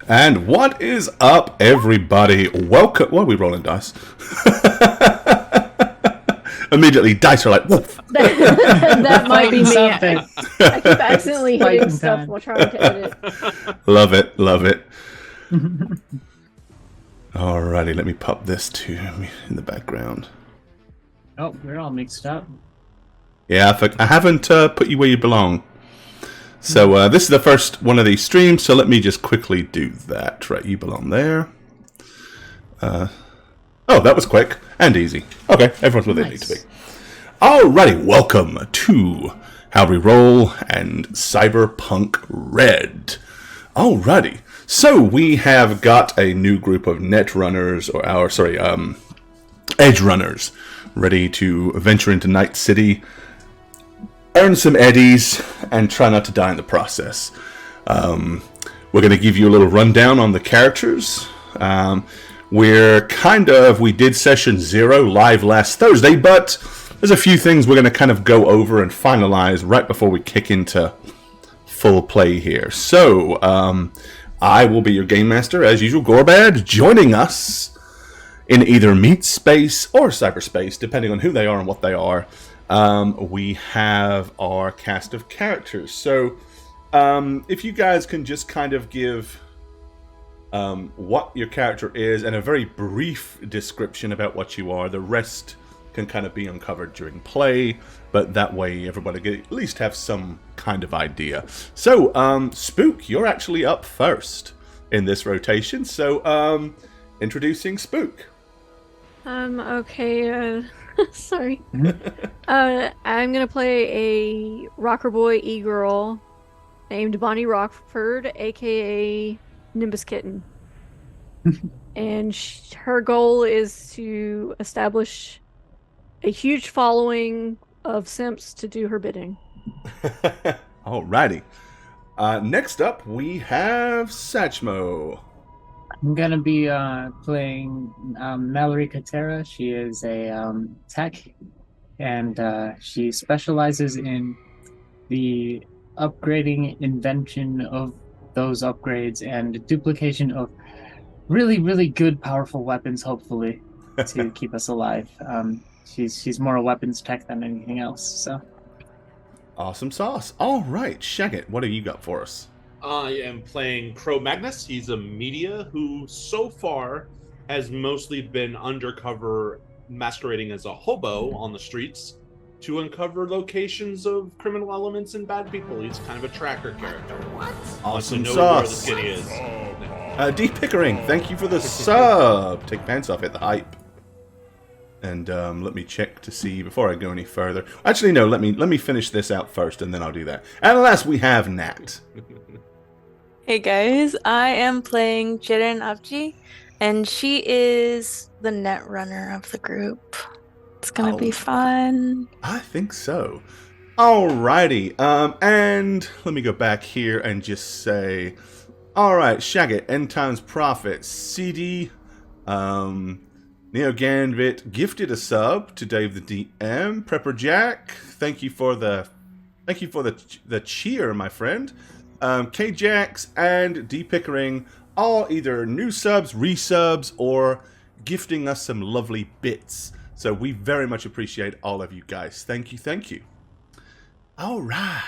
And what is up, everybody? Welcome. Why are we rolling dice? Immediately, dice are like, woof. That might be me. Something. I keep accidentally hitting Fighting stuff time. while trying to edit. Love it, love it. Alrighty, let me pop this to me in the background. Oh, we're all mixed up. Yeah, I haven't put you where you belong. So this is the first one of these streams, so let me just quickly do that. Right, you belong there. Oh, that was quick and easy. Okay, everyone's where they need to be. Alrighty, welcome to How We Roll and Cyberpunk Red. Alrighty, so we have got a new group of net runners, edge runners, ready to venture into Night City, earn some eddies, and try not to die in the process. We're going to give you a little rundown on the characters. We did session 0 live last Thursday, but there's a few things we're going to kind of go over and finalize right before we kick into full play here. So, I will be your game master, as usual, Gorbad, joining us in either meat space or cyberspace, depending on who they are and what they are. We have our cast of characters. So, if you guys can just kind of give what your character is and a very brief description about what you are. The rest can kind of be uncovered during play, but that way everybody can at least have some kind of idea. So, Spook, you're actually up first in this rotation. So, introducing Spook. Okay, sorry. I'm gonna play a rocker boy e-girl named Bonnie Rockford, aka Nimbus Kitten. And her goal is to establish a huge following of simps to do her bidding. Alrighty. Next up, we have Satchmo. I'm gonna be playing Mallory Katera. She is a tech, and she specializes in the upgrading, invention of those upgrades, and duplication of really, really good, powerful weapons, hopefully, to keep us alive. She's more a weapons tech than anything else, so. Awesome sauce. Alright, Shagget, what have you got for us? I am playing Crow Magnus. He's a media who so far has mostly been undercover masquerading as a hobo on the streets to uncover locations of criminal elements and bad people. He's kind of a tracker character. Awesome to know sauce. where the kitty is. D. Pickering, thank you for the sub. Take pants off, hit the hype. And let me check to see before I go any further. Actually, no. Let me finish this out first, and then I'll do that. And last, we have Nat. Hey guys, I am playing Jiren Abji, and she is the net runner of the group. It's gonna be fun. I think so. Alrighty. And let me go back here and just say, alright, Shagget, End Times Prophet, CD, Neo Gambit gifted a sub to Dave the DM. Prepper Jack, thank you for the cheer, my friend. K Jax and D Pickering, all either new subs, resubs, or gifting us some lovely bits. So we very much appreciate all of you guys. Thank you, thank you. Alright.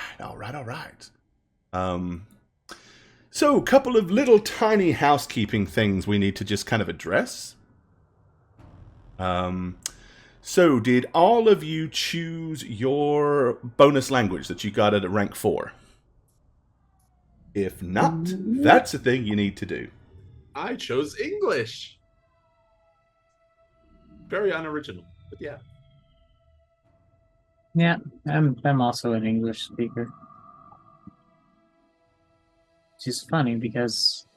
So a couple of little tiny housekeeping things we need to just kind of address. So did all of you choose your bonus language that you got at rank 4? If not, that's a thing you need to do. I chose English. Very unoriginal, but yeah. Yeah, I'm also an English speaker. Which is funny because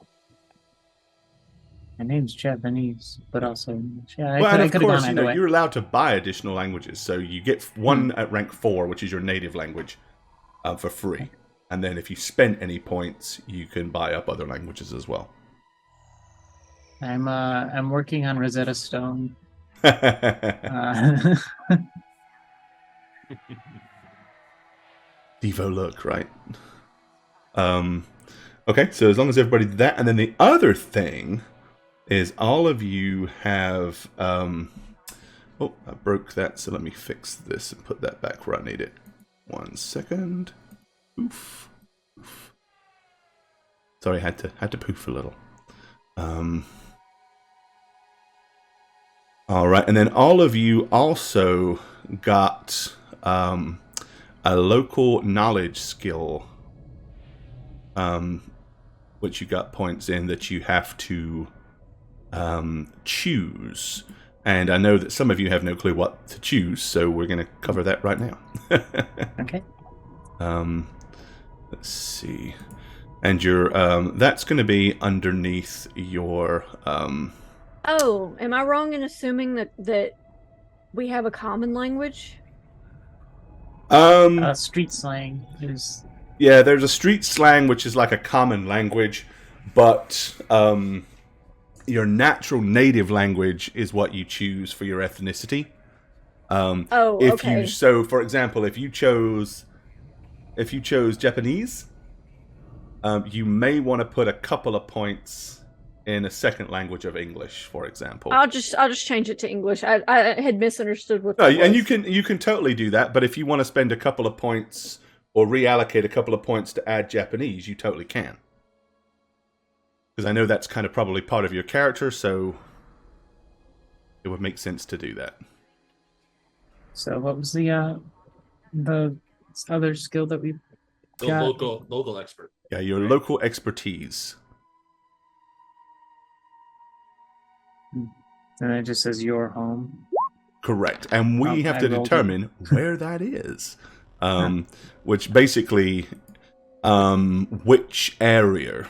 my name's Japanese, but also English. Yeah, Well, and I of could have course, gone either way. you're allowed to buy additional languages, so you get one at rank 4, which is your native language, for free. And then if you spend any points, you can buy up other languages as well. I'm working on Rosetta Stone. Devo look, right? Okay, so as long as everybody did that, and then the other thing is all of you have. Oh, I broke that, so let me fix this and put that back where I need it. 1 second. Oof. Sorry, I had to poof a little. All right, and then all of you also got a local knowledge skill, which you got points in that you have to choose. And I know that some of you have no clue what to choose, so we're going to cover that right now. Okay. Let's see. And your that's going to be underneath your. Oh, am I wrong in assuming that we have a common language? Street slang is. Yeah, there's a street slang which is like a common language, but your natural native language is what you choose for your ethnicity. Okay. So, for example, if you chose Japanese, you may want to put a couple of points in a second language of English, for example. I'll just change it to English. I had misunderstood what No, that was. and you can totally do that. But if you want to spend a couple of points or reallocate a couple of points to add Japanese, you totally can. Because I know that's kind of probably part of your character, so it would make sense to do that. So what was the other skill that we The got? local expert. Yeah, your local expertise. And it just says your home. Correct. And we have I to rolled determine where that is. Which basically, which area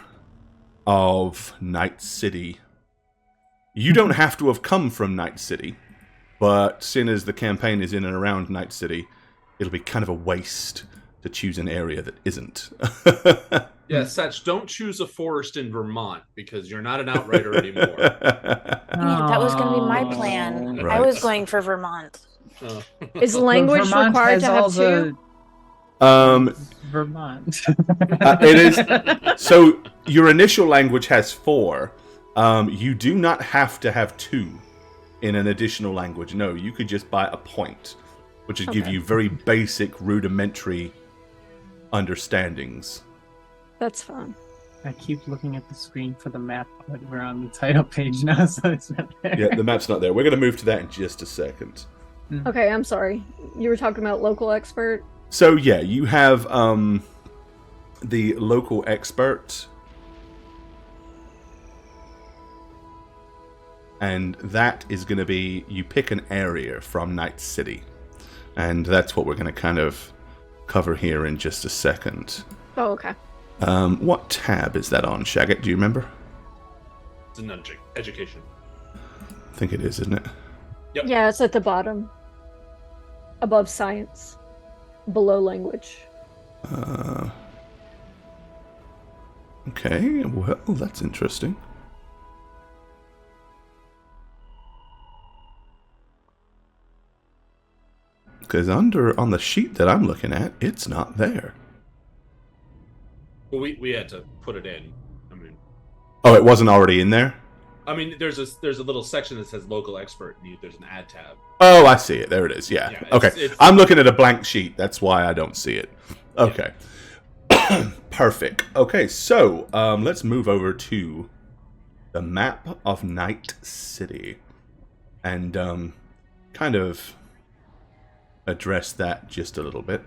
of Night City. You don't have to have come from Night City, but seeing as the campaign is in and around Night City, it'll be kind of a waste to choose an area that isn't. Yeah, Satch, don't choose a forest in Vermont because you're not an outrider anymore. Yeah, that was going to be my plan. Right. I was going for Vermont. Is language Vermont required has to all have two? Vermont. It is. So your initial language has 4. You do not have to have 2 in an additional language. No, you could just buy a point, which would give you very basic, rudimentary understandings. That's fine. I keep looking at the screen for the map, but we're on the title page now, so it's not there. Yeah, the map's not there. We're going to move to that in just a second. Okay, I'm sorry. You were talking about local expert? So yeah, you have the local expert, and that is going to be, you pick an area from Night City, and that's what we're going to kind of cover here in just a second. Oh, okay. What tab is that on, Shagget? Do you remember? It's an education. I think it is, isn't it? Yep. Yeah, it's at the bottom. Above science. Below language. Okay, well, that's interesting. Because on the sheet that I'm looking at, it's not there. Well, we had to put it in. Oh, it wasn't already in there? There's a little section that says local expert, and there's an add tab. Oh, I see it. There it is. Yeah. Yeah, Okay. it's- I'm looking at a blank sheet. That's why I don't see it. Okay. Perfect. Okay, so let's move over to the map of Night City and kind of address that just a little bit.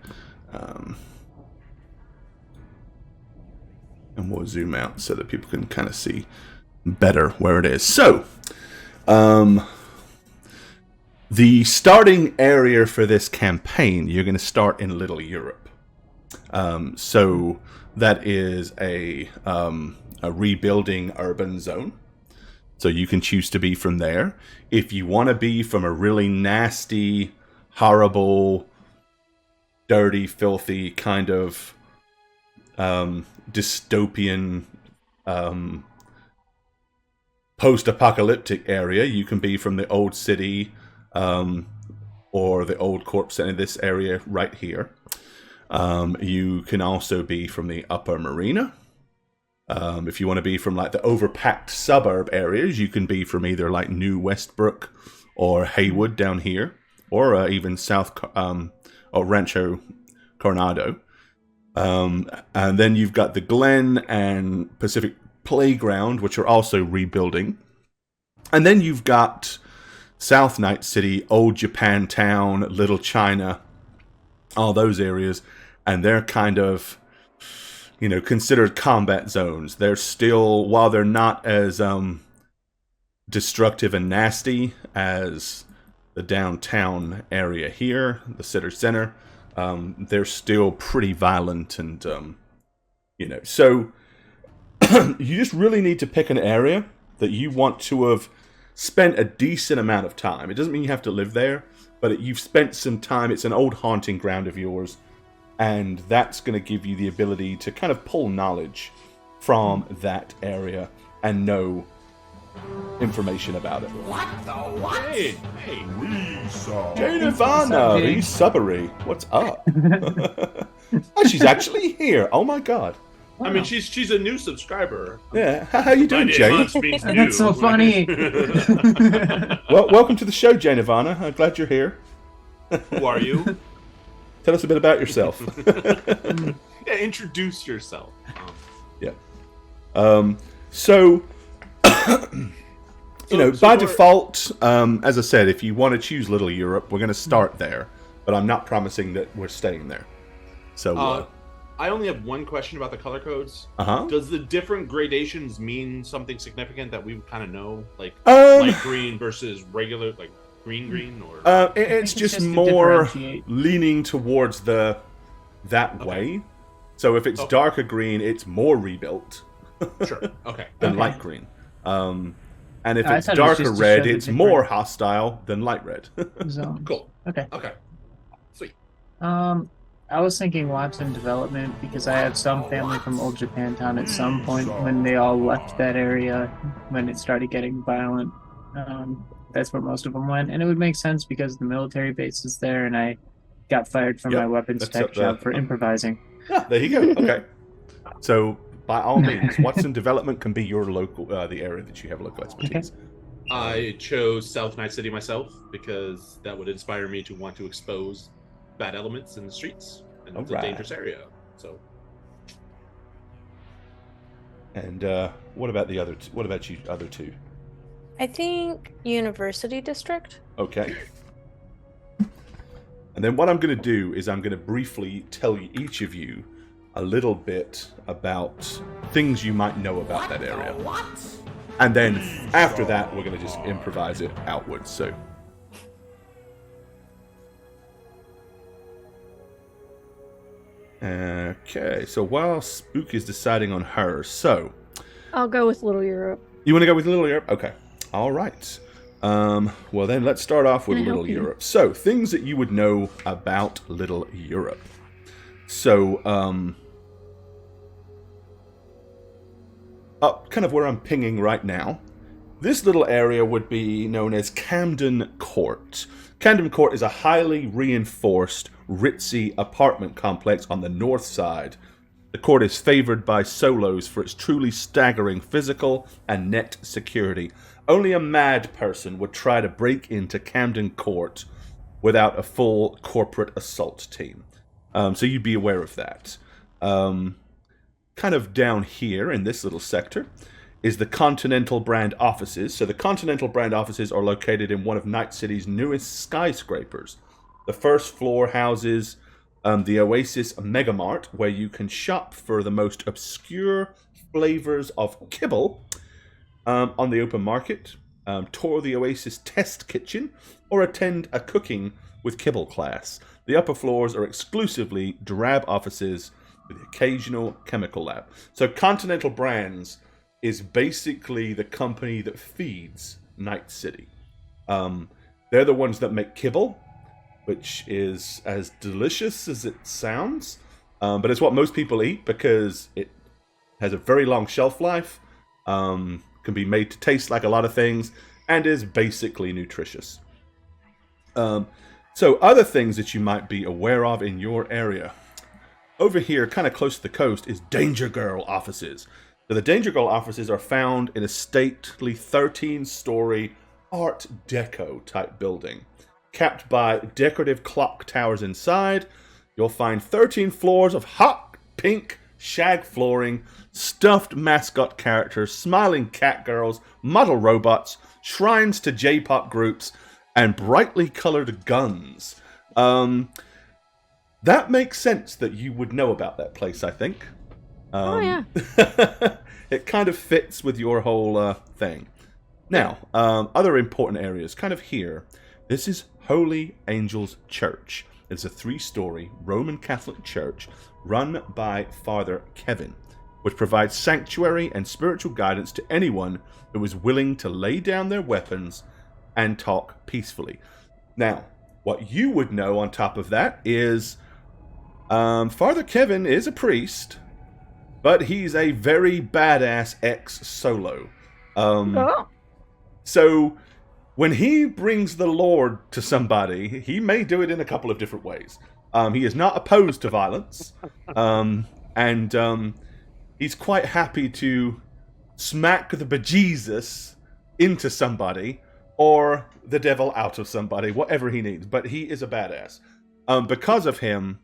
And we'll zoom out so that people can kind of see better where it is. So, the starting area for this campaign, you're going to start in Little Europe. So that is a rebuilding urban zone. So you can choose to be from there. If you want to be from a really nasty, horrible, dirty, filthy kind of dystopian post-apocalyptic area, you can be from the old city or the old corp center, this area right here. You can also be from the upper marina, If you want to be from like the overpacked suburb areas, you can be from either like New Westbrook or Haywood down here, or even or Rancho Coronado. And then you've got the Glen and Pacific Playground, which are also rebuilding. And then you've got South Night City, Old Japantown, Little China, all those areas. And they're kind of, considered combat zones. They're still, while they're not as destructive and nasty as the downtown area here, the center, they're still pretty violent and, So you just really need to pick an area that you want to have spent a decent amount of time. It doesn't mean you have to live there, but you've spent some time. It's an old haunting ground of yours, and that's going to give you the ability to kind of pull knowledge from that area and know information about it. What the what? Hey, Jane Ivana, Resubbery, what's up? Oh, she's actually here. Oh my god. I mean, she's a new subscriber. Yeah, how you doing, 98 Jane? months means new. That's so funny. Well, welcome to the show, Jane Ivana. I'm glad you're here. Who are you? Tell us a bit about yourself. Yeah, introduce yourself. Yeah. So, by default, as I said, if you want to choose Little Europe, we're going to start there. But I'm not promising that we're staying there. So, I only have one question about the color codes. Uh-huh. Does the different gradations mean something significant that we kind of know? Like light green versus regular, like green, or? It's just to more differentiate. leaning towards that way. So if it's darker green, it's more rebuilt Sure. Okay. than light green. And if I it's thought it was darker just to red, show the it's more different- hostile than light red. Zones. Cool. Okay. Sweet. I was thinking Watson Development because I have some family from Old Japantown at some point when they all left that area when it started getting violent. That's where most of them went, and it would make sense because the military base is there, and I got fired from Yep, my weapons that's tech up there. job for improvising. Yeah, there you go. Okay. So, by all means, Watson Development can be your local, the area that you have local expertise. I chose South Night City myself because that would inspire me to want to expose bad elements in the streets, and it's a Alright. dangerous area. So, And what about the other? What about you, other two? I think University District. Okay. And then what I'm going to do is I'm going to briefly tell you, each of you, a little bit about things you might know about that area. And then after that, we're going to just improvise it outwards. So. Okay, so while Spook is deciding on her, so I'll go with Little Europe. you want to go with Little Europe? Okay, all right. Well then, let's start off with Can I help Little you? Europe. So things that you would know about Little Europe. So, up kind of where I'm pinging right now, this little area would be known as Camden Court. Camden Court is a highly reinforced, ritzy apartment complex on the north side. The court is favored by solos for its truly staggering physical and net security. Only a mad person would try to break into Camden Court without a full corporate assault team. So you'd be aware of that. Kind of down here in this little sector is the Continental Brand offices. So the Continental Brand offices are located in one of Night City's newest skyscrapers. The first floor houses the Oasis Megamart, where you can shop for the most obscure flavors of kibble on the open market, tour the Oasis test kitchen, or attend a cooking with kibble class. The upper floors are exclusively drab offices with the occasional chemical lab. So Continental Brands is basically the company that feeds Night City. They're the ones that make kibble, which is as delicious as it sounds, but it's what most people eat because it has a very long shelf life, can be made to taste like a lot of things, and is basically nutritious. So other things that you might be aware of in your area. Over here, kind of close to the coast, is Danger Girl offices. So the Danger Girl offices are found in a stately 13-story Art Deco type building, capped by decorative clock towers inside. You'll find 13 floors of hot pink shag flooring, stuffed mascot characters, smiling cat girls, model robots, shrines to J-pop groups, and brightly colored guns. That makes sense that you would know about that place, I think. Oh, yeah. It kind of fits with your whole thing. Now, other important areas, kind of here. This is Holy Angels Church. It's a 3-story Roman Catholic church run by Father Kevin, which provides sanctuary and spiritual guidance to anyone who is willing to lay down their weapons and talk peacefully. Now, what you would know on top of that is Father Kevin is a priest, but he's a very badass ex-solo. So when he brings the Lord to somebody, he may do it in a couple of different ways. He is not opposed to violence, and he's quite happy to smack the bejesus into somebody or the devil out of somebody, whatever he needs. But he is a badass. Because of him,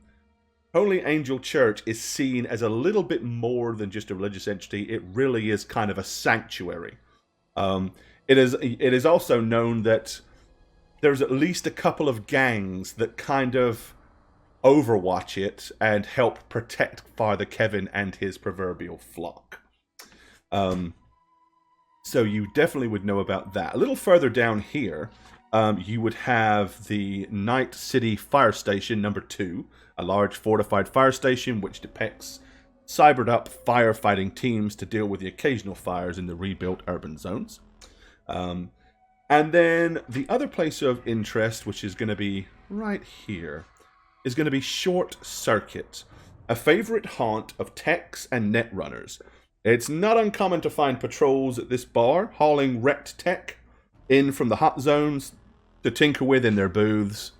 Holy Angel Church is seen as a little bit more than just a religious entity. It really is kind of a sanctuary. It is also known that there's at least a couple of gangs that kind of overwatch it and help protect Father Kevin and his proverbial flock. So you definitely would know about that. A little further down here, you would have the Night City Fire Station number 2, a large fortified fire station which depicts cybered up firefighting teams to deal with the occasional fires in the rebuilt urban zones. And then the other place of interest, which is going to be right here, is going to be Short Circuit, a favorite haunt of techs and netrunners. It's not uncommon to find patrols at this bar hauling wrecked tech in from the hot zones to tinker with in their booths.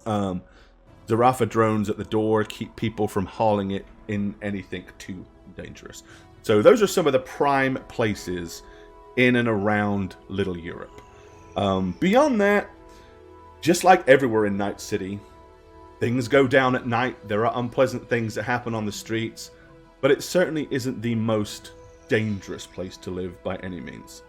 Zarafa drones at the door keep people from hauling it in anything too dangerous. So those are some of the prime places in and around Little Europe. Beyond that, just like everywhere in Night City, things go down at night. There are unpleasant things that happen on the streets, but it certainly isn't the most dangerous place to live by any means.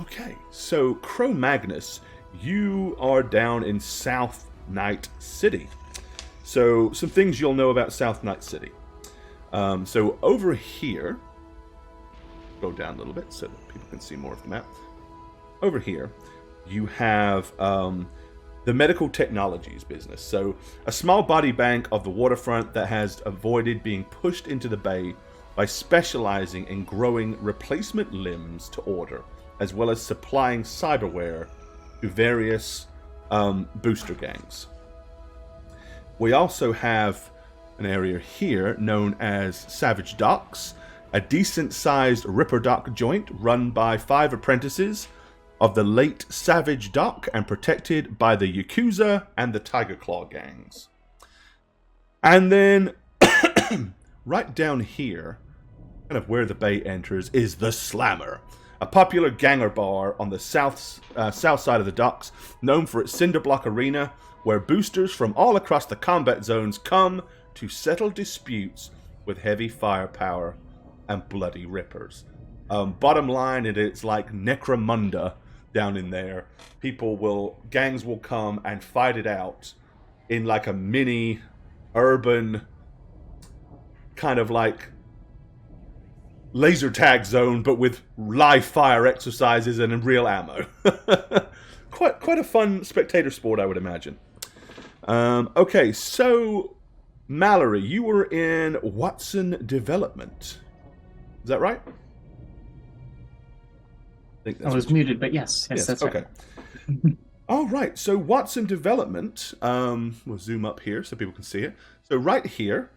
Okay, so Cro-Magnus, you are down in South Night City. So some things you'll know about South Night City. So over here, go down a little bit so that people can see more of the map. Over here, you have the medical technologies business. So a small body bank of the waterfront that has avoided being pushed into the bay by specializing in growing replacement limbs to order, as well as supplying cyberware to various booster gangs. We also have an area here known as Savage Docks, a decent-sized Ripper Dock joint run by 5 apprentices of the late Savage Dock and protected by the Yakuza and the Tiger Claw gangs. And then, right down here, kind of where the bay enters, is the Slammer, a popular ganger bar on the south side of the docks, known for its cinder block arena, where boosters from all across the combat zones come to settle disputes with heavy firepower and bloody rippers. Bottom line, it's like Necromunda down in there. Gangs will come and fight it out in like a mini urban kind of like laser tag zone, but with live fire exercises and real ammo. Quite a fun spectator sport, I would imagine. Okay, so Mallory, you were in Watson Development. Is that right? I was muted, but yes, that's okay. Right. All right, so Watson Development, we'll zoom up here so people can see it. So right here,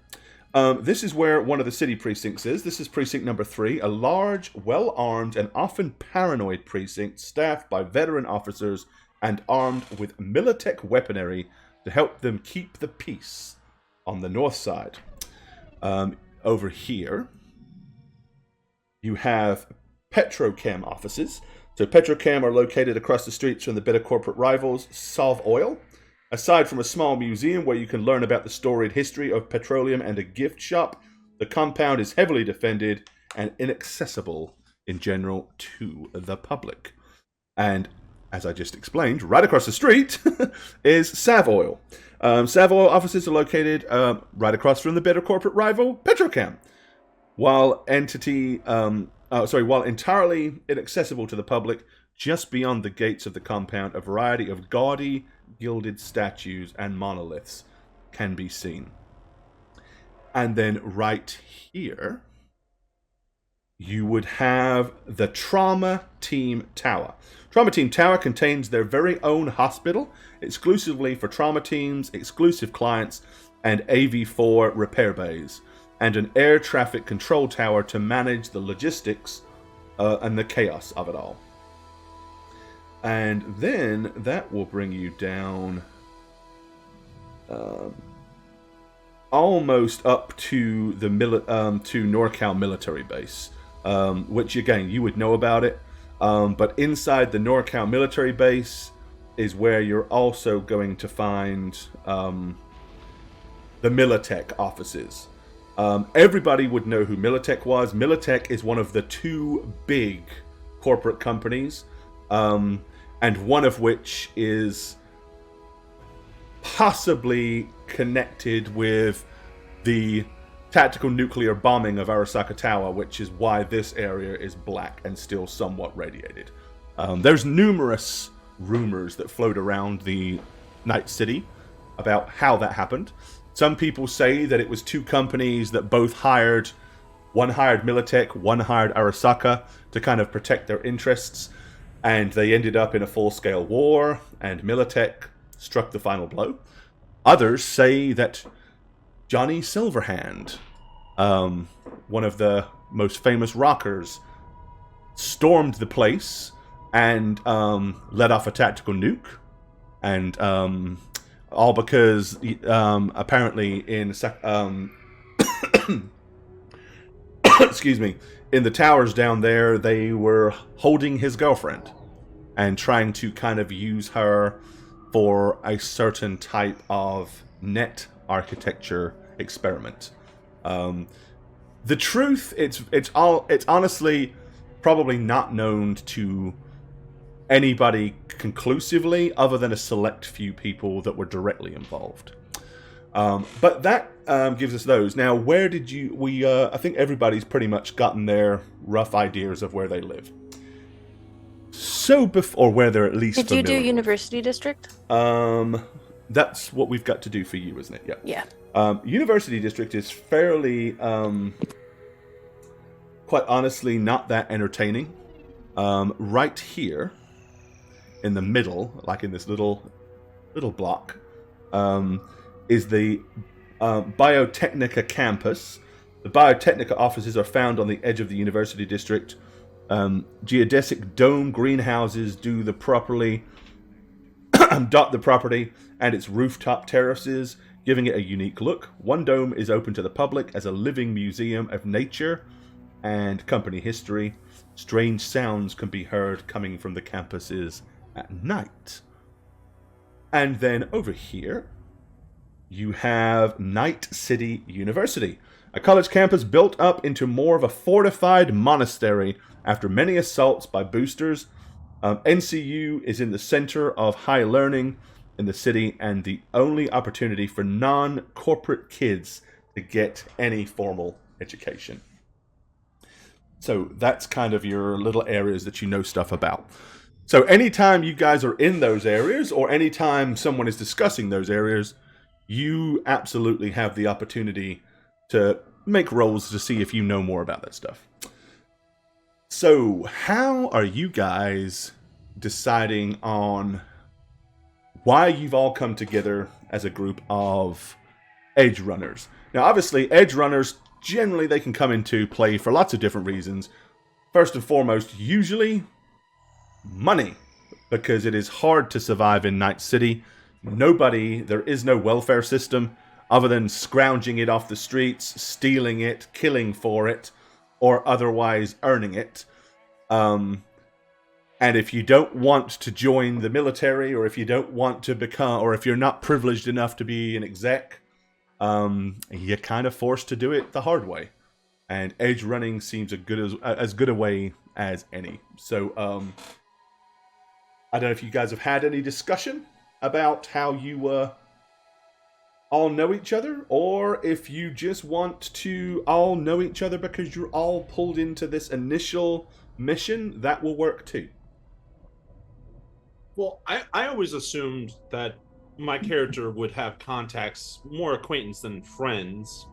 this is where one of the city precincts is. This is precinct number 3, a large, well-armed, and often paranoid precinct staffed by veteran officers and armed with Militech weaponry to help them keep the peace on the north side. Over here, You have Petrochem offices. So Petrochem are located across the streets from the bitter corporate rivals Solve Oil. Aside from a small museum where you can learn about the storied history of petroleum and a gift shop, the compound is heavily defended and inaccessible in general to the public. And as I just explained, right across the street is Sav Oil. Sav Oil offices are located right across from the bitter corporate rival Petrochem. While entirely inaccessible to the public, just beyond the gates of the compound, a variety of gaudy, gilded statues and monoliths can be seen. And then right here, you would have the Trauma Team Tower. Trauma Team Tower contains their very own hospital, exclusively for trauma teams, exclusive clients, and AV4 repair bays, and an air traffic control tower to manage the logistics and the chaos of it all. And then that will bring you down almost up to the to NorCal military base, which again you would know about it. But inside the NorCal military base is where you're also going to find the Militech offices. Everybody would know who Militech was. Militech is one of the two big corporate companies, and one of which is possibly connected with the tactical nuclear bombing of Arasaka Tower, which is why this area is black and still somewhat radiated. There's numerous rumors that float around the Night City about how that happened. Some people say that it was two companies that both hired, one hired Militech, one hired Arasaka to kind of protect their interests, and they ended up in a full-scale war, and Militech struck the final blow. Others say that Johnny Silverhand, one of the most famous rockers, stormed the place and let off a tactical nuke, and all because apparently in excuse me, in the towers down there, they were holding his girlfriend and trying to kind of use her for a certain type of net architecture experiment. The truth, it's honestly probably not known to anybody conclusively, other than a select few people that were directly involved. But that gives us those. Now, where did you? I think everybody's pretty much gotten their rough ideas of where they live. So or where they're at least. Did you do University District? That's what we've got to do for you, isn't it? Yeah. Yeah. University District is fairly, quite honestly, not that entertaining. Right here, in the middle, like in this little block, is the Biotechnica campus. The Biotechnica offices are found on the edge of the University District. Geodesic dome greenhouses dot the property and its rooftop terraces, giving it a unique look. One dome is open to the public as a living museum of nature and company history. Strange sounds can be heard coming from the campuses at night. And then over here, you have Night City University, a college campus built up into more of a fortified monastery after many assaults by boosters. NCU is in the center of high learning in the city and the only opportunity for non-corporate kids to get any formal education. So that's kind of your little areas that you know stuff about. So anytime you guys are in those areas, or anytime someone is discussing those areas, you absolutely have the opportunity to make rolls to see if you know more about that stuff. So how are you guys deciding on why you've all come together as a group of edge runners? Now, obviously, edge runners, generally, they can come into play for lots of different reasons. First and foremost, usually money, because it is hard to survive in Night City. There is no welfare system other than scrounging it off the streets, stealing it, killing for it, or otherwise earning it. And if you don't want to join the military, or if you don't want to become, or if you're not privileged enough to be an exec, you're kind of forced to do it the hard way. And edge running seems as good a way as any. So, I don't know if you guys have had any discussion about how you all know each other, or if you just want to all know each other because you're all pulled into this initial mission. That will work too. Well, I always assumed that my character would have contacts, more acquaintance than friends,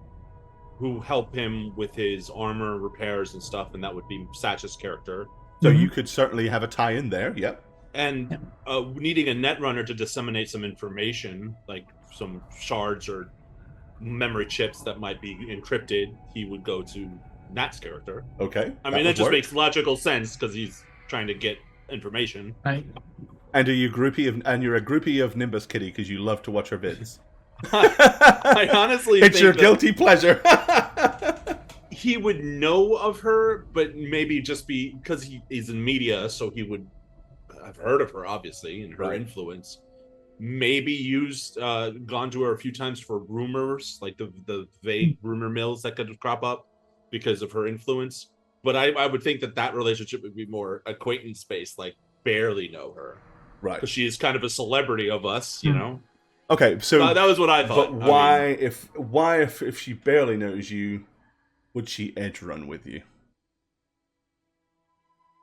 who help him with his armor repairs and stuff, and that would be Satch's character. So you could certainly have a tie-in there, yep. And needing a netrunner to disseminate some information, like some shards or memory chips that might be encrypted, he would go to Nat's character. Okay. I mean, that just makes logical sense because he's trying to get information. Right. And you're a groupie of Nimbus Kitty because you love to watch her vids. I honestly it's think your guilty pleasure. He would know of her, but maybe just because he's in media, so he would have heard of her, obviously, and her influence. Maybe gone to her a few times for rumors, like the vague rumor mills that could crop up because of her influence. But I would think that relationship would be more acquaintance-based, like barely know her. Right. Because she is kind of a celebrity of us, you know? Okay, so that was what I thought. But why, if she barely knows you, would she edge run with you?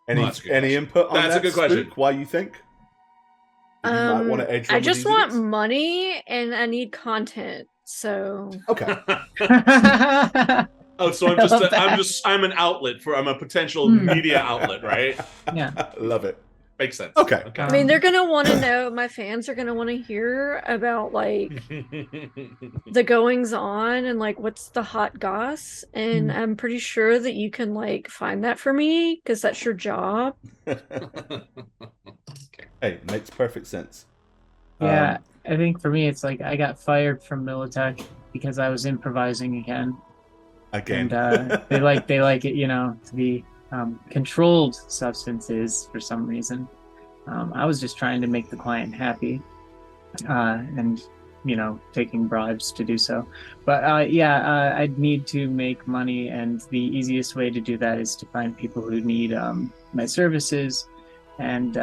Any input on that? That's a good question. Why you think? You might want to edge run I just with want these? money and I need content. So Okay. Oh, so I'm an outlet I'm a potential media outlet, right? Yeah. Love it. Makes sense. Okay. I mean, they're gonna want to know. My fans are gonna want to hear about like the goings on and like what's the hot goss. And I'm pretty sure that you can like find that for me because that's your job. Hey, makes perfect sense. Yeah, I think for me it's like I got fired from Militech because I was improvising again. Again. And they like it, to be controlled substances for some reason. I was just trying to make the client happy, and taking bribes to do so. But I'd need to make money, and the easiest way to do that is to find people who need my services. And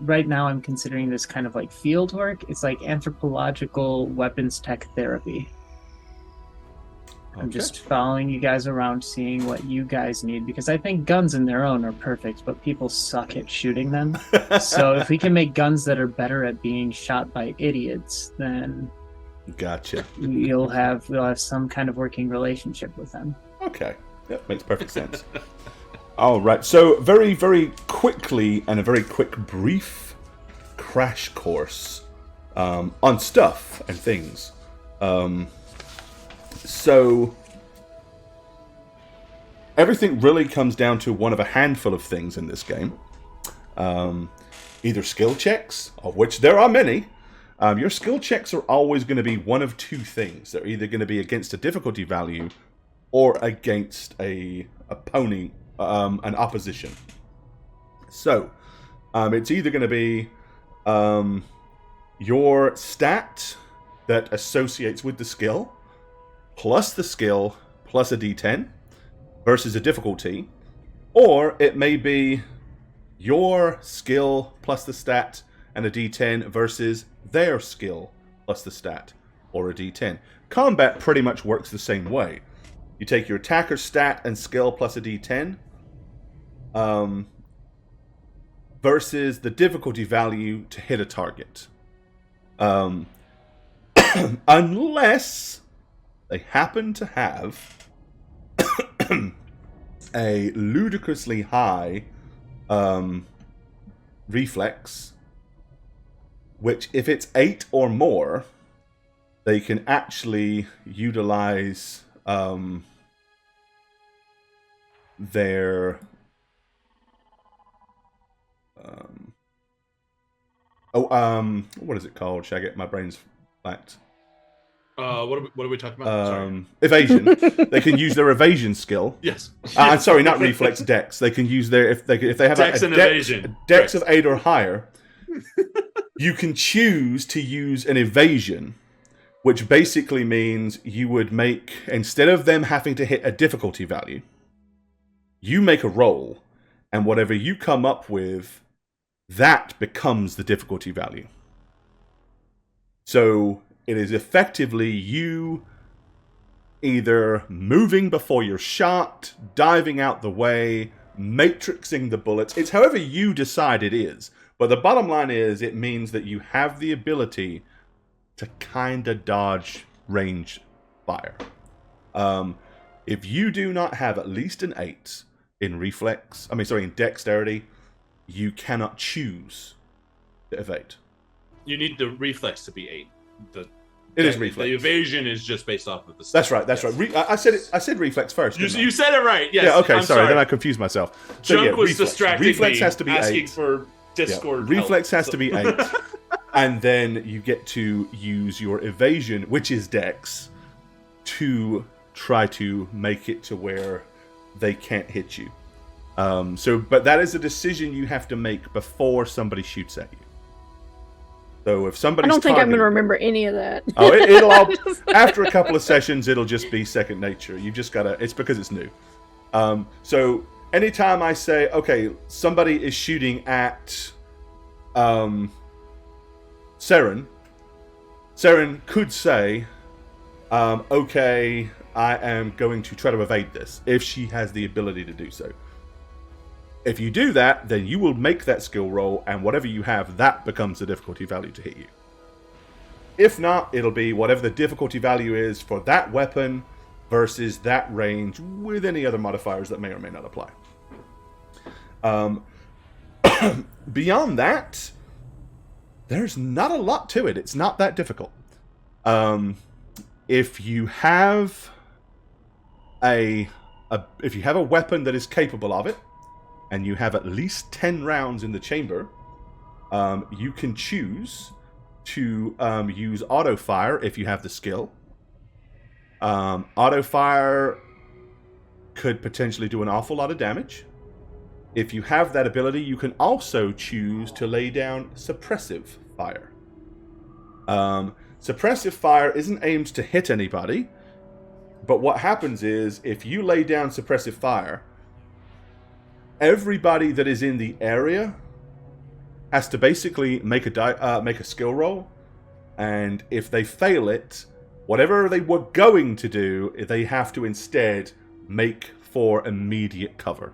right now I'm considering this kind of like field work. It's like anthropological weapons tech therapy. I'm just following you guys around, seeing what you guys need, because I think guns in their own are perfect, but people suck at shooting them. So if we can make guns that are better at being shot by idiots, then gotcha. We'll have some kind of working relationship with them. Okay, that makes perfect sense. All right, so very, very quickly and a very quick, brief crash course on stuff and things. So everything really comes down to one of a handful of things in this game. Either skill checks, of which there are many. Your skill checks are always going to be one of two things. They're either going to be against a difficulty value or against an opposition. So it's either going to be your stat that associates with the skill, plus the skill, plus a d10, versus a difficulty. Or it may be your skill plus the stat and a d10 versus their skill plus the stat, or a d10. Combat pretty much works the same way. You take your attacker's stat and skill plus a d10, versus the difficulty value to hit a target. Unless they happen to have a ludicrously high reflex, which if it's 8 or more, they can actually utilize their what is it called? Should I get my brains backed? What are we talking about? Sorry. Evasion. They can use their evasion skill. Yes. I'm sorry, not reflex, dex. They can use their if they have Dex and evasion. A dex Correct. of 8 or higher. You can choose to use an evasion, which basically means you would make, instead of them having to hit a difficulty value, you make a roll, and whatever you come up with, that becomes the difficulty value. So it is effectively you either moving before you're shot, diving out the way, matrixing the bullets. It's however you decide it is. But the bottom line is it means that you have the ability to kind of dodge range fire. If you do not have at least an 8 in in dexterity, you cannot choose to evade. You need the reflex to be 8. It is reflex. The evasion is just based off of the. That's right. I said reflex first. You said it right. Yes. Yeah. Okay. I'm sorry. Then I confused myself. Junk was reflex. distracting Reflex me, has to be asking 8. for Discord. Reflex help, has to be 8, and then you get to use your evasion, which is dex, to try to make it to where they can't hit you. But that is a decision you have to make before somebody shoots at you. So if somebody's I don't think I'm going to remember any of that. Oh, it'll all after a couple of sessions, it'll just be second nature. You've just got to. It's because it's new. So anytime I say, okay, somebody is shooting at Seren could say, okay, I am going to try to evade this if she has the ability to do so. If you do that, then you will make that skill roll, and whatever you have, that becomes the difficulty value to hit you. If not, it'll be whatever the difficulty value is for that weapon versus that range with any other modifiers that may or may not apply. Beyond that, there's not a lot to it. It's not that difficult. If you have a weapon that is capable of it, and you have at least 10 rounds in the chamber, you can choose to use auto fire if you have the skill. Auto fire could potentially do an awful lot of damage. If you have that ability, you can also choose to lay down suppressive fire. Suppressive fire isn't aimed to hit anybody, but what happens is if you lay down suppressive fire, everybody that is in the area has to basically make a skill roll, and if they fail it, whatever they were going to do, they have to instead make for immediate cover.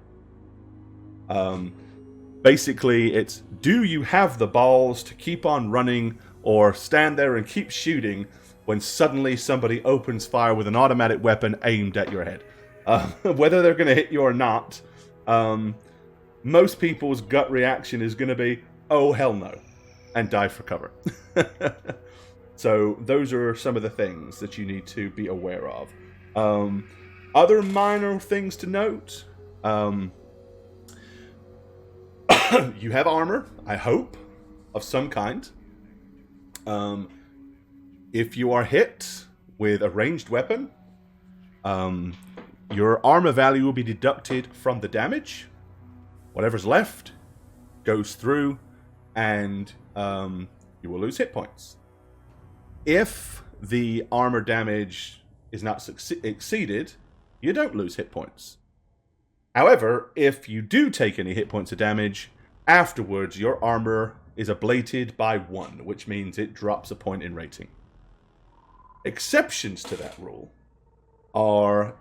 Basically, it's do you have the balls to keep on running or stand there and keep shooting when suddenly somebody opens fire with an automatic weapon aimed at your head? Whether they're going to hit you or not, most people's gut reaction is going to be, oh, hell no, and dive for cover. So those are some of the things that you need to be aware of. Other minor things to note. You have armor, I hope, of some kind. If you are hit with a ranged weapon, your armor value will be deducted from the damage. Whatever's left goes through, and you will lose hit points. If the armor damage is not exceeded, you don't lose hit points. However, if you do take any hit points of damage, afterwards your armor is ablated by 1, which means it drops a point in rating. Exceptions to that rule are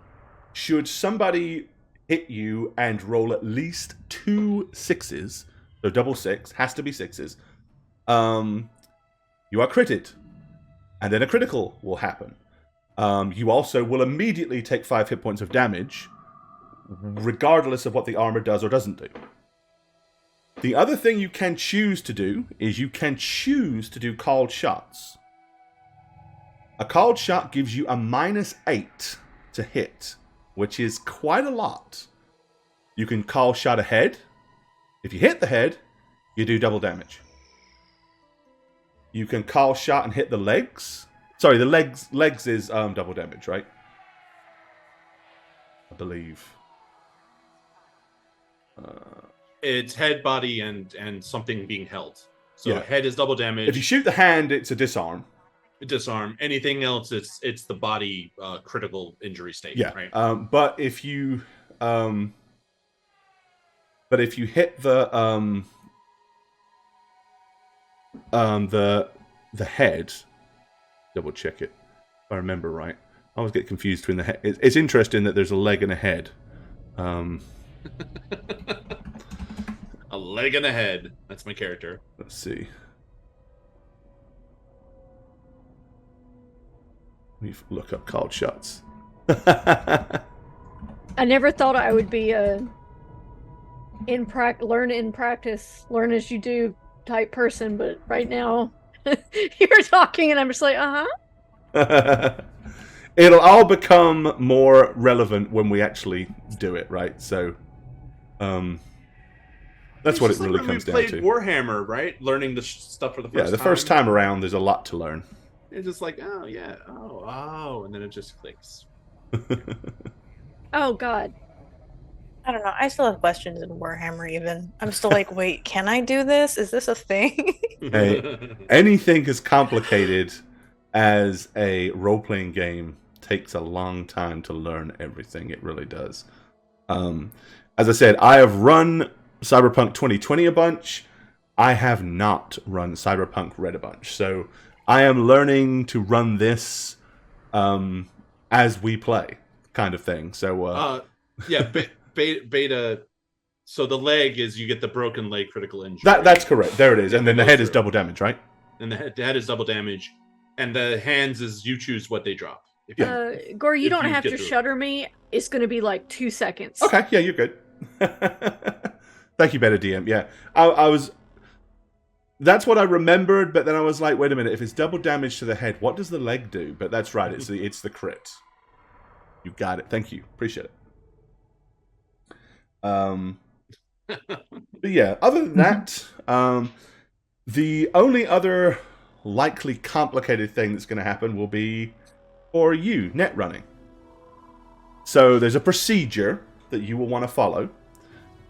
should somebody hit you and roll at least 2 6s, so double 6, has to be 6s, you are critted, and then a critical will happen. You also will immediately take 5 hit points of damage, regardless of what the armor does or doesn't do. The other thing you can choose to do is you can choose to do called shots. A called shot gives you a -8 to hit, which is quite a lot. You can call shot ahead. If you hit the head, you do double damage. You can call shot and hit the legs. Sorry, the legs is double damage, right? I believe. It's head, body, and something being held. So Yeah. head is double damage. If you shoot the hand, it's a disarm. Disarm. Anything else, it's the body critical injury state. Yeah. Right. But if you hit the head, double check it. If I remember right. I always get confused between the head. It's interesting that there's a leg and a head. A leg and a head. That's my character. Let's see. Let me look up called shots. I never thought I would be learn in practice, learn as you do type person, but right now you're talking and I'm just like, It'll all become more relevant when we actually do it, right? So, that's what it really comes down to. We played Warhammer, right? Learning the stuff for the first time. Yeah, the first time around, there's a lot to learn. It's just like, oh yeah, oh, and then it just clicks. oh god. I don't know. I still have questions in Warhammer even. I'm still like, wait, can I do this? Is this a thing? Hey, anything as complicated as a role-playing game takes a long time to learn everything. It really does. As I said, I have run Cyberpunk 2020 a bunch. I have not run Cyberpunk Red a bunch. So I am learning to run this as we play, kind of thing. So yeah, beta. So the leg is you get the broken leg critical injury. That's correct. There it is. And then the head is double damage, right? And the head is double damage. And the hands is you choose what they drop. Gore, you don't have to shudder me. It's going to be like 2 seconds. Okay, yeah, you're good. Thank you, Better DM. Yeah, I was... That's what I remembered, but then I was like, wait a minute, if it's double damage to the head, what does the leg do? But that's right, it's the crit. You got it. Thank you. Appreciate it. But yeah, other than that, the only other likely complicated thing that's going to happen will be for you, net running. So there's a procedure that you will want to follow.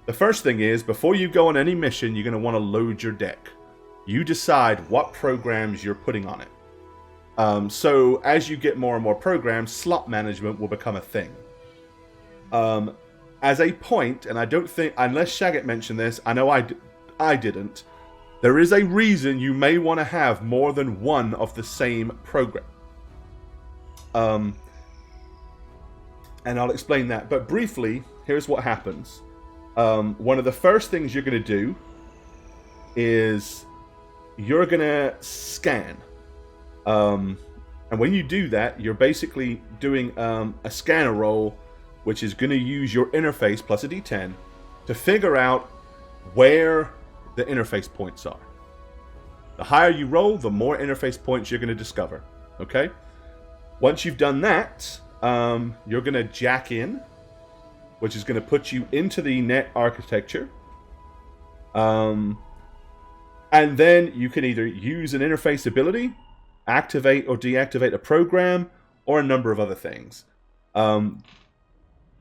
The first thing is, before you go on any mission, you're going to want to load your deck. You decide what programs you're putting on it. So as you get more and more programs, slot management will become a thing. As a point, and I don't think, unless Shagget mentioned this, I know I didn't, there is a reason you may want to have more than one of the same program. And I'll explain that. But briefly, here's what happens. One of the first things you're going to do is you're going to scan. And when you do that, you're basically doing a scanner roll, which is going to use your interface plus a d10 to figure out where the interface points are. The higher you roll, the more interface points you're going to discover. Okay? Once you've done that, you're going to jack in, which is going to put you into the net architecture. And then you can either use an interface ability, activate or deactivate a program, or a number of other things.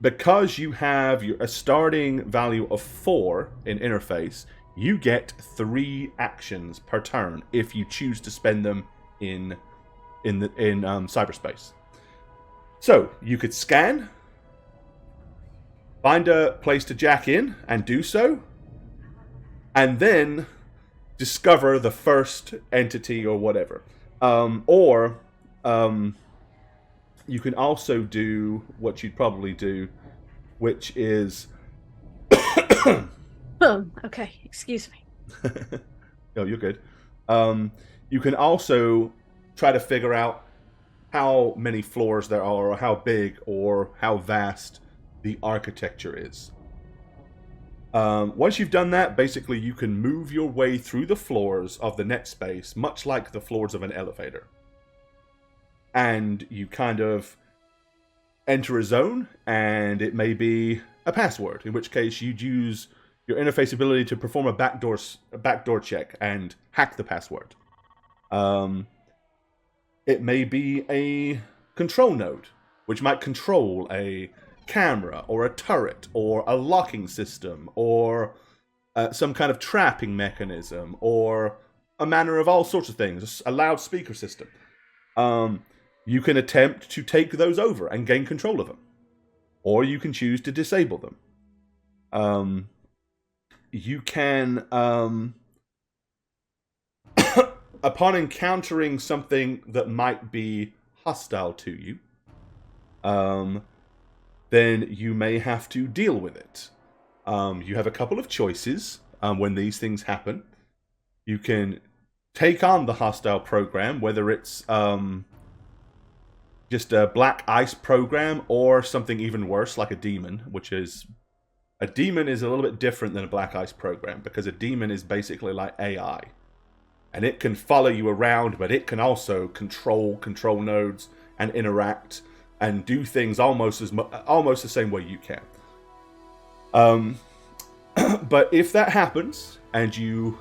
Because you have a starting value of 4 in interface, you get 3 actions per turn if you choose to spend them in cyberspace. So you could scan, find a place to jack in and do so, and then discover the first entity or whatever. You can also do what you'd probably do, which is... Okay, excuse me. No, you're good. You can also try to figure out how many floors there are, or how big or how vast the architecture is. Once you've done that, basically you can move your way through the floors of the net space, much like the floors of an elevator. And you kind of enter a zone, and it may be a password, in which case you'd use your interface ability to perform a backdoor check and hack the password. It may be a control node, which might control a camera or a turret or a locking system or some kind of trapping mechanism or a manner of all sorts of things, a loudspeaker system. You can attempt to take those over and gain control of them. Or you can choose to disable them. You can, upon encountering something that might be hostile to you, then you may have to deal with it. You have a couple of choices when these things happen. You can take on the hostile program, whether it's just a black ice program or something even worse like a demon, which is... A demon is a little bit different than a black ice program because a demon is basically like AI. And it can follow you around, but it can also control nodes and interact and do things almost the same way you can. But if that happens and you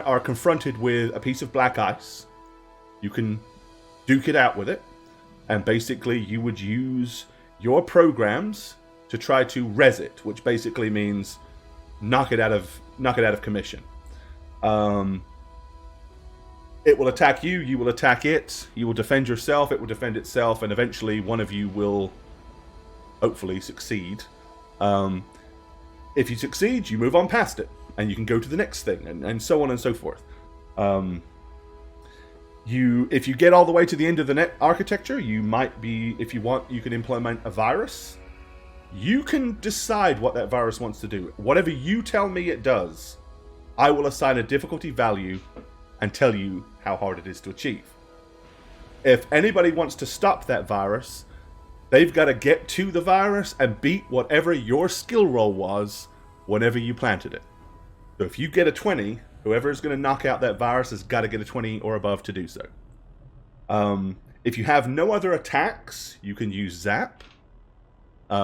are confronted with a piece of black ice, you can duke it out with it, and basically you would use your programs to try to res it, which basically means knock it out of commission. It will attack you, you will attack it, you will defend yourself, it will defend itself, and eventually one of you will hopefully succeed. If you succeed, you move on past it, and you can go to the next thing, and so on and so forth. If you get all the way to the end of the net architecture, you might be, if you want, you can implement a virus. You can decide what that virus wants to do. Whatever you tell me it does, I will assign a difficulty value and tell you how hard it is to achieve. If anybody wants to stop that virus, they've got to get to the virus and beat whatever your skill roll was whenever you planted it. So if you get a 20, whoever is going to knock out that virus has got to get a 20 or above to do so. If you have no other attacks, you can use Zap,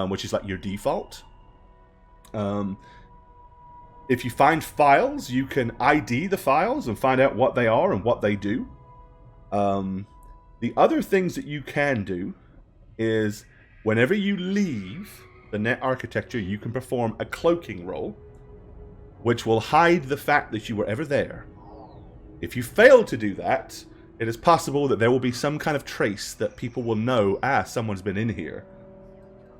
which is like your default. If you find files, you can ID the files and find out what they are and what they do. The other things that you can do is whenever you leave the net architecture, you can perform a cloaking roll, which will hide the fact that you were ever there. If you fail to do that, it is possible that there will be some kind of trace that people will know, someone's been in here.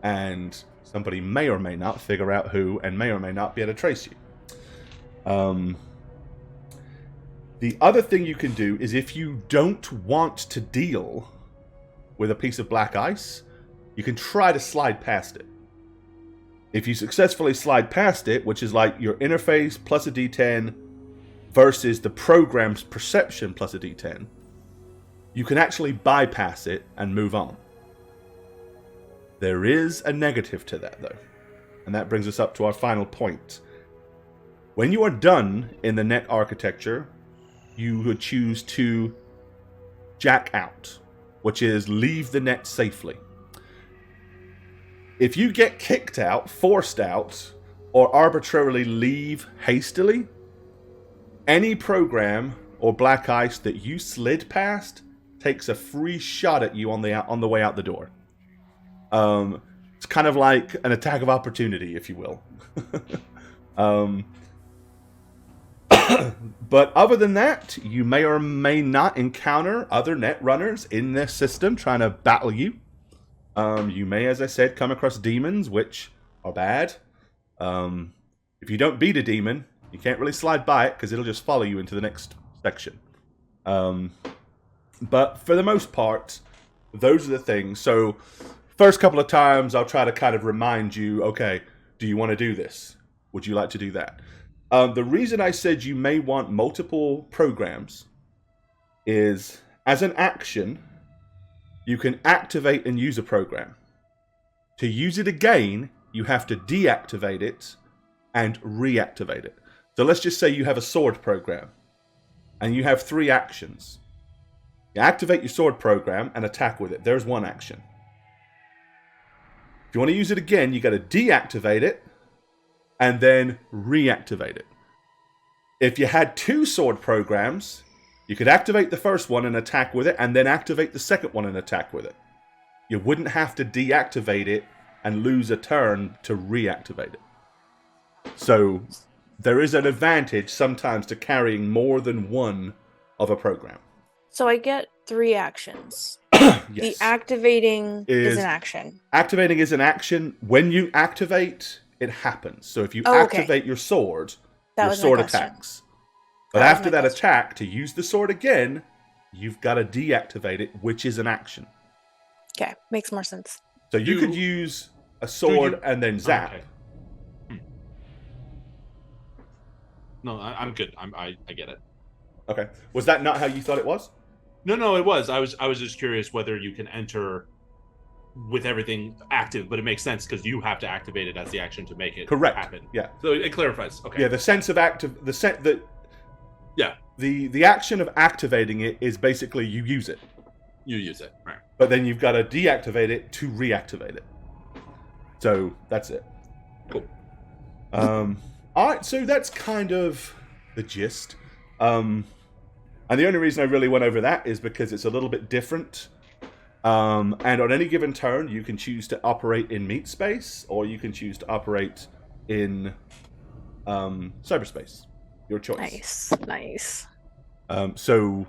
And somebody may or may not figure out who, and may or may not be able to trace you. The other thing you can do is if you don't want to deal with a piece of black ice, you can try to slide past it. If you successfully slide past it, which is like your interface plus a D10 versus the program's perception plus a D10, you can actually bypass it and move on. There is a negative to that, though. And that brings us up to our final point. When you are done in the net architecture, you would choose to jack out, which is leave the net safely. If you get kicked out, forced out, or arbitrarily leave hastily, any program or black ice that you slid past takes a free shot at you on the way out the door. It's kind of like an attack of opportunity, if you will. But other than that, you may or may not encounter other net runners in this system trying to battle you. You may, as I said, come across demons, which are bad. If you don't beat a demon, you can't really slide by it because it'll just follow you into the next section. But for the most part, those are the things. So first couple of times, I'll try to kind of remind you, okay, do you want to do this? Would you like to do that? The reason I said you may want multiple programs is, as an action, you can activate and use a program. To use it again, you have to deactivate it and reactivate it. So let's just say you have a sword program, and you have 3 actions. You activate your sword program and attack with it. There's one action. If you want to use it again, you got to deactivate it and then reactivate it. If you had 2 sword programs, You could activate the first one and attack with it, and then activate the second one and attack with it. You wouldn't have to deactivate it and lose a turn to reactivate it. So there is an advantage sometimes to carrying more than one of a program. So I get 3 actions. Yes. The activating is an action. Activating is an action. When you activate, it happens. So if you okay. activate your sword, That your was my sword question. attacks. But That was after my that question. attack, to use the sword again, you've got to deactivate it, which is an action. Okay, makes more sense. So you could use a sword and then zap. Okay. No, I'm good. I get it. Okay. Was that not how you thought it was? No, it was. I was just curious whether you can enter with everything active, but it makes sense because you have to activate it as the action to make it Correct. happen. Yeah. So it clarifies. Okay. Yeah, the sense of Yeah. The action of activating it is basically you use it. You use it. Right. But then you've got to deactivate it to reactivate it. So that's it. Cool. Alright, so that's kind of the gist. And the only reason I really went over that is because it's a little bit different. And on any given turn, you can choose to operate in meat space, or you can choose to operate in cyberspace. Your choice. Nice. So,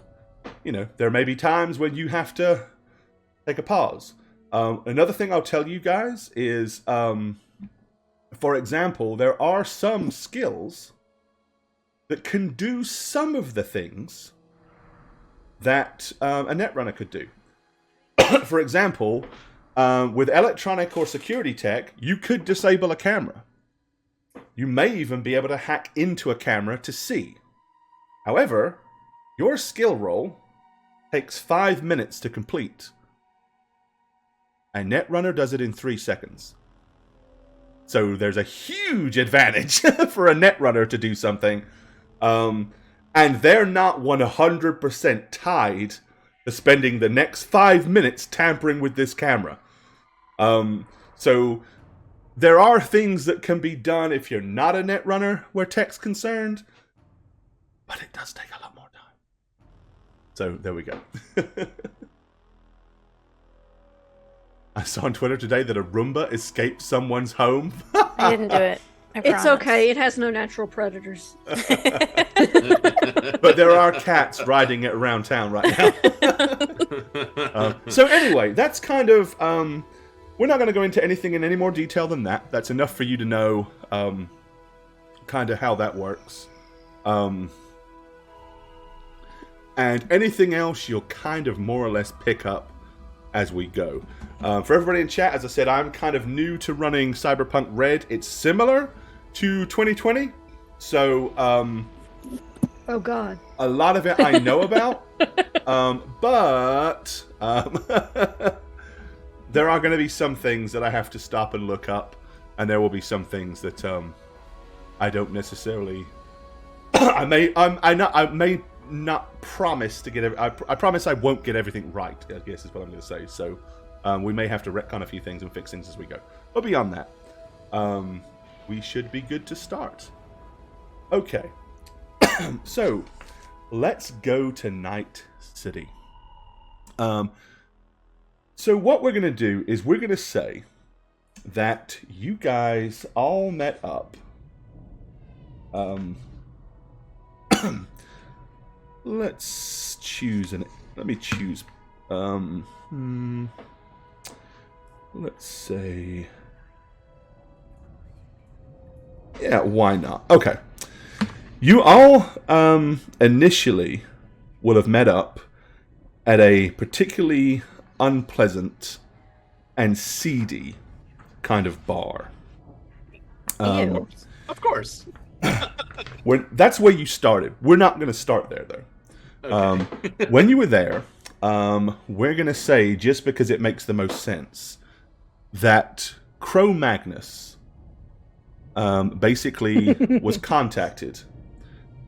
there may be times when you have to take a pause. Another thing I'll tell you guys is, for example, there are some skills that can do some of the things that a netrunner could do. For example, with electronic or security tech, you could disable a camera. You may even be able to hack into a camera to see. However, your skill roll takes 5 minutes to complete. A netrunner does it in 3 seconds. So there's a huge advantage for a netrunner to do something. And they're not 100% tied to spending the next 5 minutes tampering with this camera. So there are things that can be done if you're not a netrunner where tech's concerned. But it does take a lot more time. So there we go. I saw on Twitter today that a Roomba escaped someone's home. I didn't do it. I It's promise. okay. It has no natural predators. But there are cats riding it around town right now. So anyway, that's kind of... we're not going to go into anything in any more detail than that. That's enough for you to know kind of how that works. And anything else you'll kind of more or less pick up as we go. For everybody in chat, as I said, I'm kind of new to running Cyberpunk Red. It's similar to 2020, so Oh God. a lot of it I know about, but there are going to be some things that I have to stop and look up, and there will be some things that I don't necessarily. I may not promise to get. I promise I won't get everything right, I guess is what I'm going to say. So we may have to retcon a few things and fix things as we go. But beyond that, we should be good to start. Okay. So let's go to Night City. So what we're going to do is we're going to say that you guys all met up. Let's choose an. Let me choose. Let's say. Yeah, why not? Okay. You all initially will have met up at a particularly unpleasant and seedy kind of bar. Ew. Of course. That's where you started. We're not going to start there, though. Okay. When you were there, we're going to say, just because it makes the most sense, that Cro-Magnus basically was contacted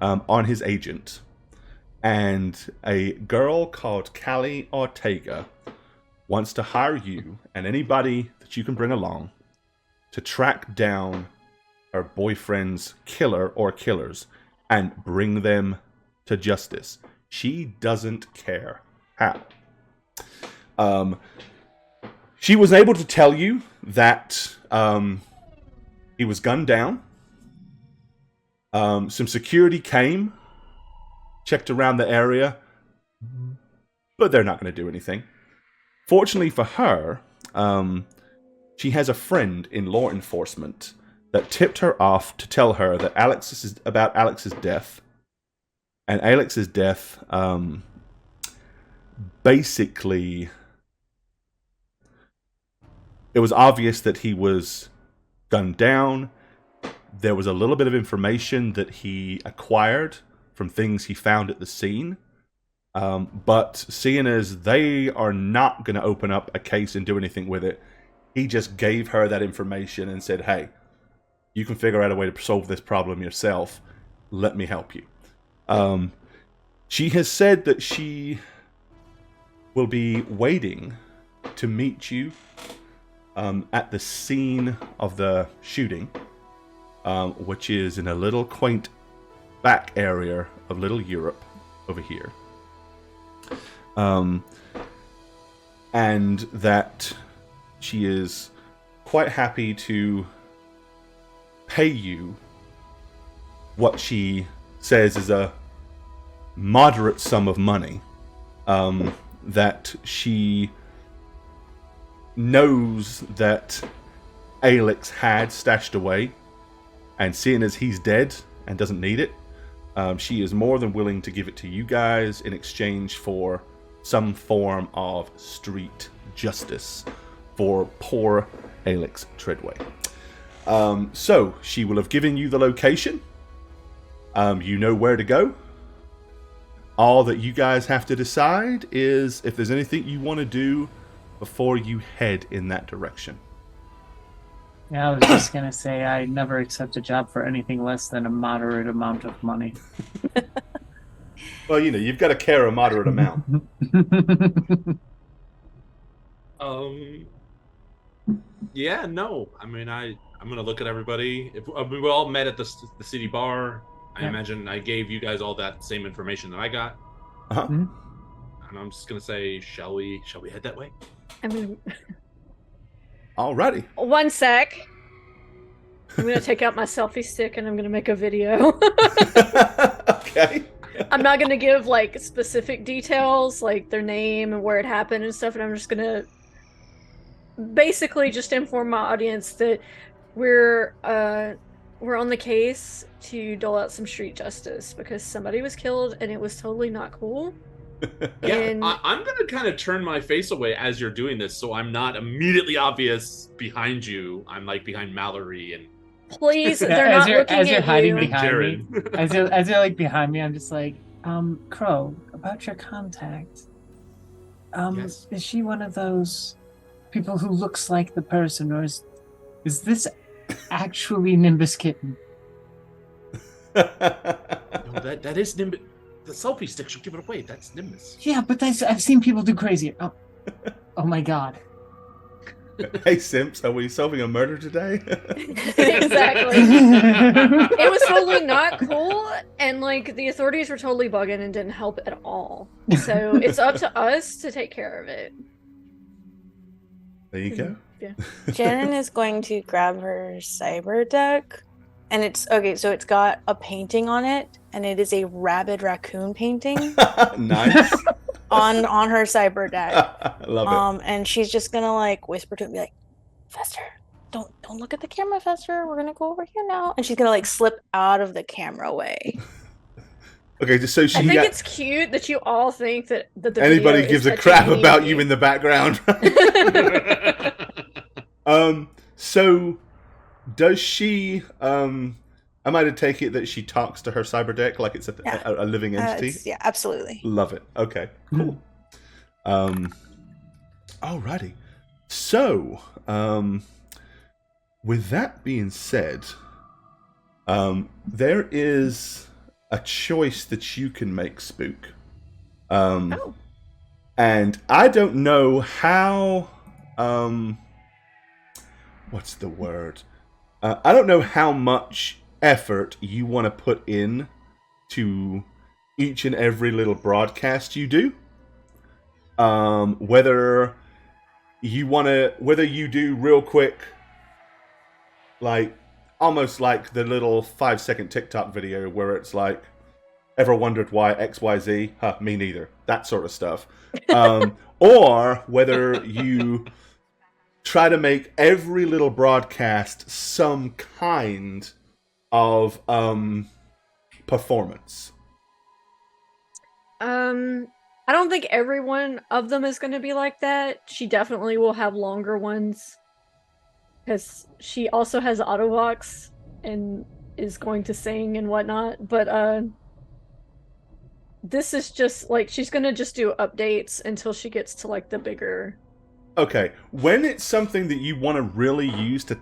on his agent, and a girl called Callie Ortega wants to hire you and anybody that you can bring along to track down her boyfriend's killer or killers and bring them to justice. She doesn't care how. She was able to tell you that he was gunned down. Some security came, checked around the area, but they're not going to do anything. Fortunately for her, she has a friend in law enforcement that tipped her off to tell her that about Alex's death. And Alex's death, basically, it was obvious that he was gunned down. There was a little bit of information that he acquired from things he found at the scene. But seeing as they are not going to open up a case and do anything with it, he just gave her that information and said, hey, you can figure out a way to solve this problem yourself. Let me help you. She has said that she will be waiting to meet you at the scene of the shooting, which is in a little quaint back area of Little Europe over here. And that she is quite happy to pay you what she says is a moderate sum of money, that she knows that Alex had stashed away, and seeing as he's dead and doesn't need it, she is more than willing to give it to you guys in exchange for some form of street justice for poor Alex Treadway. So she will have given you the location. You know where to go. All that you guys have to decide is if there's anything you want to do before you head in that direction. Yeah, I was just gonna say I never accept a job for anything less than a moderate amount of money. Well, you've got to care a moderate amount. Yeah, no. I mean, I'm gonna look at everybody. If we all met at the city bar, I imagine I gave you guys all that same information that I got. Uh-huh. Mm-hmm. And I'm just gonna say, shall we head that way? I mean, Alrighty. one sec. I'm gonna take out my selfie stick and I'm gonna make a video. Okay. I'm not gonna give like specific details, like their name and where it happened and stuff, and I'm just gonna basically just inform my audience that we're on the case to dole out some street justice because somebody was killed and it was totally not cool. Yeah, And I'm gonna kind of turn my face away as you're doing this, so I'm not immediately obvious behind you. I'm like behind Mallory and please, they're not looking as you're at hiding you. behind me. Jared. As you're like behind me, I'm just like, Crow, about your contact. Yes. Is she one of those people who looks like the person, or is this actually Nimbus Kitten? No, that is Nimbus. The selfie stick should give it away. That's Nimbus. Yeah, but I've seen people do crazy. Oh my god. Hey, Simps, are we solving a murder today? Exactly. It was totally not cool, and like the authorities were totally bugging and didn't help at all. So it's up to us to take care of it. There you go. Yeah. Jen is going to grab her cyber deck, and it's okay. So it's got a painting on it, and it is a rabid raccoon painting Nice. on her cyber deck. I love it. And she's just gonna like whisper to it, and be like, "Fester, don't look at the camera, Fester. We're gonna go over here now." And she's gonna like slip out of the camera way. Okay, just so she I think got it's cute that you all think that the anybody video gives is a crap touching about you in the background. So does she I might have take it that she talks to her cyber deck like it's a living entity? Yeah, absolutely. Love it. Okay, cool. Alrighty. So, with that being said, there is a choice that you can make, Spook. And I don't know how what's the word? I don't know how much effort you want to put in to each and every little broadcast you do. Whether you do real quick, like almost like the little 5-second TikTok video where it's like, ever wondered why XYZ? Huh, me neither. That sort of stuff. Or whether you try to make every little broadcast some kind of performance. I don't think every one of them is going to be like that. She definitely will have longer ones. Because she also has Autovox and is going to sing and whatnot. But this is just like, she's going to just do updates until she gets to like the bigger. Okay, when it's something that you want to really use to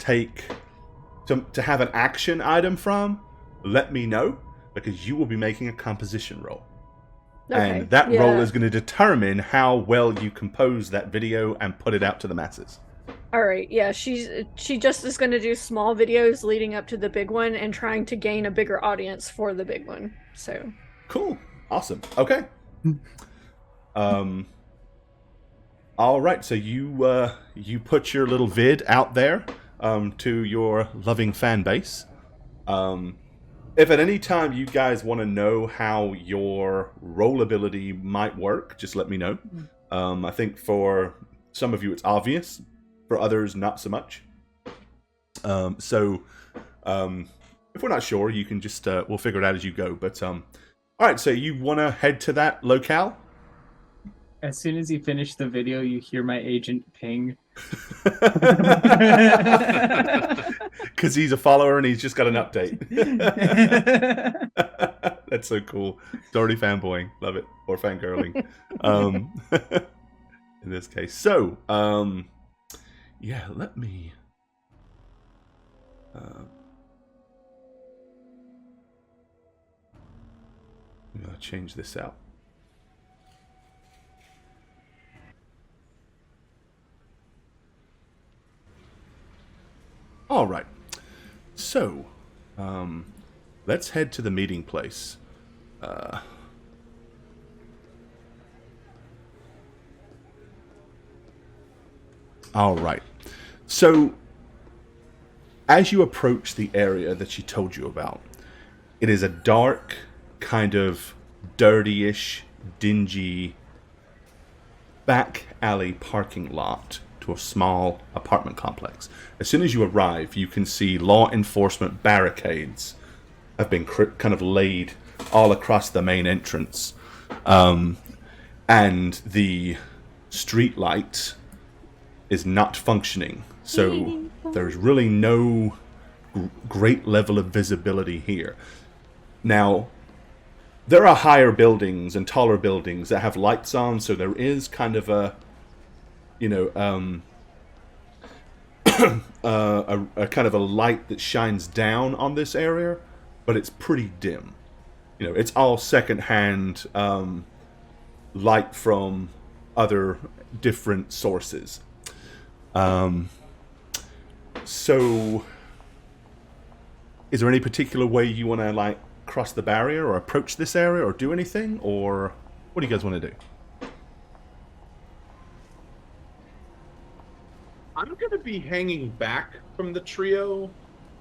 have an action item from, let me know, because you will be making a composition roll. Okay, and that roll is going to determine how well you compose that video and put it out to the masses. All right, yeah, she just is going to do small videos leading up to the big one and trying to gain a bigger audience for the big one. So cool, awesome. Okay. All right, so you put your little vid out there to your loving fan base. If at any time you guys want to know how your roll ability might work, just let me know. I think for some of you it's obvious, for others not so much. So if we're not sure, you can just we'll figure it out as you go. But all right, so you want to head to that locale? As soon as you finish the video, you hear my agent ping. Because he's a follower and he's just got an update. That's so cool. It's already fanboying. Love it. Or fangirling. In this case. So, yeah, let me... I'm going to change this out. All right, so let's head to the meeting place. All right, so as you approach the area that she told you about, it is a dark, kind of dirty-ish, dingy back alley parking lot to a small apartment complex. As soon as you arrive, you can see law enforcement barricades have been kind of laid all across the main entrance. And the street light is not functioning. So there's really no great level of visibility here. Now, there are higher buildings and taller buildings that have lights on, so there is kind of a a kind of a light that shines down on this area, but it's pretty dim. It's all secondhand light from other different sources. So, is there any particular way you want to cross the barrier or approach this area or do anything, or what do you guys want to do? I'm going to be hanging back from the trio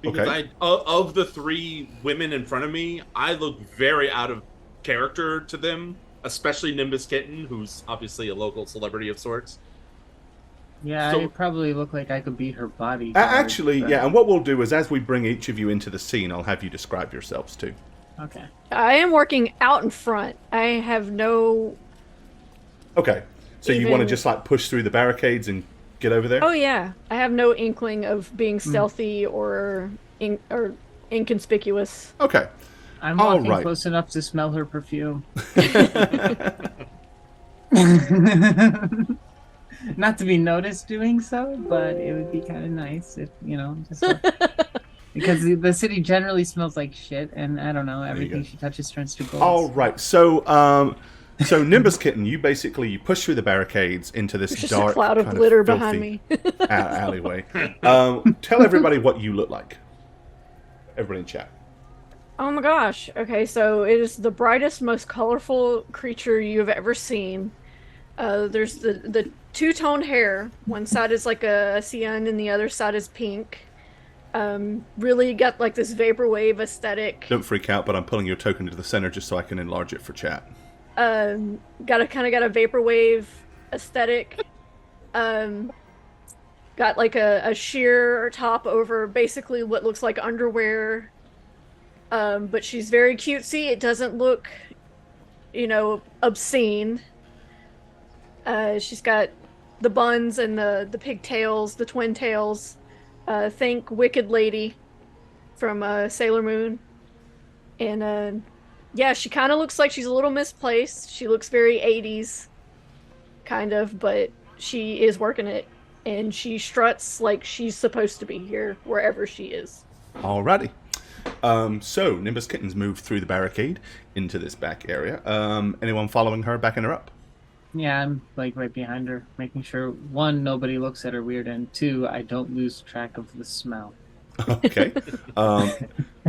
because Okay. Of the three women in front of me, I look very out of character to them, especially Nimbus Kitten, who's obviously a local celebrity of sorts. Yeah, So- I probably look like I could be her body. Actually, yeah, and what we'll do is as we bring each of you into the scene, I'll have you describe yourselves too. Okay. I am working out in front. I have no... Okay, so you want to Even- just push through the barricades and get over there? Oh yeah, I have no inkling of being stealthy or inconspicuous. Okay. I'm All walking right. close enough to smell her perfume. Not to be noticed doing so, but it would be kind of nice if, just because the city generally smells like shit, and I don't know, everything go. she touches turns to gold. All right. So, so Nimbus Kitten, you push through the barricades into this There's just dark a cloud of kind glitter filthy behind me. alleyway. Tell everybody what you look like. Everybody in chat. Oh my gosh. Okay, so it is the brightest, most colorful creature you've ever seen. There's the two-tone hair. One side is like a cyan and the other side is pink. Really got like this vaporwave aesthetic. Don't freak out, but I'm pulling your token to the center just so I can enlarge it for chat. Got a vaporwave aesthetic. Um, got like a sheer top over basically what looks like underwear. But she's very cutesy. It doesn't look, obscene. She's got the buns and the pigtails, the twin tails. Think Wicked Lady from Sailor Moon. And yeah, she kind of looks like she's a little misplaced. She looks very 80s, kind of, but she is working it. And she struts like she's supposed to be here, wherever she is. Alrighty. So, Nimbus Kittens move through the barricade into this back area. Anyone following her, backing her up? Yeah, I'm like right behind her, making sure, one, nobody looks at her weird, and two, I don't lose track of the smell. Okay.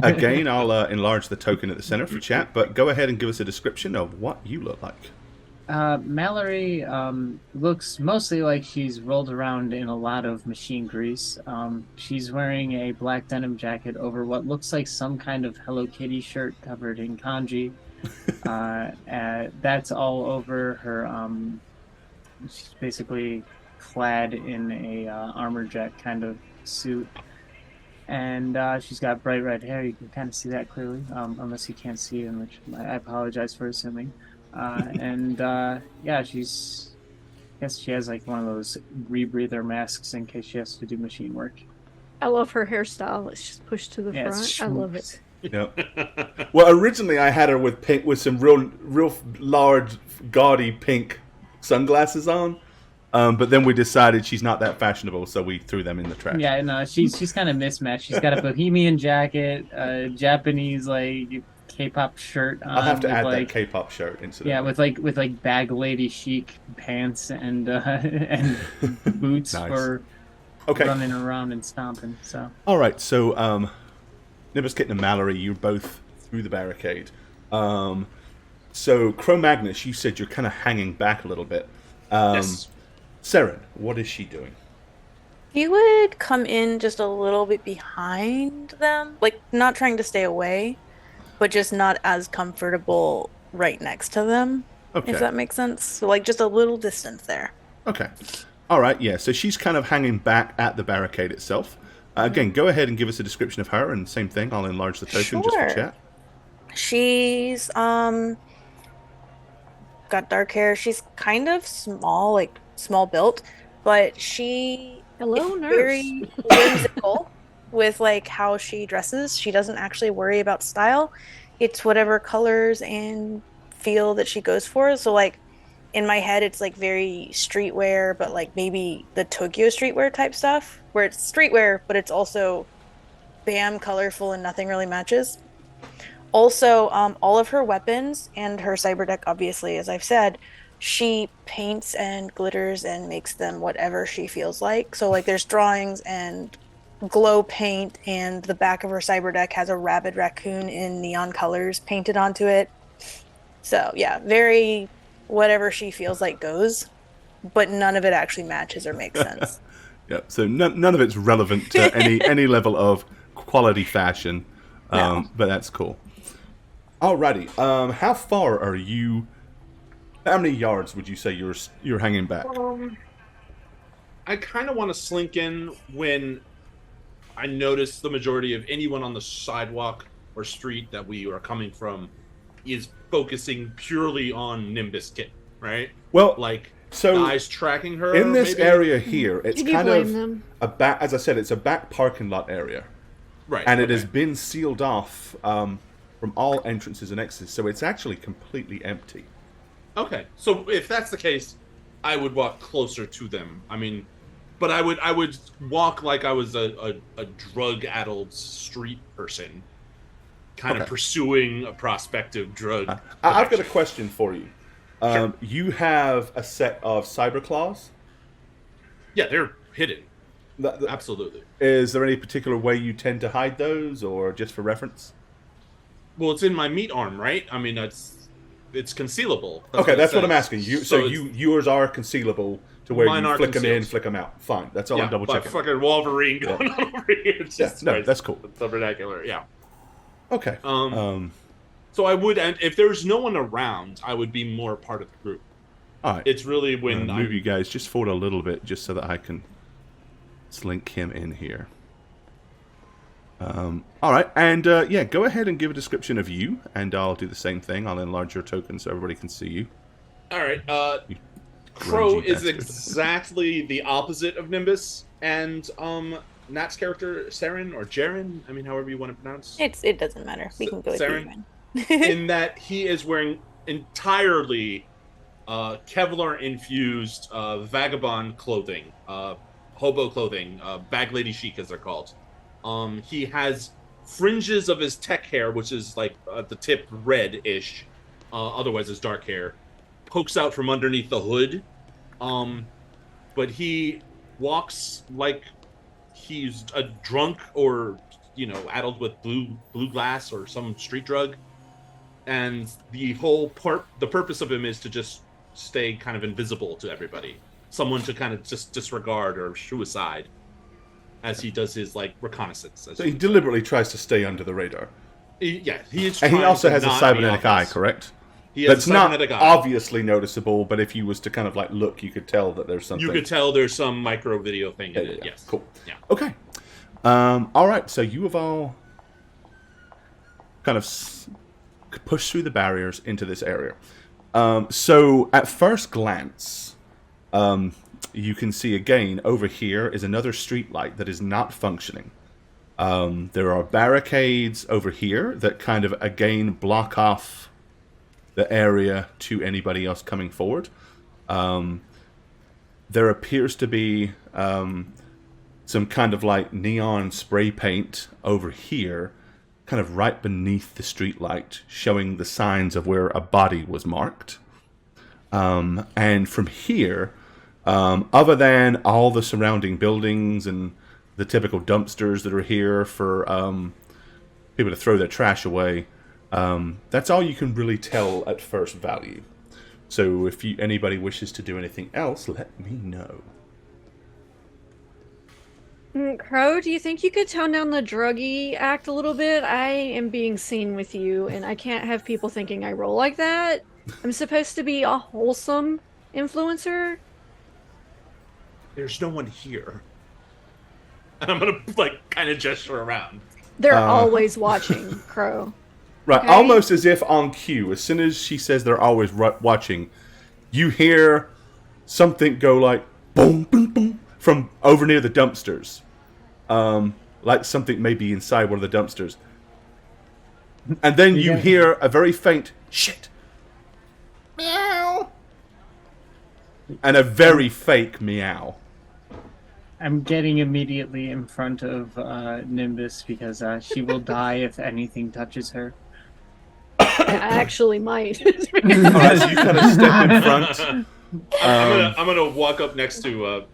Again, I'll enlarge the token at the center for chat, but go ahead and give us a description of what you look like. Mallory looks mostly like she's rolled around in a lot of machine grease. She's wearing a black denim jacket over what looks like some kind of Hello Kitty shirt covered in kanji. That's all over her. She's basically clad in a armor jet kind of suit. And she's got bright red hair. You can kind of see that clearly, unless you can't see it, which I apologize for assuming. Yeah, I guess she has like one of those rebreather masks in case she has to do machine work. I love her hairstyle. It's just pushed to the front. I love it. Yep. Well, originally I had her with some real large, gaudy pink sunglasses on. But then we decided she's not that fashionable, so we threw them in the trash. Yeah, no, she's kind of mismatched. She's got a bohemian jacket, a Japanese like K-pop shirt on. I'll have to add that K-pop shirt into yeah, with like bag lady chic pants and boots Nice. for running around and stomping. So all right, so Nimbus Kitten and Mallory, you're both through the barricade. So Cro-Magnus, you said you're kind of hanging back a little bit. Yes. Seren, what is she doing? He would come in just a little bit behind them, like not trying to stay away, but just not as comfortable right next to them, Okay. if that makes sense. So like just a little distance there. Okay. All right, yeah, so she's kind of hanging back at the barricade itself. Again, go ahead and give us a description of her, and same thing, I'll enlarge the token just for Sure. chat. She's got dark hair. She's kind of small, like small built, but she Hello, is nurse. very whimsical with like how she dresses. She doesn't actually worry about style. It's whatever colors and feel that she goes for. So like in my head it's like very streetwear, but like maybe the Tokyo streetwear type stuff, where it's streetwear but it's also bam colorful and nothing really matches. Also, all of her weapons and her cyber deck, obviously, as I've said, she paints and glitters and makes them whatever she feels like. So like there's drawings and glow paint, and the back of her cyber deck has a rabid raccoon in neon colors painted onto it. So yeah, very whatever she feels like goes, but none of it actually matches or makes sense. Yeah, so none of it's relevant to any level of quality fashion, No. but that's cool. Alrighty, how far are you? How many yards would you say you're hanging back? I kind of want to slink in when I notice the majority of anyone on the sidewalk or street that we are coming from is focusing purely on Nimbus Kitten, right? Well, Like so the eyes tracking her. in this maybe? area here, it's Can you kind blame of them? a back. As I said, it's a back parking lot area, Right. and it okay. has been sealed off from all entrances and exits, so it's actually completely empty. Okay, so if that's the case, I would walk closer to them. I mean, but I would walk like I was a drug-addled street person, kind of Okay. pursuing a prospective drug. I've got a question for you. Sure. You have a set of cyber claws. Yeah, they're hidden. Th- Absolutely. Is there any particular way you tend to hide those, or just for reference? Well, it's in my meat arm, right? I mean, it's concealable. Okay, that's what I'm it asking. says. Yours are concealable to where Mine you are flick them in, concealed. flick them out. Fine, that's all Yeah, I'm double but checking. fucking Wolverine going on over here. It's Yeah, just no, crazy. that's cool. It's the vernacular, yeah. Okay. So I would, and if there's no one around, I would be more part of the group. All right. It's really I'm when gonna move you guys just forward a little bit, just so that I can slink him in here. All right, and yeah, go ahead and give a description of you, and I'll do the same thing. I'll enlarge your token so everybody can see you. All right. Crow grungy is bastard. exactly the opposite of Nimbus, and Nat's character Saren or Jaren. I mean, however you want to pronounce. It doesn't matter. We can go with Saren? Saren. In that he is wearing entirely Kevlar infused vagabond clothing, hobo clothing, bag lady chic as they're called. He has fringes of his tech hair, which is like at the tip red-ish, otherwise it's dark hair, pokes out from underneath the hood. But he walks like he's a drunk or, you know, addled with blue glass or some street drug. And the purpose of him is to just stay kind of invisible to everybody. Someone to kind of just disregard or shoo aside as he does his, like, reconnaissance. So he deliberately tries to stay under the radar. He is And he trying also to has a not be cybernetic eye, obvious. correct? He has That's a not cybernetic eye. obviously noticeable, but if you was to kind of like look, you could tell that there's something. You could tell there's some micro video thing in it, yes. Cool. Yeah. Okay. All right, so you have all kind of pushed through the barriers into this area. So at first glance, you can see again over here is another street light that is not functioning. There are barricades over here that kind of again block off the area to anybody else coming forward. There appears to be some kind of like neon spray paint over here, kind of right beneath the street light, showing the signs of where a body was marked. And from here, other than all the surrounding buildings and the typical dumpsters that are here for people to throw their trash away, that's all you can really tell at first value. So if anybody wishes to do anything else, let me know. Crow, do you think you could tone down the druggy act a little bit? I am being seen with you, and I can't have people thinking I roll like that. I'm supposed to be a wholesome influencer. There's no one here. And I'm gonna, like, kind of gesture around. They're always watching, Crow. Right, Okay. almost as if on cue. As soon as she says they're always watching, you hear something go like boom, boom, boom from over near the dumpsters. Like something may be inside one of the dumpsters. And then you hear a very faint shit. Meow. And a very fake meow. I'm getting immediately in front of Nimbus because she will die if anything touches her. I actually might. Alright, so you kind of step in front. I'm gonna walk up next to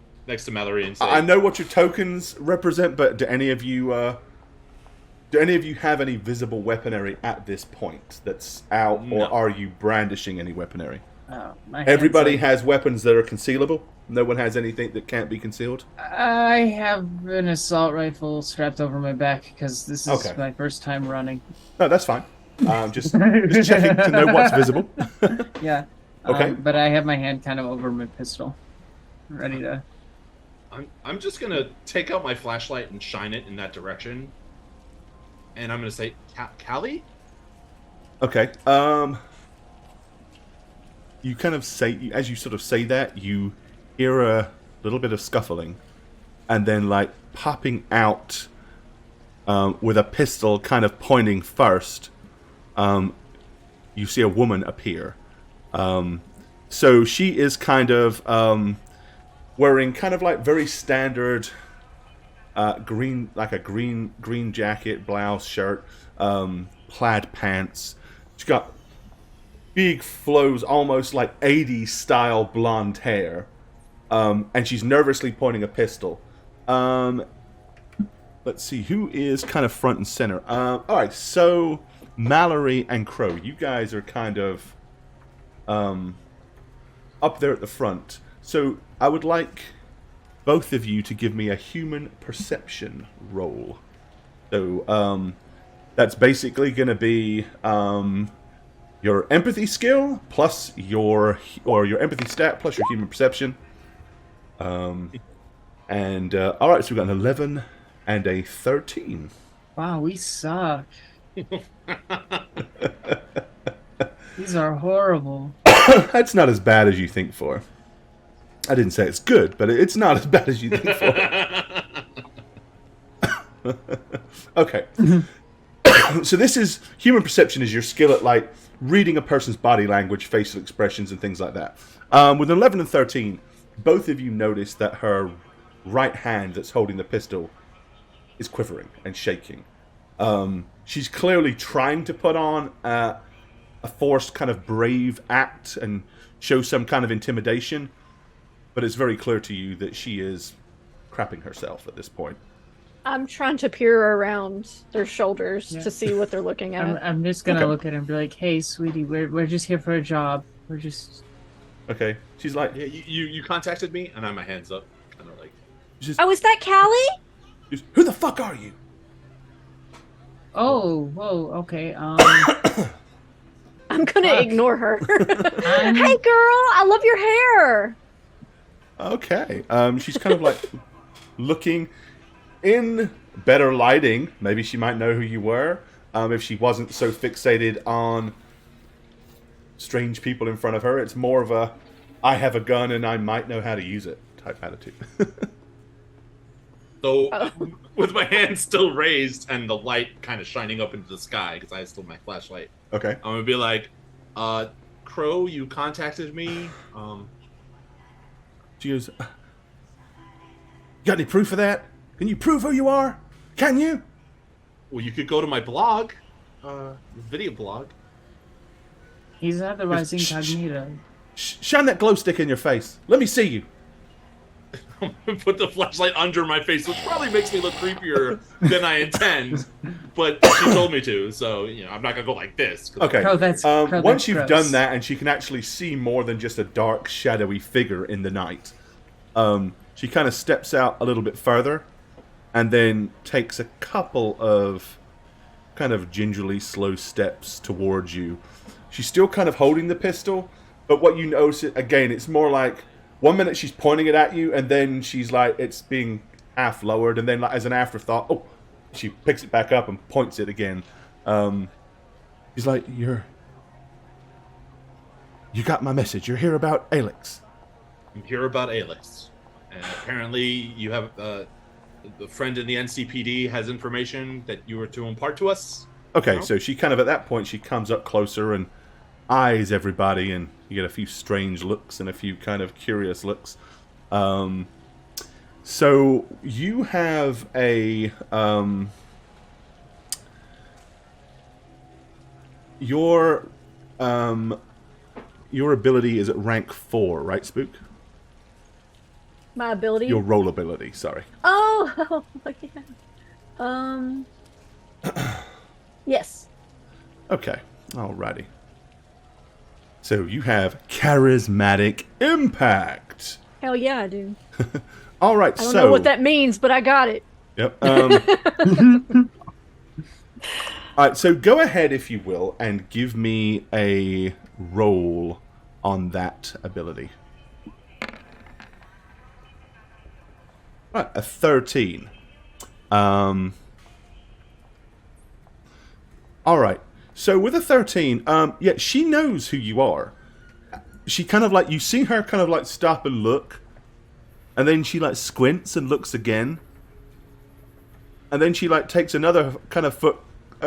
Mallory and say, I know what your tokens represent, but do any of you have any visible weaponry at this point that's out, No. or are you brandishing any weaponry? Oh, my hands Everybody are- has weapons that are concealable. No one has anything that can't be concealed. I have an assault rifle strapped over my back because this is Okay. my first time running. No, that's fine. Just checking to know what's visible. Yeah. Okay. But I have my hand kind of over my pistol, ready to. I'm just gonna take out my flashlight and shine it in that direction, and I'm gonna say, Callie? Okay. You kind of say, as you sort of say that, you hear a little bit of scuffling, and then like popping out with a pistol kind of pointing first, you see a woman appear. So she is kind of wearing kind of like very standard green, like a green jacket, blouse, shirt, plaid pants. She's got big flows, almost like 80s style blonde hair, and she's nervously pointing a pistol. Let's see, who is kind of front and center? All right, so Mallory and Crow, you guys are kind of up there at the front. So I would like both of you to give me a human perception roll. So that's basically going to be your empathy skill plus your empathy stat plus your human perception. And all right, so we've got an 11 and a 13. Wow, we suck. These are horrible. That's not as bad as you think for. I didn't say it's good, but it's not as bad as you think for. Okay. So this is human perception is your skill at like reading a person's body language, facial expressions, and things like that. With 11 and 13, both of you notice that her right hand that's holding the pistol is quivering and shaking. She's clearly trying to put on a forced kind of brave act and show some kind of intimidation, but it's very clear to you that she is crapping herself at this point. I'm trying to peer around their shoulders to see what they're looking at. I'm just gonna look at her and be like, "Hey, sweetie, we're just here for a job. We're just." Okay. She's like, Yeah, you contacted me, and I have my hands up, kind of like. Oh, is that Callie? Who the fuck are you? Oh, whoa, okay. I'm gonna ignore her. Hey, girl, I love your hair. Okay. She's kind of like looking in better lighting. Maybe she might know who you were if she wasn't so fixated on strange people in front of her. It's more of a, I have a gun and I might know how to use it type attitude. So, with my hand still raised and the light kind of shining up into the sky, because I still have my flashlight, Okay. I'm going to be like, Crow, you contacted me. She goes, you got any proof of that? Can you prove who you are? Can you? Well, you could go to my blog, video blog. He's otherwise incognito. Shine that glow stick in your face. Let me see you. I'm gonna put the flashlight under my face, which probably makes me look creepier than I intend. But she told me to, so I'm not gonna go like this. Okay. Crow, that's once you've gross. done that, and she can actually see more than just a dark, shadowy figure in the night, she kind of steps out a little bit further, and then takes a couple of kind of gingerly slow steps towards you. She's still kind of holding the pistol, but what you notice, again, it's more like 1 minute she's pointing it at you, and then she's like, it's being half lowered, and then like, as an afterthought, she picks it back up and points it again. He's like, you got my message. You're here about Alex. I'm here about Alex. And apparently you have, the friend in the NCPD has information that you were to impart to us. Okay, so she kind of, at that point, she comes up closer and eyes everybody, and you get a few strange looks and a few kind of curious looks. So you have a your ability is at rank 4, right, Spook? My ability? Your roll ability, sorry. Oh, yeah. Yes. Okay, alrighty. So you have charismatic impact. Hell yeah, I do. All right, I don't know what that means, but I got it. Yep. All right, so go ahead, if you will, and give me a roll on that ability. Right, a 13. All right. So with a 13, yeah, she knows who you are. She kind of like, you see her kind of like stop and look, and then she like squints and looks again, and then she like takes another kind of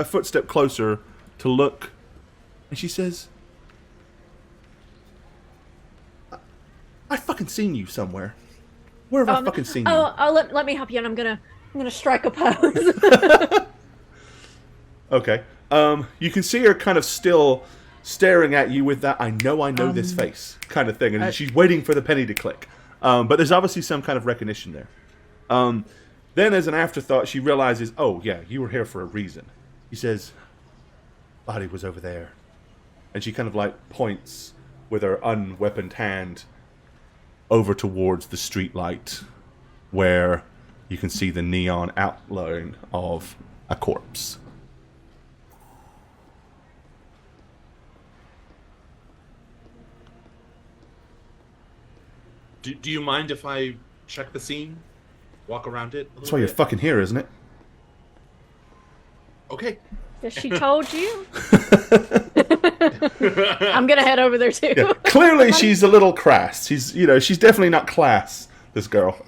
footstep closer to look, and she says, I fucking seen you somewhere. Where have I fucking seen you? Let me help you, and I'm gonna strike a pose. Okay. You can see her kind of still staring at you with that I know this face kind of thing, and she's waiting for the penny to click. But there's obviously some kind of recognition there. Then as an afterthought, she realizes, oh yeah, you were here for a reason. He says, body was over there. And she kind of like points with her unweaponed hand over towards the streetlight where you can see the neon outline of a corpse. Do you mind if I check the scene? Walk around it? That's why you're fucking here, isn't it? Okay. Yes, she told you. I'm gonna head over there too. Yeah, clearly she's a little crass. She's definitely not class, this girl.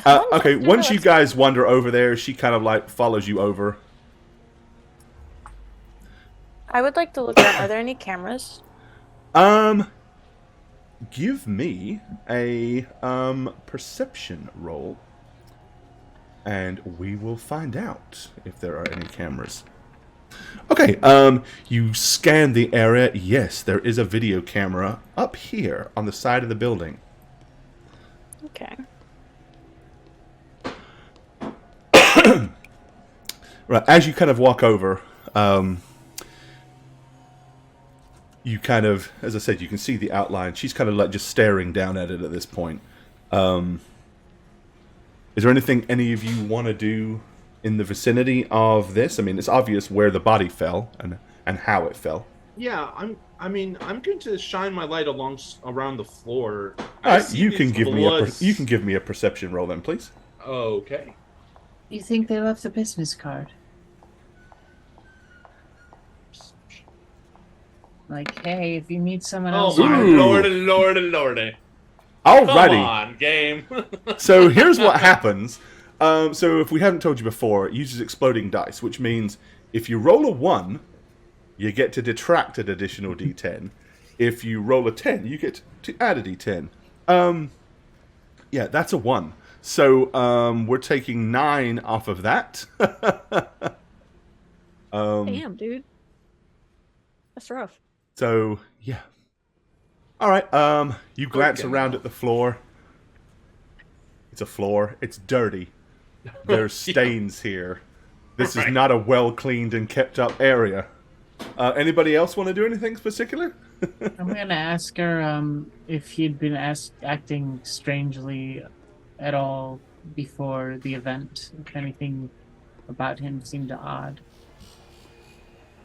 Okay, once you guys wander over there, she kind of like follows you over. I would like to look at. Are there any cameras? Give me a perception roll, and we will find out if there are any cameras. Okay, you scan the area. Yes, there is a video camera up here on the side of the building. Okay. Right, as you kind of walk over, you kind of, as I said, you can see the outline. She's kind of like just staring down at it at this point. Is there anything any of you want to do in the vicinity of this? I mean, it's obvious where the body fell and how it fell. Yeah, I'm going to shine my light around the floor. All right, you can give me a perception roll then, please. Okay. You think they left a business card? Like, hey, if you meet someone else... Oh my Ooh. lordy. Alrighty. Come on, game. So here's what happens. So if we haven't told you before, it uses exploding dice, which means if you roll a 1, you get to detract an additional d10. If you roll a 10, you get to add a d10. Yeah, that's a 1. So we're taking 9 off of that. Damn, dude. That's rough. So, yeah. All right, you glance around at the floor. It's a floor. It's dirty. There's stains here. This is not a well-cleaned and kept-up area. Anybody else want to do anything particular? I'm gonna ask her if he'd been acting strangely at all before the event. If anything about him seemed odd.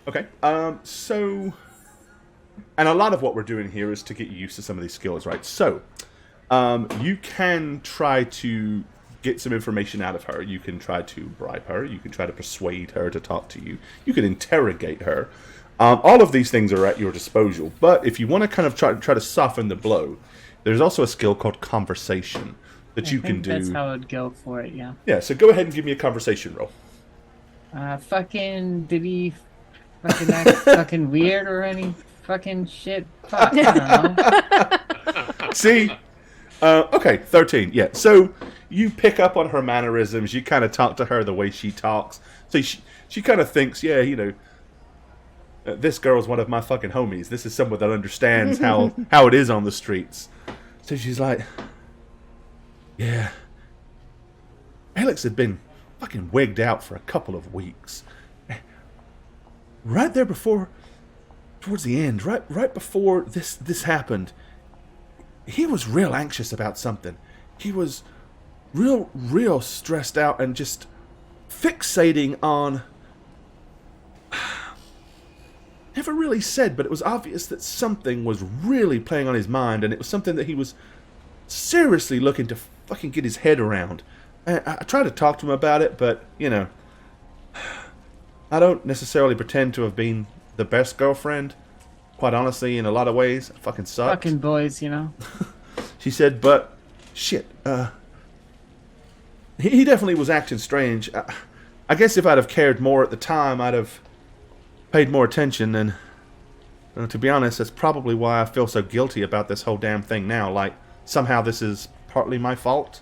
Okay, so... And a lot of what we're doing here is to get you used to some of these skills, right? So, you can try to get some information out of her. You can try to bribe her. You can try to persuade her to talk to you. You can interrogate her. All of these things are at your disposal. But if you want to kind of try to soften the blow, there's also a skill called conversation that you can do. That's how I'd go for it, yeah. Yeah, so go ahead and give me a conversation roll. Did he fucking act fucking weird or any fucking shit? Fuck, I don't know. See? Okay, 13. Yeah, so you pick up on her mannerisms. You kind of talk to her the way she talks. So she kind of thinks, yeah, this girl's one of my fucking homies. This is someone that understands how it is on the streets. So she's like, yeah. Alex had been fucking wigged out for a couple of weeks. Right there towards the end, right before this happened, he was real anxious about something. He was real stressed out and just fixating on... Never really said, but it was obvious that something was really playing on his mind, and it was something that he was seriously looking to fucking get his head around. And I tried to talk to him about it, but, I don't necessarily pretend to have been the best girlfriend. Quite honestly, in a lot of ways, I fucking sucked. Fucking boys, She said, but, shit, he definitely was acting strange. I guess if I'd have cared more at the time, I'd have paid more attention, and to be honest, that's probably why I feel so guilty about this whole damn thing now. Like, somehow this is partly my fault.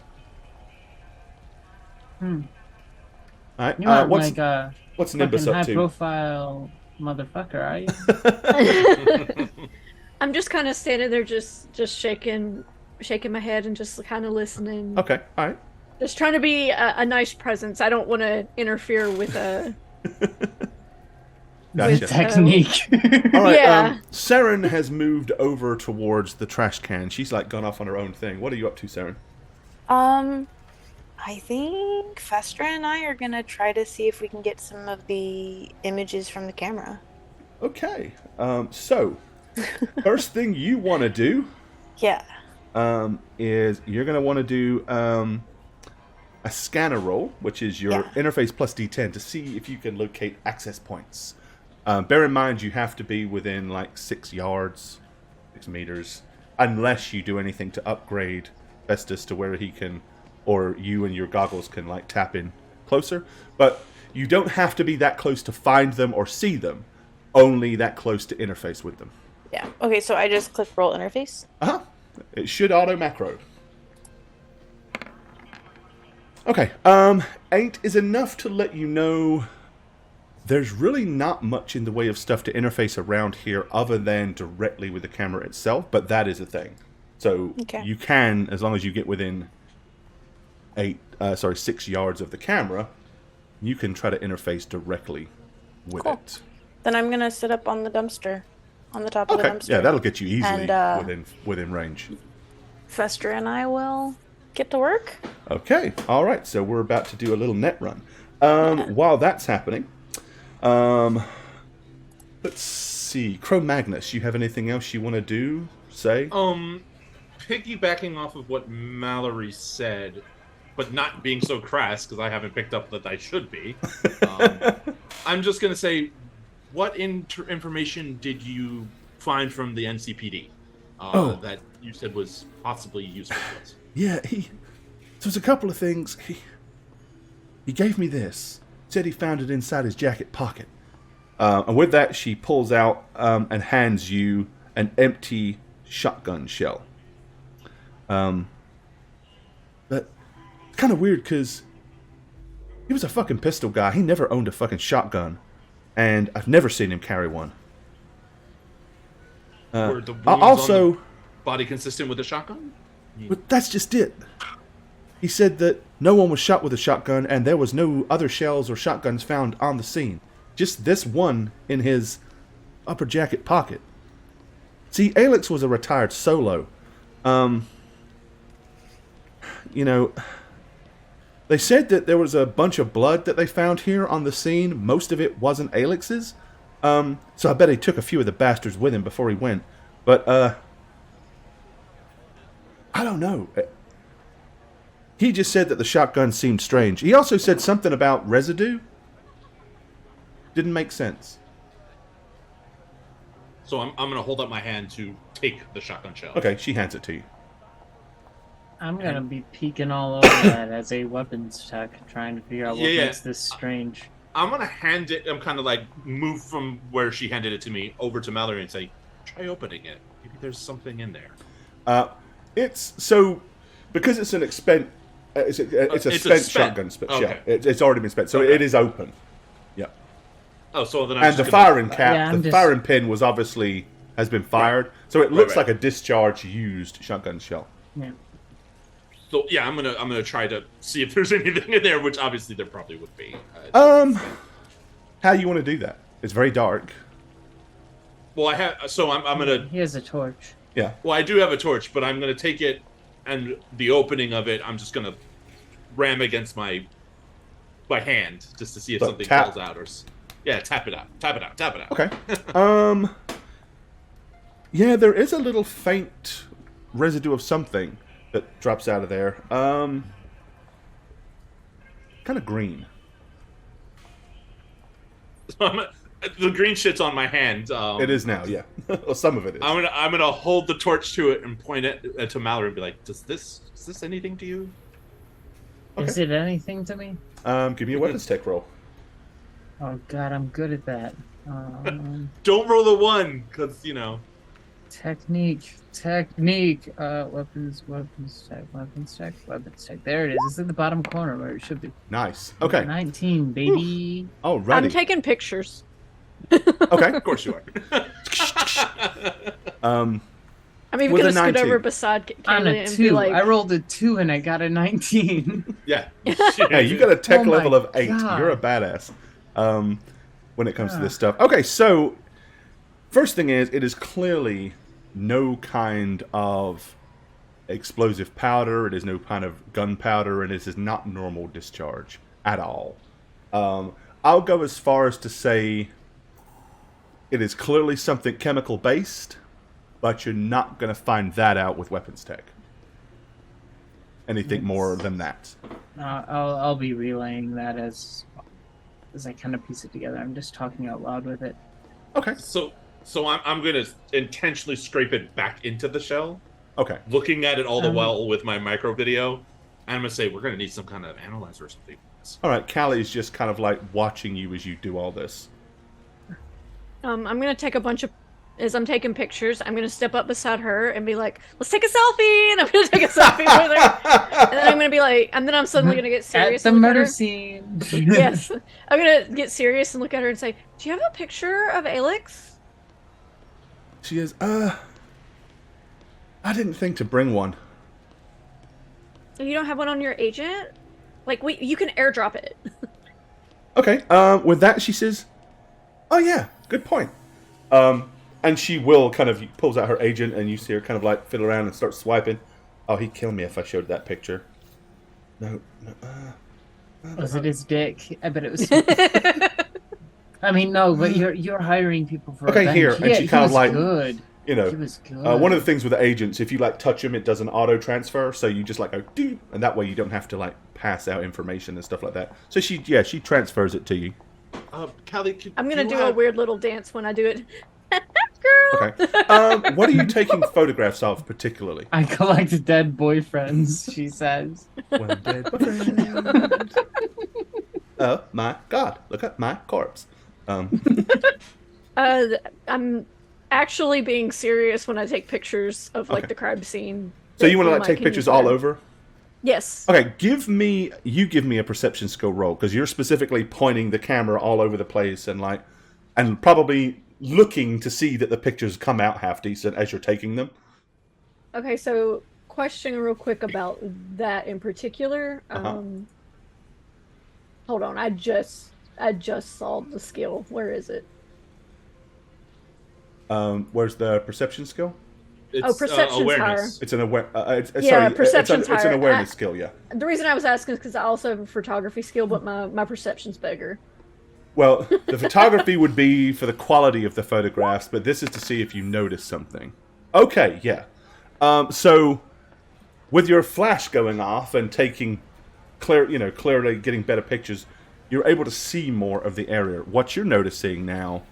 You Alright, aren't what's Nimbus up to? high-profile motherfucker, are you? I'm just kind of standing there, just shaking my head and just kind of listening. Okay, alright. Just trying to be a nice presence. I don't want to interfere with Gotcha. Technique. All right. Yeah. Saren has moved over towards the trash can. She's like gone off on her own thing. What are you up to, Saren? I think Festra and I are gonna try to see if we can get some of the images from the camera. Okay. So first thing you want to do Yeah. is you're going to want to do a scanner roll, which is your interface plus D10 to see if you can locate access points. Bear in mind you have to be within like 6 yards, 6 meters, unless you do anything to upgrade Festus to where he can, or you and your goggles can like tap in closer. But you don't have to be that close to find them or see them, only that close to interface with them. Yeah. Okay, so I just click roll interface. Uh-huh. It should auto macro. Okay, 8 is enough to let you know there's really not much in the way of stuff to interface around here other than directly with the camera itself, but that is a thing. So you can, as long as you get within 6 yards of the camera, you can try to interface directly with it. Then I'm gonna sit up on the dumpster, on the top of the dumpster. Yeah, that'll get you easily And, within range. Festra and I will get to work. Okay, all right. So we're about to do a little net run. While that's happening, let's see. Cro-Magnus, you have anything else you want to do? Say? Piggybacking off of what Mallory said, but not being so crass because I haven't picked up that I should be. I'm just gonna say, what information did you find from the NCPD that you said was possibly useful to us? Yeah, there's a couple of things. He gave me this. Said he found it inside his jacket pocket. And with that, she pulls out and hands you an empty shotgun shell. But it's kind of weird because he was a fucking pistol guy. He never owned a fucking shotgun. And I've never seen him carry one. Were the wounds also, on the body consistent with a shotgun? But that's just it. He said that no one was shot with a shotgun, and there was no other shells or shotguns found on the scene. Just this one in his upper jacket pocket. See, Alex was a retired solo. They said that there was a bunch of blood that they found here on the scene. Most of it wasn't Alex's. So I bet he took a few of the bastards with him before he went. But, I don't know. He just said that the shotgun seemed strange. He also said something about residue. Didn't make sense. So I'm going to hold up my hand to take the shotgun shell. Okay, she hands it to you. I'm gonna be peeking all over that as a weapons check, trying to figure out what makes this strange. I'm gonna hand it. I'm kind of like move from where she handed it to me over to Mallory and say, "Try opening it. Maybe there's something in there." It's so because it's an spent. It's a spent shotgun shell. Okay. It's already been spent, so it is open. Yeah. Oh, so then and the firing cap, firing pin has been fired, so it looks like a discharged used shotgun shell. Yeah. So yeah, I'm gonna try to see if there's anything in there, which obviously there probably would be. How you want to do that? It's very dark. Well, I'm gonna. He has a torch. Yeah. Well, I do have a torch, but I'm gonna take it, and the opening of it, I'm just gonna ram against my hand just to see if something falls out or. Yeah, tap it out. Okay. Yeah, there is a little faint residue of something that drops out of there. Kind of green. The green shit's on my hand. It is now, yeah. Well, some of it is. I'm gonna hold the torch to it and point it to Mallory and be like, is this anything to you? Okay. Is it anything to me? Give me a weapons tech roll. Oh god, I'm good at that. Don't roll the 1, because Technique. Weapons tech. There it is. It's in the bottom corner where it should be. Nice. Okay. 19, baby. Oh, right. I'm taking pictures. Okay. Of course you are. I'm even gonna scoot over beside Kaylee and be like, I rolled a 2 and I got a 19. Yeah. Hey, you got a tech level of 8. God. You're a badass. when it comes to this stuff. Okay, so first thing is, it is clearly no kind of explosive powder. It is no kind of gunpowder, and it is not normal discharge at all. I'll go as far as to say it is clearly something chemical based, but you're not going to find that out with weapons tech. Anything more than that. I'll be relaying that as I kind of piece it together. I'm just talking out loud with it. Okay. So I'm going to intentionally scrape it back into the shell. Okay. Looking at it all the while with my micro video, and I'm going to say we're going to need some kind of analyzer or something. All right. Callie's just kind of like watching you as you do all this. I'm gonna take a bunch of. As I'm taking pictures, I'm gonna step up beside her and be like, "Let's take a selfie!" And I'm gonna take a selfie with her. And then I'm gonna be like, and then I'm suddenly gonna get serious. At the and look murder at her. scene. Yes, I'm gonna get serious and look at her and say, "Do you have a picture of Alex?" She is. I didn't think to bring one. You don't have one on your agent? Like, you can airdrop it. Okay. With that, she says, "Oh yeah, good point." And she will kind of pulls out her agent, and you see her kind of like fiddle around and start swiping. Oh, he'd kill me if I showed that picture. No. Was it his dick? I bet it was. I mean, no, but you're hiring people for. Okay, revenge. here, and she kind of like, good. you know, He was good. one of the things with the agents, if you like touch them, it does an auto transfer, so you just like go doop, and that way you don't have to like pass out information and stuff like that. So she transfers it to you. Callie, I'm gonna do a weird little dance when I do it. Girl. Okay. What are you taking photographs of particularly? I collect dead boyfriends, she says. When dead boyfriend. Oh my God! Look at my corpse. I'm actually being serious when I take pictures of like Okay. the crime scene. So you want to like Mike take can pictures use all there. over? Yes. Okay, give me a perception skill roll, because you're specifically pointing the camera all over the place and probably looking to see that the pictures come out half decent as you're taking them. Okay, so question real quick about that in particular. Hold on, I just saw the skill. Where is it? Where's the perception skill? It's, perception's awareness. It's an perception's it's an higher. awareness skill, yeah. The reason I was asking is because I also have a photography skill, but my perception's bigger. Well, the photography would be for the quality of the photographs, but this is to see if you notice something. Okay, yeah. So with your flash going off and taking clearly getting better pictures, you're able to see more of the area. What you're noticing now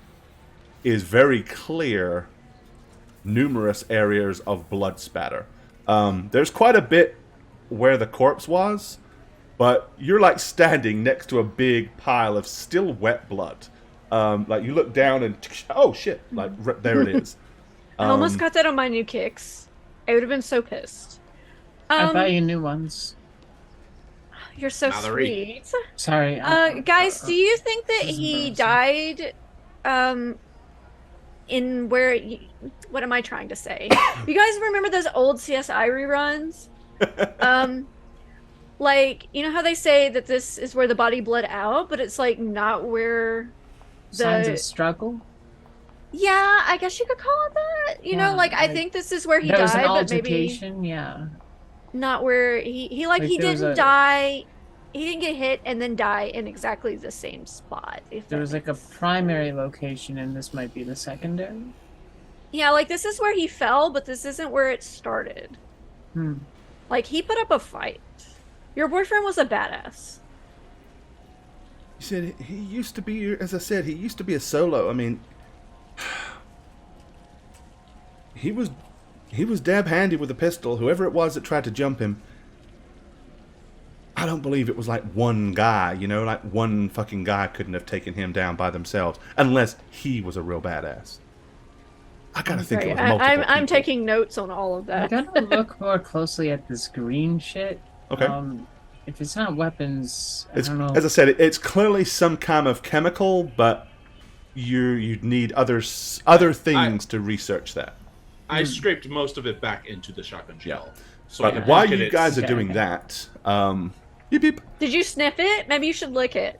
is very clear, numerous areas of blood spatter. There's quite a bit where the corpse was, but you're like standing next to a big pile of still wet blood. Like you look down and oh shit! Like there it is. I almost got that on my new kicks. I would have been so pissed. I buy you new ones. You're so Mallory. sweet. Sorry. Guys, do you think that he died in where what am I trying to say? You guys remember those old CSI reruns? Like, you know how they say that this is where the body bled out, but it's like not where Signs of struggle? Yeah, I guess you could call it that. You know, like I think this is where he there died, was an but altercation, maybe yeah. not where he like he there was didn't a- die. He didn't get hit and then die in exactly the same spot. If There that was like a makes sense. primary location, and this might be the secondary. Yeah, like this is where he fell, but this isn't where it started. Like he put up a fight. Your boyfriend was a badass. He said he used to be, as I said, he used to be a solo. I mean, he was dab handy with a pistol. Whoever it was that tried to jump him, I don't believe it was like one guy, like one fucking guy couldn't have taken him down by themselves unless he was a real badass. I gotta think it was multiple I'm people. taking notes on all of I that. gotta look more closely at this green shit. Okay. If it's not weapons, I It's, don't know. as I said, it's clearly some kind of chemical, but you need other things to research that. I scraped most of it back into the shotgun shell. So I But can while look at you it. guys are Okay, doing okay. that, beep beep. Did you sniff it? Maybe you should lick it.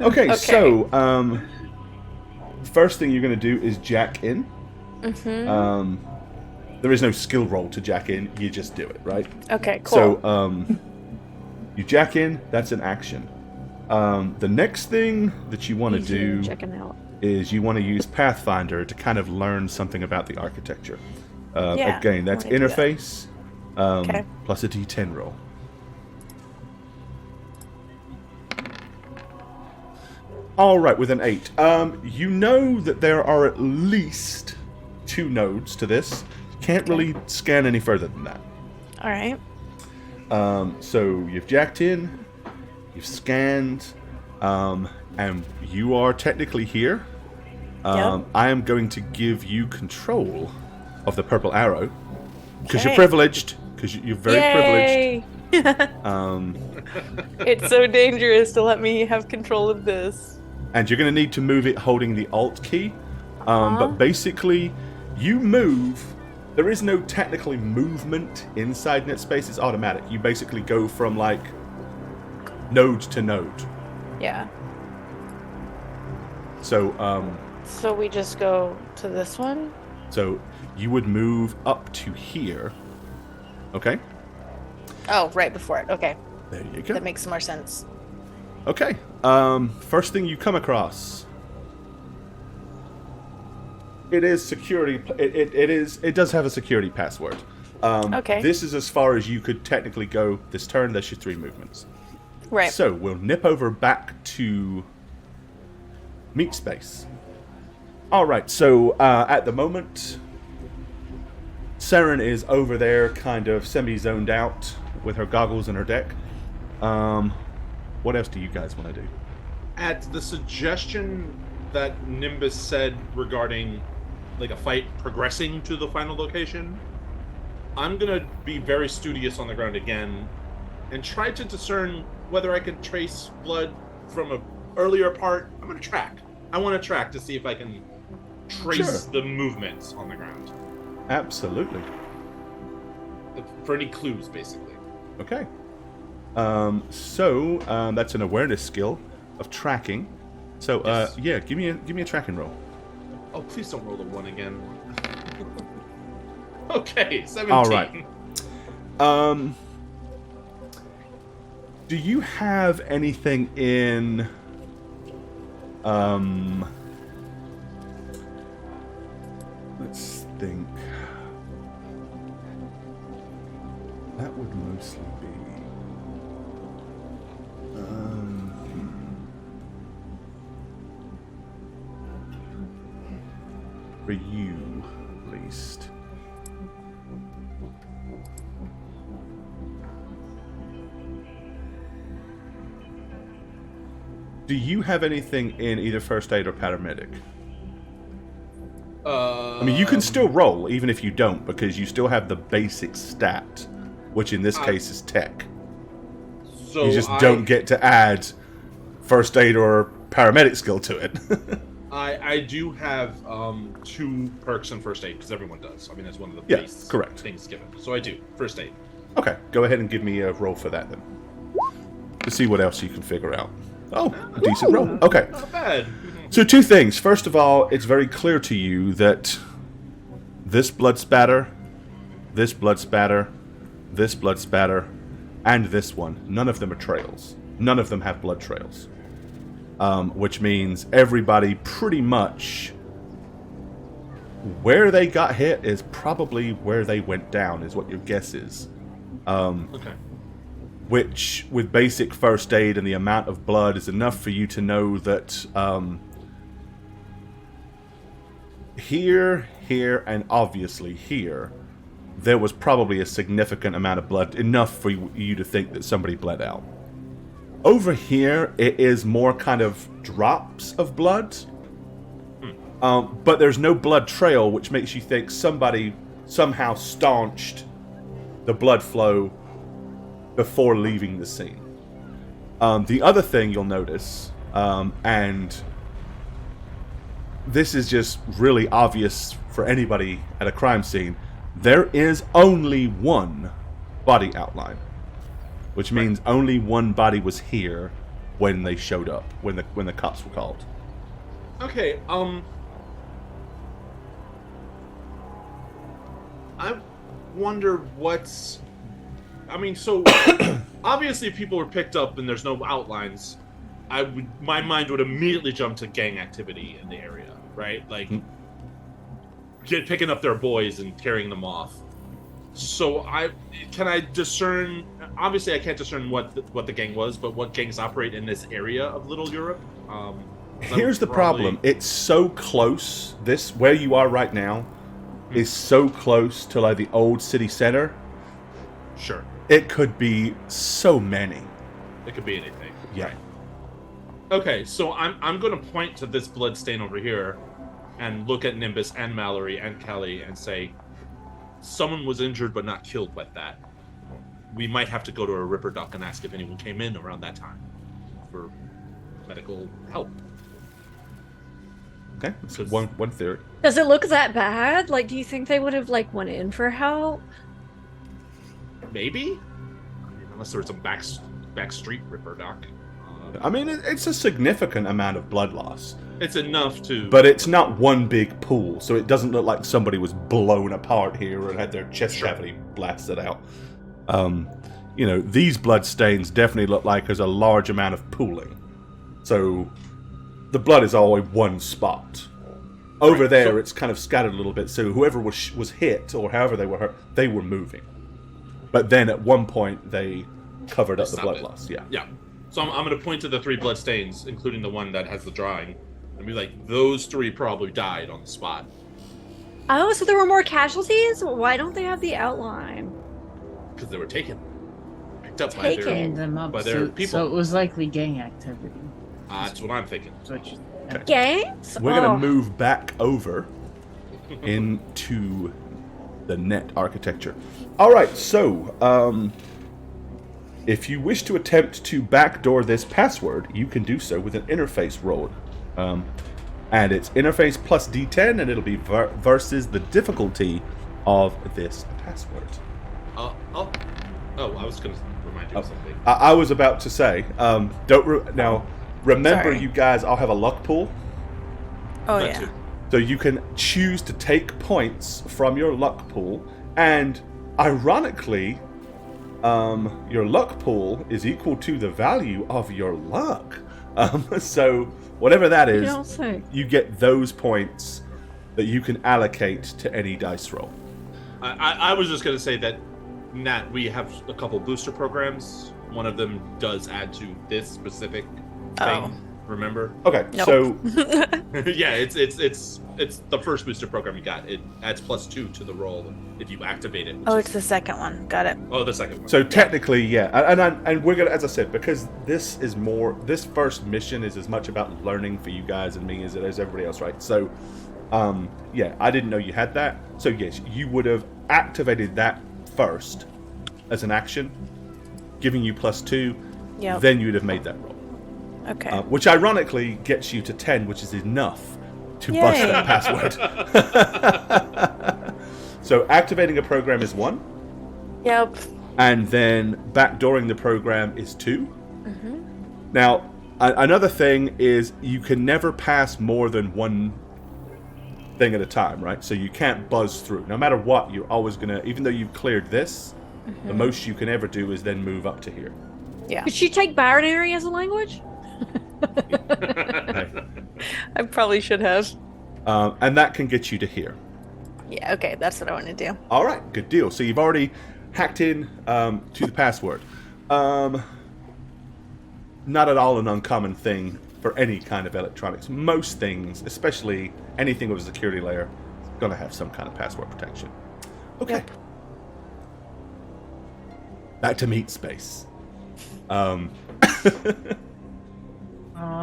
Okay, so first thing you're going to do is jack in. There is no skill roll to jack in. You just do it, right? Okay, cool. So you jack in. That's an action. The next thing that you want to do checking out. is you want to use Pathfinder to kind of learn something about the architecture. Yeah, Again, that's I wanna do that. interface plus a D10 roll. All right, with an 8. You know that there are at least 2 nodes to this. Can't really scan any further than that. All right. So you've jacked in, you've scanned, and you are technically here. Yep. I am going to give you control of the purple arrow because Okay. you're privileged. Because you're very Yay! privileged. It's so dangerous to let me have control of this. And you're going to need to move it holding the Alt key. But basically, you move. There is no technically movement inside NetSpace. It's automatic. You basically go from like node to node. Yeah. So So we just go to this one? so you would move up to here. Okay. Oh, right before it. Okay. There you go. That makes more sense. Okay. First thing you come across. It is security. It does have a security password. Okay. This is as far as you could technically go this turn. That's your 3 movements. Right. So we'll nip over back to meat space. All right. So at the moment, Saren is over there, kind of semi-zoned out with her goggles and her deck. What else do you guys want to do? At the suggestion that Nimbus said regarding like a fight progressing to the final location, I'm gonna be very studious on the ground again and try to discern whether I can trace blood from a earlier part. I'm gonna track. I want to track to see if I can trace the movements on the ground Absolutely. for any clues, basically. Okay. So that's an awareness skill of tracking. So Yes. yeah, give me a tracking roll. Oh, please don't roll a 1 again. Okay, 17. All right. Do you have anything in let's think. That would mostly be for you, at least. Do you have anything in either first aid or paramedic? I mean, you can still roll, even if you don't, because you still have the basic stat, which in this case is tech. So You just don't get to add first aid or paramedic skill to it. I do have 2 perks in first aid because everyone does. I mean, that's one of the Yeah, base correct. things given. So I do first aid. Okay, go ahead and give me a roll for that then. To see what else you can figure out. Oh, a decent roll. Okay. Not bad. So 2 things. First of all, it's very clear to you that this blood spatter, this blood spatter, this blood spatter, and this one, none of them are trails. None of them have blood trails. which means everybody pretty much where they got hit is probably where they went down, is what your guess is. Okay. Which, with basic first aid and the amount of blood, is enough for you to know that here, and obviously here, there was probably a significant amount of blood, enough for you to think that somebody bled out. Over here, it is more kind of drops of blood, but there's no blood trail, which makes you think somebody somehow staunched the blood flow before leaving the scene. The other thing you'll notice, and this is just really obvious for anybody at a crime scene, there is only one body outline, which means only one body was here when they showed up, when the cops were called. Okay, I wonder what's... I mean, so obviously if people were picked up and there's no outlines, my mind would immediately jump to gang activity in the area, right? Like picking up their boys and carrying them off. So can I discern? Obviously, I can't discern what the gang was, but what gangs operate in this area of Little Europe? Here's the problem: it's so close. This where you are right now is so close to like the old city center. Sure. It could be so many. It could be anything. Yeah. Right. Okay, so I'm going to point to this blood stain over here, and look at Nimbus and Mallory and Kelly and say, someone was injured but not killed by that. We might have to go to a Ripper Dock and ask if anyone came in around that time for medical help. Okay, that's one theory. Does it look that bad? Like, do you think they would have like went in for help? Maybe? I mean, unless there was some back street Ripper Dock. I mean, it's a significant amount of blood loss. It's enough to... But it's not one big pool, so it doesn't look like somebody was blown apart here and had their chest cavity blasted out. These blood stains definitely look like there's a large amount of pooling. So the blood is all in one spot. Over there, it's kind of scattered a little bit, so whoever was hit, or however they were hurt, they were moving. But then at one point, they covered up the blood loss. Yeah. Yeah. So I'm going to point to the 3 blood stains, including the one that has the drawing, and be like, those 3 probably died on the spot. Oh, so there were more casualties? Why don't they have the outline? Because they were picked up Taken. by their people. So it was likely gang activity. That's what I'm thinking. Gangs? We're going to move back over into the net architecture. All right, so if you wish to attempt to backdoor this password, you can do so with an interface roll. And it's interface plus D10, and it'll be versus the difficulty of this password. I was going to remind you of something. I was about to say, remember, Sorry. you guys all have a luck pool. Oh, That yeah. too. So you can choose to take points from your luck pool, and ironically, your luck pool is equal to the value of your luck. So whatever that You is, don't say. you get those points that you can allocate to any dice roll. I was just going to say that, Nat, we have a couple booster programs. One of them does add to this specific thing. Oh. Remember? Okay, Nope. so Yeah, it's the first booster program you got. It adds +2 to the roll if you activate it. Oh, it's the second one. Got it. the second one. So technically, yeah, and we're gonna, as I said, because this first mission is as much about learning for you guys and me as it is everybody else, right? So, yeah, I didn't know you had that. So yes, you would have activated that first as an action, giving you +2. Yep. Then you'd have made that roll, Okay. which ironically gets you to 10, which is enough to Yay. bust that password. So activating a program is 1. Yep. And then backdooring the program is 2. Mm-hmm. Now, another thing is you can never pass more than one thing at a time, right? So you can't buzz through. No matter what, you're always going to, even though you've cleared this, the most you can ever do is then move up to here. Yeah. Could she take binary as a language? I probably should have. And that can get you to here. Yeah, okay, that's what I want to do. All right, good deal. So you've already hacked in to the password. Not at all an uncommon thing for any kind of electronics. Most things, especially anything with a security layer, is going to have some kind of password protection. Okay. Yep. Back to meat space. Oh,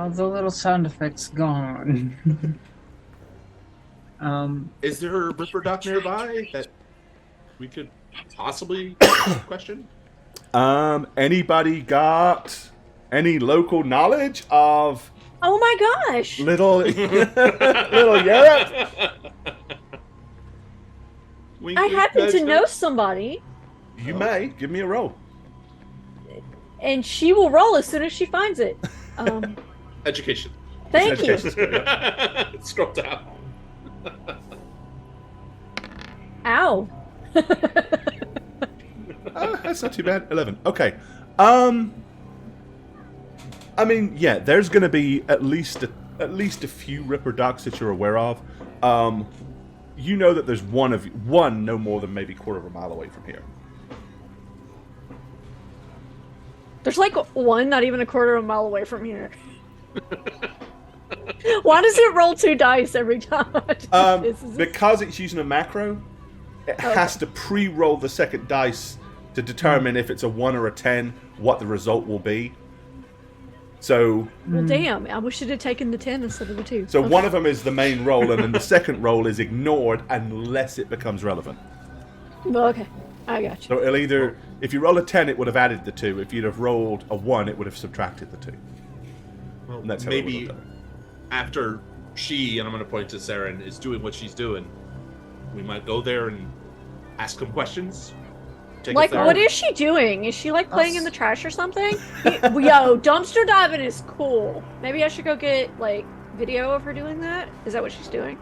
the little sound effects gone. Is there a Ripper Doc nearby that we could possibly question? Anybody got any local knowledge of Oh my gosh! little Europe? Wink, I wink, happen nudge, to know nudge. somebody, You may give me a roll. and she will roll as soon as she finds it. Education. Thank you. Scroll down. Ow. That's not too bad. 11. Okay. I mean, yeah, there's going to be at least a few Ripper Docs that you're aware of. You know that there's one no more than maybe a quarter of a mile away from here. There's like one, not even a quarter of a mile away from here. Why does it roll 2 dice every time? Because it's using a macro, it has to pre-roll the second dice to determine if it's a 1 or a 10, what the result will be. So, Well, damn, I wish it had taken the 10 instead of the 2. so one of them is the main roll, and then the second roll is ignored unless it becomes relevant. Well, okay, I got you. So it'll either, if you roll a 10, it would have added the 2. If you'd have rolled a 1, it would have subtracted the 2. Well, And that's how it would maybe have done after she, and I'm going to point to Saren, is doing what she's doing, we might go there and ask some questions. Take Like, us there. what is she doing? Is she like playing in the trash or something? Yo, dumpster diving is cool. Maybe I should go get like video of her doing that. Is that what she's doing?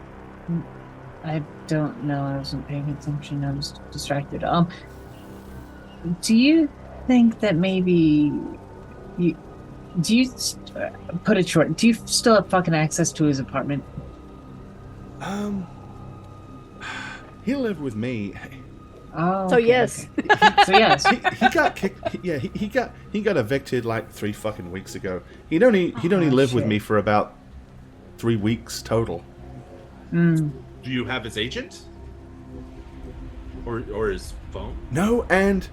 I don't know. I wasn't paying attention. I was distracted. Do you think that maybe you put it short? Do you still have fucking access to his apartment? He'll live with me. Oh, So okay, yes. okay. So yes. He got kicked. Yeah, he got evicted like 3 fucking weeks ago. He'd only lived with shit. me for about 3 weeks total. Mm. Do you have his agent? Or his phone? No, and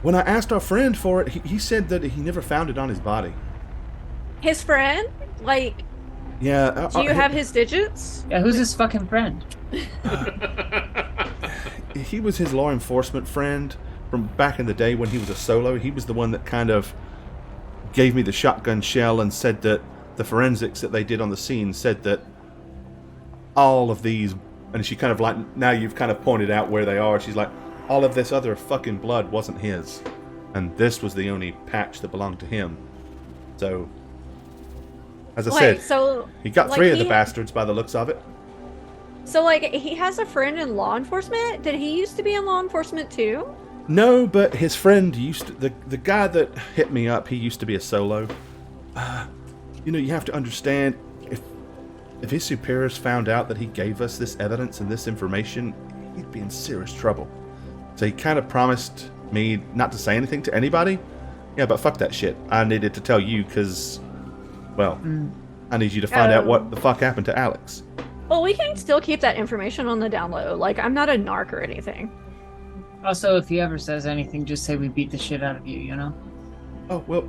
when I asked our friend for it, he said that he never found it on his body. His friend? Like, Yeah. do you have his digits? Yeah, who's his fucking friend? He was his law enforcement friend from back in the day when he was a solo. He was the one that kind of gave me the shotgun shell and said that the forensics that they did on the scene said that all of these, and she kind of like, now you've kind of pointed out where they are, she's like, all of this other fucking blood wasn't his. And this was the only patch that belonged to him. So, as I said, so he got like, 3 of the bastards by the looks of it. So like he has a friend in law enforcement? Did he used to be in law enforcement too? No, but his friend used to, the guy that hit me up, he used to be a solo. You know, you have to understand, if his superiors found out that he gave us this evidence and this information, he'd be in serious trouble. So he kind of promised me not to say anything to anybody. Yeah, but fuck that shit. I needed to tell you because, well, I need you to find out what the fuck happened to Alex. Well, we can still keep that information on the down low. Like, I'm not a narc or anything. Also, if he ever says anything, just say we beat the shit out of you, you know? Oh, well,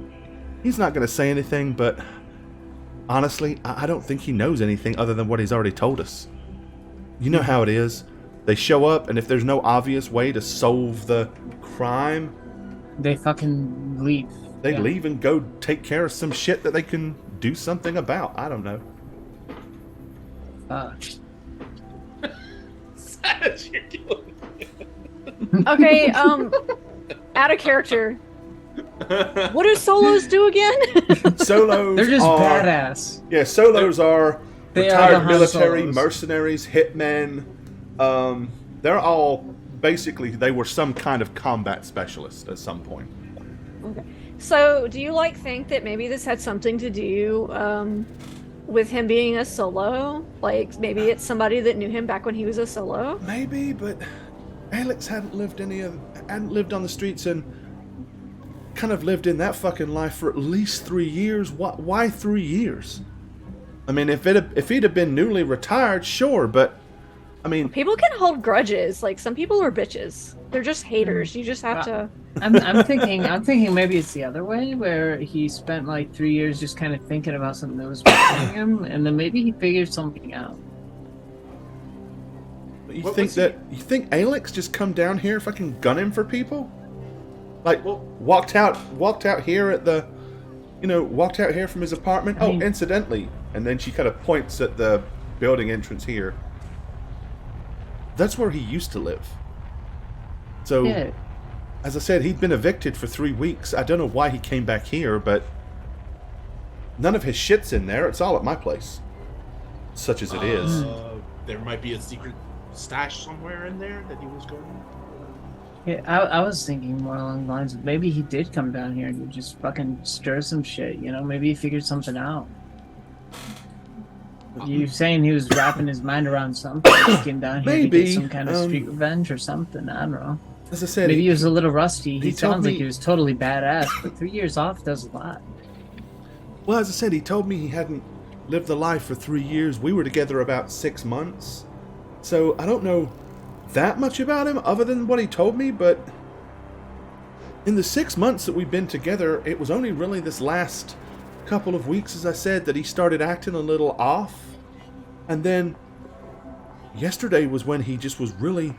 he's not going to say anything, but honestly, I don't think he knows anything other than what he's already told us. You know how it is. They show up, and if there's no obvious way to solve the crime, They fucking leave. they leave and go take care of some shit that they can do something about. I don't know. Fuck. You're killing me. Okay, out of character. What do solos do again? Solos They're just are, badass. Yeah, solos are They are retired the Han military, Solos. mercenaries, hitmen. They're all, basically, they were some kind of combat specialist at some point. Okay. So, do you like think that maybe this had something to do with him being a solo? Like maybe it's somebody that knew him back when he was a solo? Maybe, but Alex hadn't lived on the streets and kind of lived in that fucking life for at least 3 years. Why 3 years? I mean, if he'd have been newly retired, sure, but I mean, People can hold grudges. Like some people are bitches. They're just haters. You just have to. I'm thinking maybe it's the other way, where he spent like 3 years just kind of thinking about something that was bothering him, and then maybe he figured something out. you think Alex just come down here fucking gun him for people? Like, walked out here at the, walked out here from his apartment. I mean, incidentally, and then she kind of points at the building entrance here. That's where he used to live. So, yeah. as I said, he'd been evicted for 3 weeks. I don't know why he came back here, but none of his shit's in there. It's all at my place, such as it is. There might be a secret stash somewhere in there that he was going. Yeah, I was thinking more along the lines of maybe he did come down here and just fucking stir some shit, Maybe he figured something out. You saying he was wrapping his mind around something, he came down here to get some kind of street revenge or something. I don't know. As I said, maybe he was a little rusty. He told sounds me- like he was totally badass, but 3 years off does a lot. Well, as I said, he told me he hadn't lived the life for 3 years. We were together about 6 months. So I don't know that much about him other than what he told me, but in the 6 months that we've been together, it was only really this last couple of weeks, as I said, that he started acting a little off. And then yesterday was when he just was really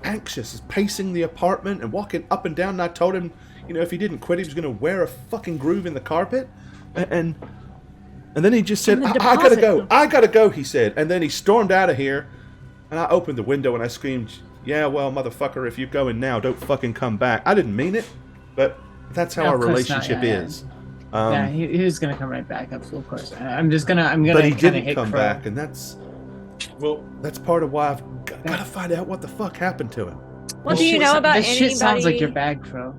anxious, pacing the apartment and walking up and down. And I told him, if he didn't quit, he was going to wear a fucking groove in the carpet. And then he just said, I gotta go, he said. And then he stormed out of here. And I opened the window and I screamed, yeah, well, motherfucker, if you're going now, don't fucking come back. I didn't mean it, but that's how our relationship is. Yeah, he was gonna come right back up, so of course. I'm gonna But he kinda didn't come back, and that's part of why I've got to find out what the fuck happened to him. What do you know about this anybody? shit sounds like your bag, Crow.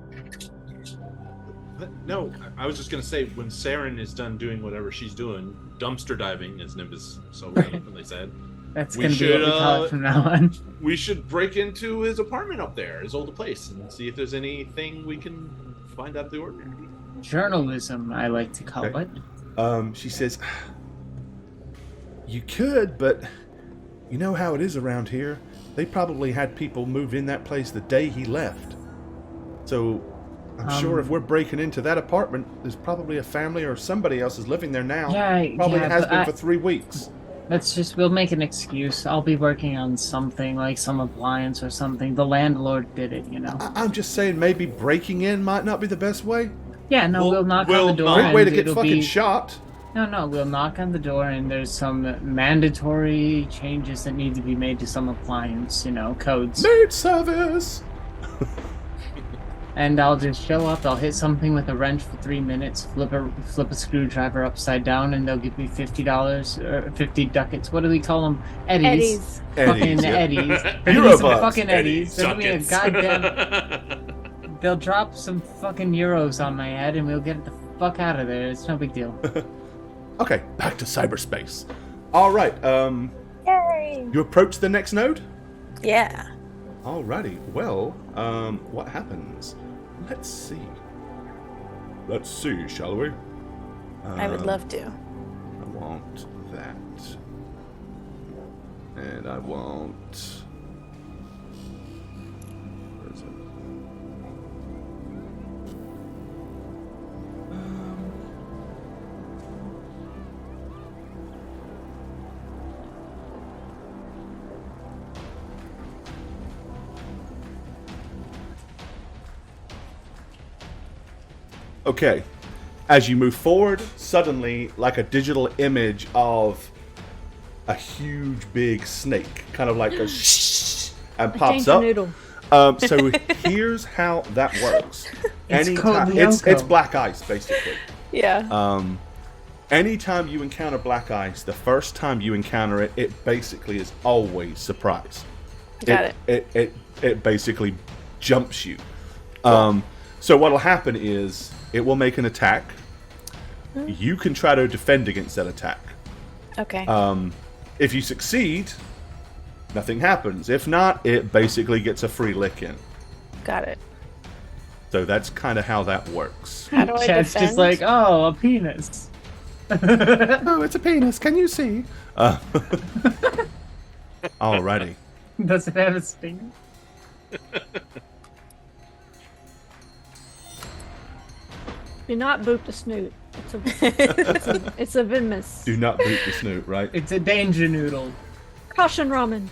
No, I was just gonna say, when Saren is done doing whatever she's doing, dumpster diving, as Nimbus so eloquently said. That's gonna be what we call it from now on. We should break into his apartment up there, his old place, and see if there's anything we can find out of the ordinary. Journalism, I like to call it. She says, you could, but you know how it is around here. They probably had people move in that place the day he left. So I'm sure if we're breaking into that apartment, there's probably a family or somebody else is living there now. Probably has been for 3 weeks. We'll make an excuse. I'll be working on something, like some appliance or something. The landlord did it, I'm just saying maybe breaking in might not be the best way. Yeah, no, we'll knock on the door. Great way to and get it'll fucking be... shot. No, we'll knock on the door and there's some mandatory changes that need to be made to some appliance, codes. Maid service! And I'll just show up, I'll hit something with a wrench for 3 minutes, flip a screwdriver upside down, and they'll give me $50 or 50 ducats. What do we call them? Eddies. Fucking Eddies. They'll give me some fucking Eddies. They'll give me a goddamn... They'll drop some fucking euros on my head and we'll get the fuck out of there. It's no big deal. Okay, back to cyberspace. Alright, Yay! you approach the next node? Yeah. Alrighty, well, what happens? Let's see, shall we? I would love to. I want that. And I want... Where is it? Okay, as you move forward, suddenly, like a digital image of a huge big snake, kind of like a and pops up. So here's how that works. It's black ice, basically. Yeah. Anytime you encounter black ice, the first time you encounter it, it basically is always surprise. Got it. It basically jumps you. So what'll happen is it will make an attack. You can try to defend against that attack. Okay. If you succeed, nothing happens. If not, it basically gets a free lick in. Got it. So that's kind of how that works. How do I Chad's defend? just like, oh, a penis. Oh, it's a penis. Can you see? Alrighty. Does it have a stinger? Do not boop the snoot. It's a venomous. Do not boot the snoot, right? It's a danger noodle. Caution ramen.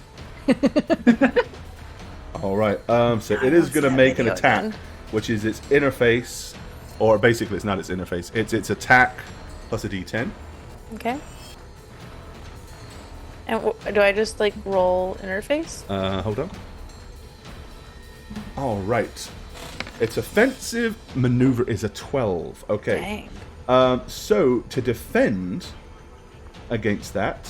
Alright, so it is going to make an video attack, again. which is its interface, or basically it's not its interface, it's its attack plus a d10. Okay. And do I just like roll interface? Hold on. Alright. Its offensive maneuver is a 12. Okay. Dang. So, to defend against that,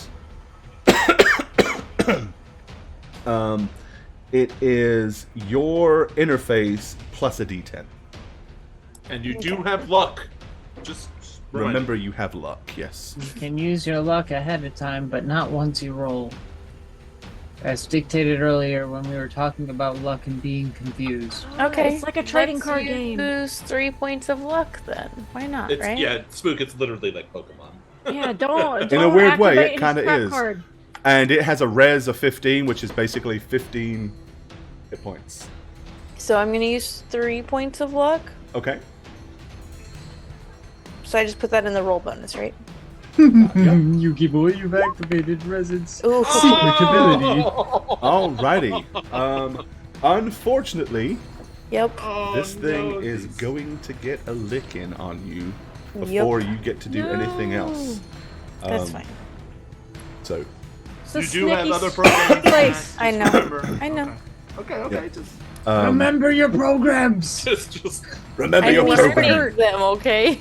it is your interface plus a d10. And you do have luck. Just Remember, you have luck, yes. You can use your luck ahead of time, but not once you roll. As dictated earlier when we were talking about luck and being confused. Okay. It's like a trading Let's card game. Use 3 points of luck then. Why not? It's, right? yeah, Spook. It's literally like Pokemon. Yeah, don't. In a weird way, activate it his kinda crap is. card. And it has a res of 15, which is basically 15 hit points. So I'm gonna use 3 points of luck. Okay. So I just put that in the roll bonus, right? Yuki boy, you've activated Resid's Ooh. secret ability. Alrighty. Unfortunately, Yep. Oh, this thing no, is these- going to get a lick in on you before you get to do anything else. That's fine. So, It's a You do have snicky other programs. place. I know. Remember. I know. Okay. Yeah. Just, Remember your programs! just. remember I your need program. to them, okay?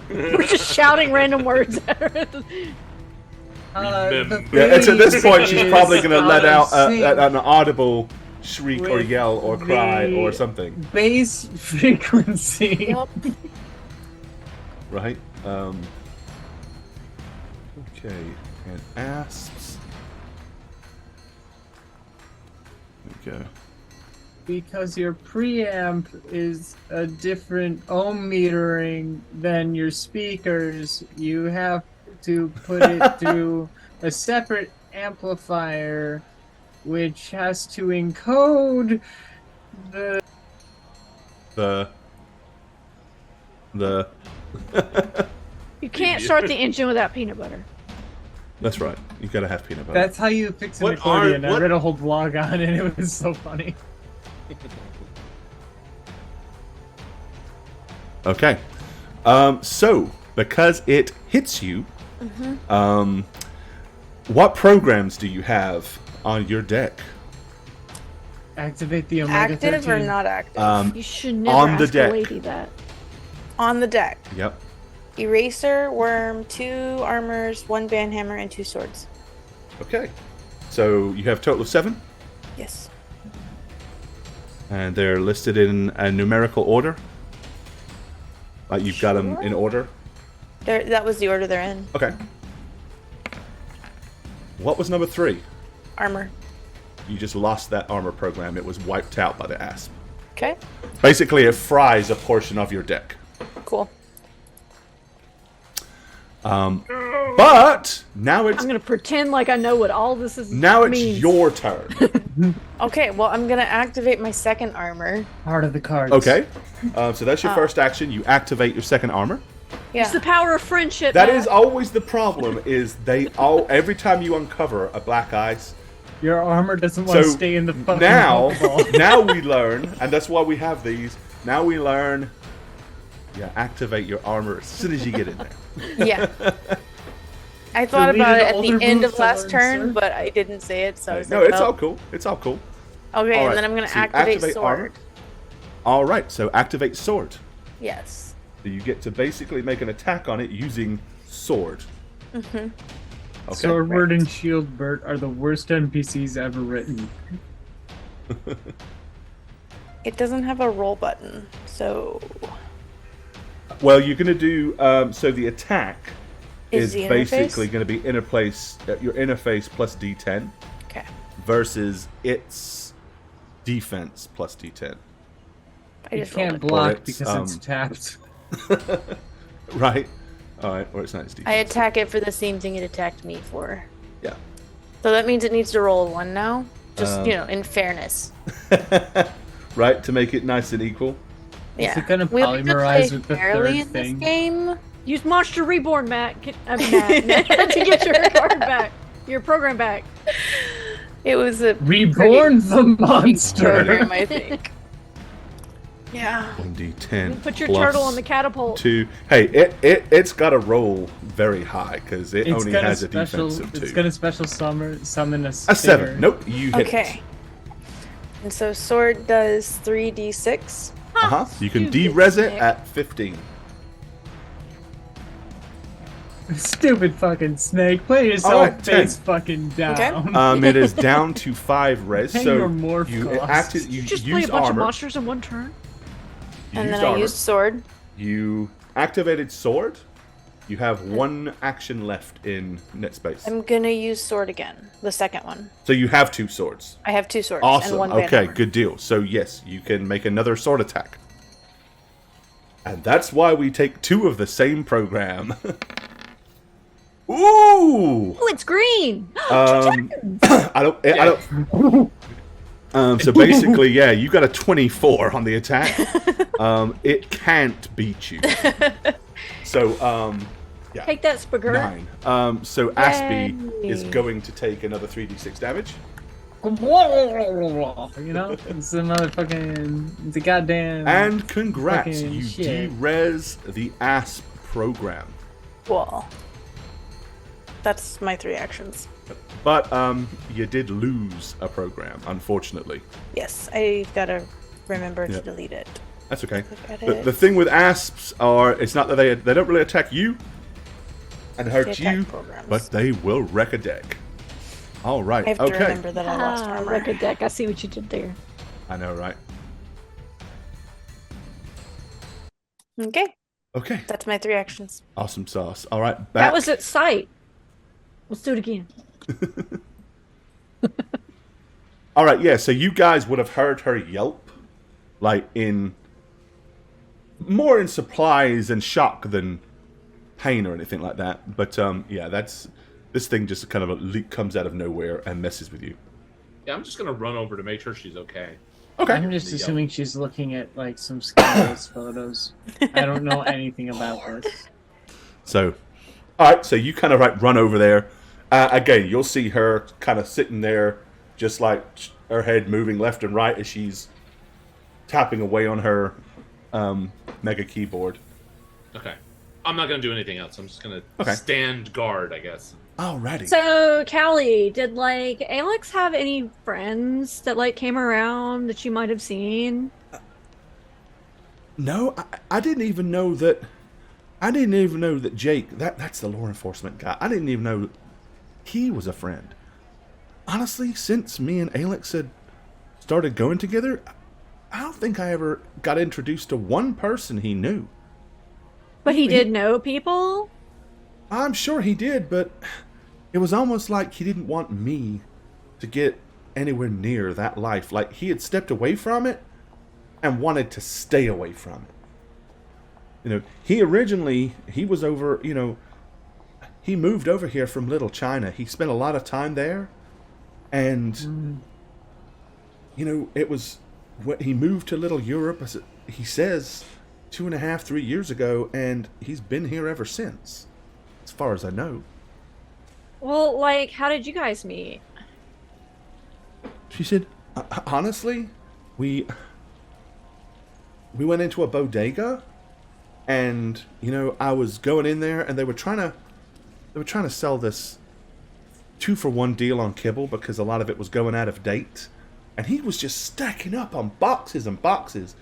We're just shouting random words at her. Remember. The Yeah, it's at this point phrase she's probably going to is let out sing an audible shriek or with yell or cry the or something, Base frequency. Yep. right? Okay, and asps. There we go. Because your preamp is a different ohm metering than your speakers, you have to put it through a separate amplifier, which has to encode the. The You can't start the engine without peanut butter. That's right. You gotta have peanut butter. That's how you fix an What are- accordion. I what- read a whole blog on it. It was so funny. Okay. So because it hits you, what programs do you have on your deck? Activate the Omega Active 13. or not active? You should never On the ask deck. a lady that. On the deck. Yep. Eraser, worm, 2 armors, 1 banhammer, and 2 swords. Okay. So you have a total of 7, Yes. and they're listed in a numerical order. Like you've got them in order. That was the order they're in. Okay. What was number 3? Armor. You just lost that armor program. It was wiped out by the asp. Okay. Basically, it fries a portion of your deck. Cool. But now it's I'm gonna pretend like I know what all this is. now it's means. your turn. Okay, well, I'm gonna activate my second armor. Heart of the cards. Okay. So that's your first action. You activate your second armor. Yeah. It's the power of friendship. That Matt. is always the problem. Is they all every time you uncover a black ice. Your armor doesn't want to So stay in the fucking now, Pokeball. now we learn, and that's why we have these. Now we learn. Yeah, activate your armor as soon as you get in there. Yeah. I thought Deleted about it at older the end moves of last are turn, insert. but I didn't say it, so I was No, like, it's oh. all cool. It's all cool. Okay, All right, and then I'm gonna so you activate sword. armor. All right, so activate sword. Yes. So you get to basically make an attack on it using sword. Mm-hmm. Okay. Swordward and Shieldbert are the worst NPCs ever written. It doesn't have a roll button, so Well, you're going to do so. The attack is the basically interface? going to be your interface plus D10 Okay. versus its defense plus D10. I You just rolled can't it. block it's, because it's tapped. Right. All right. Or it's not its defense. I attack it for the same thing it attacked me for. Yeah. So that means it needs to roll a 1 now? Just, Um, in fairness. Right, to make it nice and equal. Yeah. it gonna We like to polymerize play with the fairly third in thing? this game. Use Monster Reborn, Matt, Matt, to get your card back, your program back. It was a Reborn the monster. program, I think. Yeah. 1d10 Put your plus turtle on the catapult. 2. Hey, it's got to roll very high because it only has a defense of 2. It's gonna special summon a A sphere. 7. Nope, you hit Okay. And so sword does 3d6. it. You can Stupid de-res it snake. at 15. Stupid fucking snake. Play yourself Alright, 10. face fucking down. Okay. It is down to 5 res. Pay So your morph you costs. you Just play a used bunch of armor. monsters in one turn. You And used then I armor. used sword. You activated sword. You have 1 action left in net space. I'm gonna use sword again. The second one. So you have 2 swords. I have 2 swords Awesome. and 1 band Okay, armor. good deal. So yes, you can make another sword attack. And that's why we take 2 of the same program. Ooh! Oh, it's green. I don't. So basically, yeah, you got a 24 on the attack. It can't beat you. So, yeah. Take that, Spagger. 9. So Aspie Yay. is going to take another 3d6 damage. You know, it's a motherfucking, it's a goddamn. And congrats, Fucking you shit. de-res the ASP program. Cool. That's my 3 actions. But you did lose a program, unfortunately. Yes, I gotta remember Yeah. to delete it. That's okay. Look at The it. thing with asps are, it's not that they don't really attack you and hurt They attack you, programs. but they will wreck a deck. All right. I have to Okay. remember that I lost armor. Record deck. I see what you did there. I know, right? Okay, Okay. that's my 3 actions. Awesome sauce. All right. Back. That was at sight. Let's do it again. All right. Yeah. So you guys would have heard her yelp, like more in surprise and shock than pain or anything like that. But yeah, this thing just kind of comes out of nowhere and messes with you. Yeah, I'm just gonna run over to make sure she's okay. Okay. I'm just assuming she's looking at like some scandalous photos. I don't know anything about this. So, all right. So you kind of run over there. Again, you'll see her kind of sitting there, just like her head moving left and right as she's tapping away on her mega keyboard. Okay. I'm not gonna do anything else. I'm just gonna Okay. stand guard, I guess. Alrighty. So, Callie, did Alex have any friends that came around that you might have seen? No, I didn't even know that. I didn't even know that Jake. That's the law enforcement guy. I didn't even know he was a friend. Honestly, since me and Alex had started going together, I don't think I ever got introduced to one person he knew. But he did know people? I'm sure he did, but it was almost like he didn't want me to get anywhere near that life. Like he had stepped away from it and wanted to stay away from it. He was over, he moved over here from Little China. He spent a lot of time there. And, it was when he moved to Little Europe, he says 2.5, 3 years ago, and he's been here ever since, as far as I know. Well, how did you guys meet? She said, honestly, we went into a bodega, and I was going in there, and they were trying to sell this 2-for-1 deal on kibble because a lot of it was going out of date, and he was just stacking up on boxes and boxes.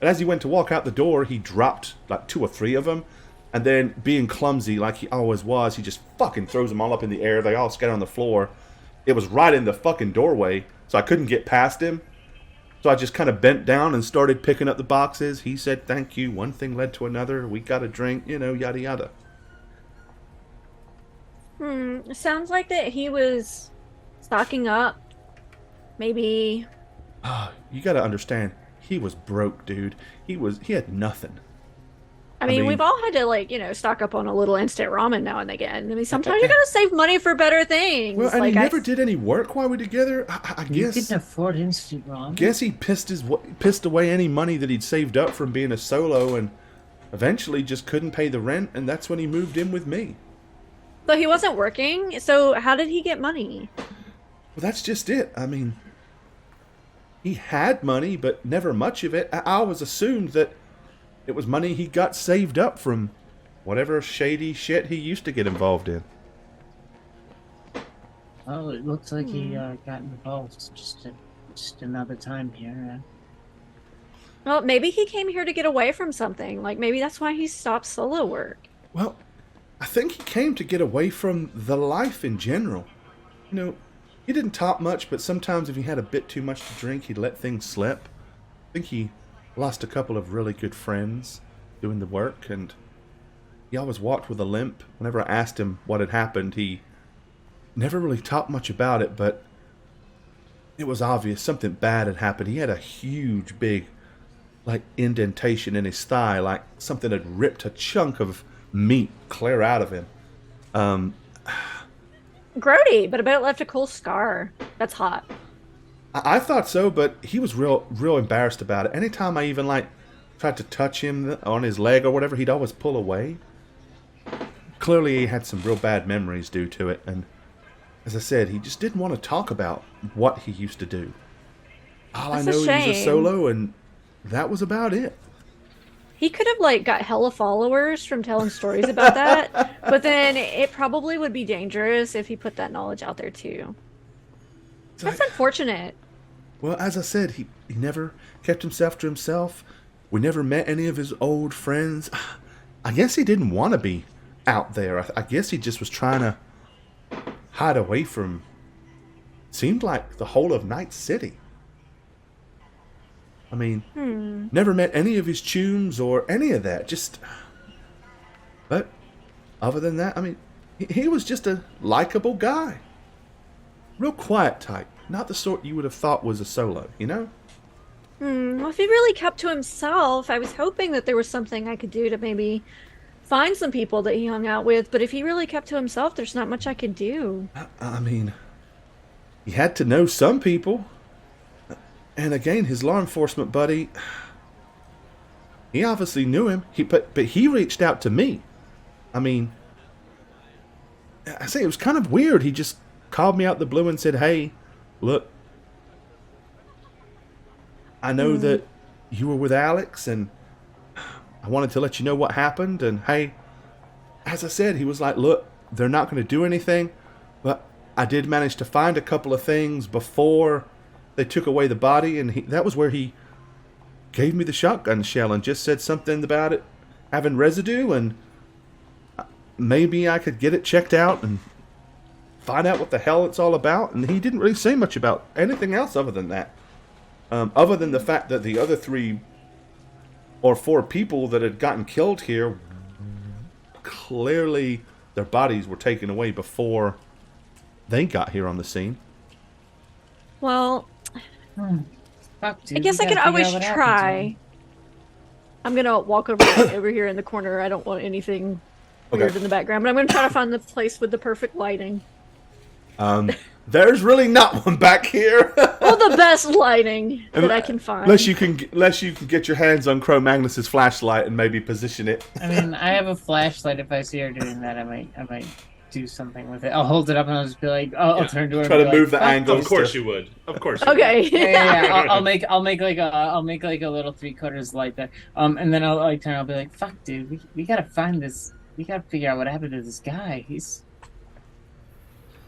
And as he went to walk out the door, he dropped 2 or 3 of them, and then being clumsy like he always was, he just fucking throws them all up in the air. They all scatter on the floor. It was right in the fucking doorway, so I couldn't get past him. So I just kind of bent down and started picking up the boxes. He said thank you. One thing led to another. We got a drink, yada yada. Sounds like that he was stocking up. Maybe. You got to understand, he was broke, dude. He had nothing. I mean, we've all had to, stock up on a little instant ramen now and again. I mean, sometimes you gotta save money for better things. Well, and he never did any work while we were together. I You guess. couldn't afford instant ramen. Guess he pissed away any money that he'd saved up from being a solo, and eventually just couldn't pay the rent, and that's when he moved in with me. So he wasn't working. So how did he get money? Well, that's just it. I mean, he had money, but never much of it. I always assumed that it was money he got saved up from whatever shady shit he used to get involved in. Oh, it looks like he got involved just another time here. Well, maybe he came here to get away from something. Like maybe that's why he stopped solo work. Well, I think he came to get away from the life in general. He didn't talk much, but sometimes if he had a bit too much to drink, he'd let things slip. I think he lost a couple of really good friends doing the work, and he always walked with a limp. Whenever I asked him what had happened, he never really talked much about it, but it was obvious something bad had happened. He had a huge, big, indentation in his thigh, like something had ripped a chunk of meat clear out of him. Grody, but I bet it left a cool scar. That's hot. I thought so, but he was real embarrassed about it. Anytime I even tried to touch him on his leg or whatever, he'd always pull away. Clearly, he had some real bad memories due to it, and as I said, he just didn't want to talk about what he used to do. All I know, he was a solo, and that was about it. He could have got hella followers from telling stories about that, but then it probably would be dangerous if he put that knowledge out there too. That's unfortunate. Well, as I said, he never kept himself to himself. We never met any of his old friends. I guess he didn't want to be out there. I guess he just was trying to hide away from, seemed like, the whole of Night City. I mean, never met any of his tunes or any of that. But other than that, I mean, he was just a likable guy. Real quiet type. Not the sort you would have thought was a solo, Well, if he really kept to himself, I was hoping that there was something I could do to maybe find some people that he hung out with. But if he really kept to himself, there's not much I could do. I mean, he had to know some people. And again, his law enforcement buddy, he obviously knew him. But he reached out to me. I mean, I say it was kind of weird. He just called me out the blue and said, "Hey, look, I know that you were with Alex, and I wanted to let you know what happened. And hey," as I said, he was like, "Look, they're not going to do anything, but I did manage to find a couple of things before they took away the body," and that was where he gave me the shotgun shell and just said something about it having residue, and maybe I could get it checked out and find out what the hell it's all about. And he didn't really say much about anything else other than that. Other than the fact that the other 3 or 4 people that had gotten killed here, clearly their bodies were taken away before they got here on the scene. Well, Fuck, dude, I guess I could always try. I'm going to walk over here in the corner. I don't want anything weird in the background, but I'm going to try to find the place with the perfect lighting. There's really not one back here. Well, the best lighting that I can find. Unless you can get your hands on Cro-Magnus's flashlight and maybe position it. I mean, I have a flashlight. If I see her doing that, I might do something with it. I'll hold it up and I'll just be like, I'll turn to her. Try and to be move like, the angle. Of course you would. Of course. You Okay. Yeah. I'll make like a little 3/4 light there. And then I'll turn. I'll be like, fuck, dude, we gotta find this. We gotta figure out what happened to this guy.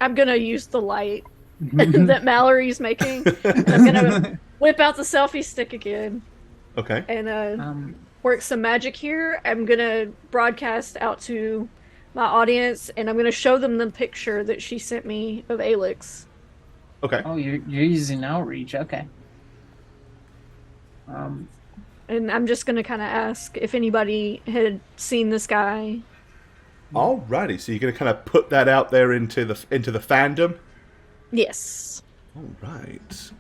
I'm gonna use the light that Mallory's making. I'm gonna whip out the selfie stick again. Okay. And work some magic here. I'm gonna broadcast out to my audience, and I'm gonna show them the picture that she sent me of Alex. Okay. Oh, you're using outreach. Okay. And I'm just gonna kind of ask if anybody had seen this guy. Alrighty, so you're going to kind of put that out there into the fandom. Yes. All right.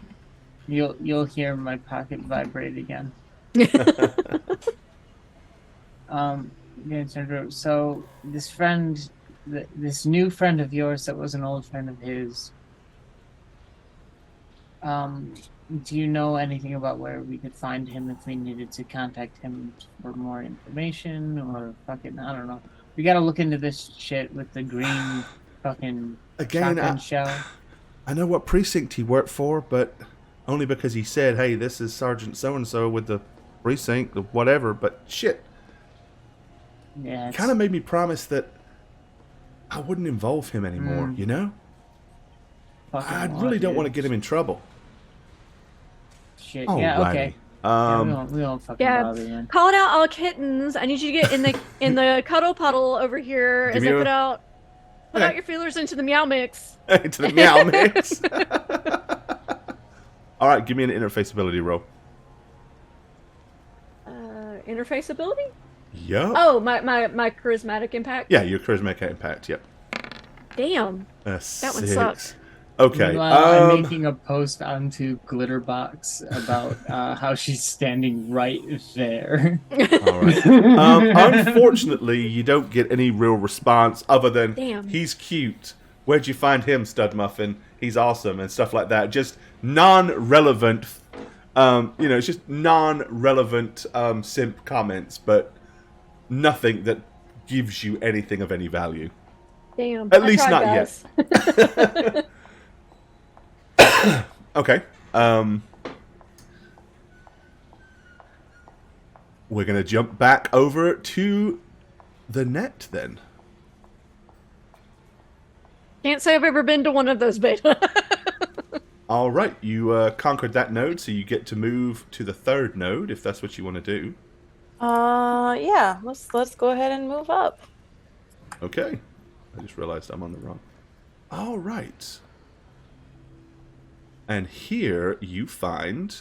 You'll hear my pocket vibrate again. Yeah, so this friend, this new friend of yours that was an old friend of his. Do you know anything about where we could find him if we needed to contact him for more information or fucking, I don't know. We gotta look into this shit with the green fucking shotgun shell. I know what precinct he worked for, but only because he said, hey, this is Sergeant so-and-so with the precinct, or whatever, but shit. Yeah. Kind of made me promise that I wouldn't involve him anymore, you know? I really don't want to get him in trouble. Shit. Yeah, okay. We don't fucking bother, man. Calling out all kittens. I need you to get in the cuddle puddle over here as I put out your feelers into the meow mix. Into the meow mix. All right, give me an interface ability roll. Interface ability? Yep. Oh, my charismatic impact? Yeah, your charismatic impact, yep. Damn. That one sucks. Okay. Meanwhile, I'm making a post onto Glitterbox about how she's standing right there. All right. Unfortunately, you don't get any real response other than, he's cute. Where'd you find him, Stud Muffin? He's awesome, and stuff like that. Just non-relevant, it's just non-relevant simp comments, but nothing that gives you anything of any value. Damn. At least not yet. Okay. We're going to jump back over to the net then. Can't say I've ever been to one of those beta. All right. You conquered that node, so you get to move to the third node if that's what you want to do. Yeah. Let's go ahead and move up. Okay. I just realized I'm on the wrong. All right. And here you find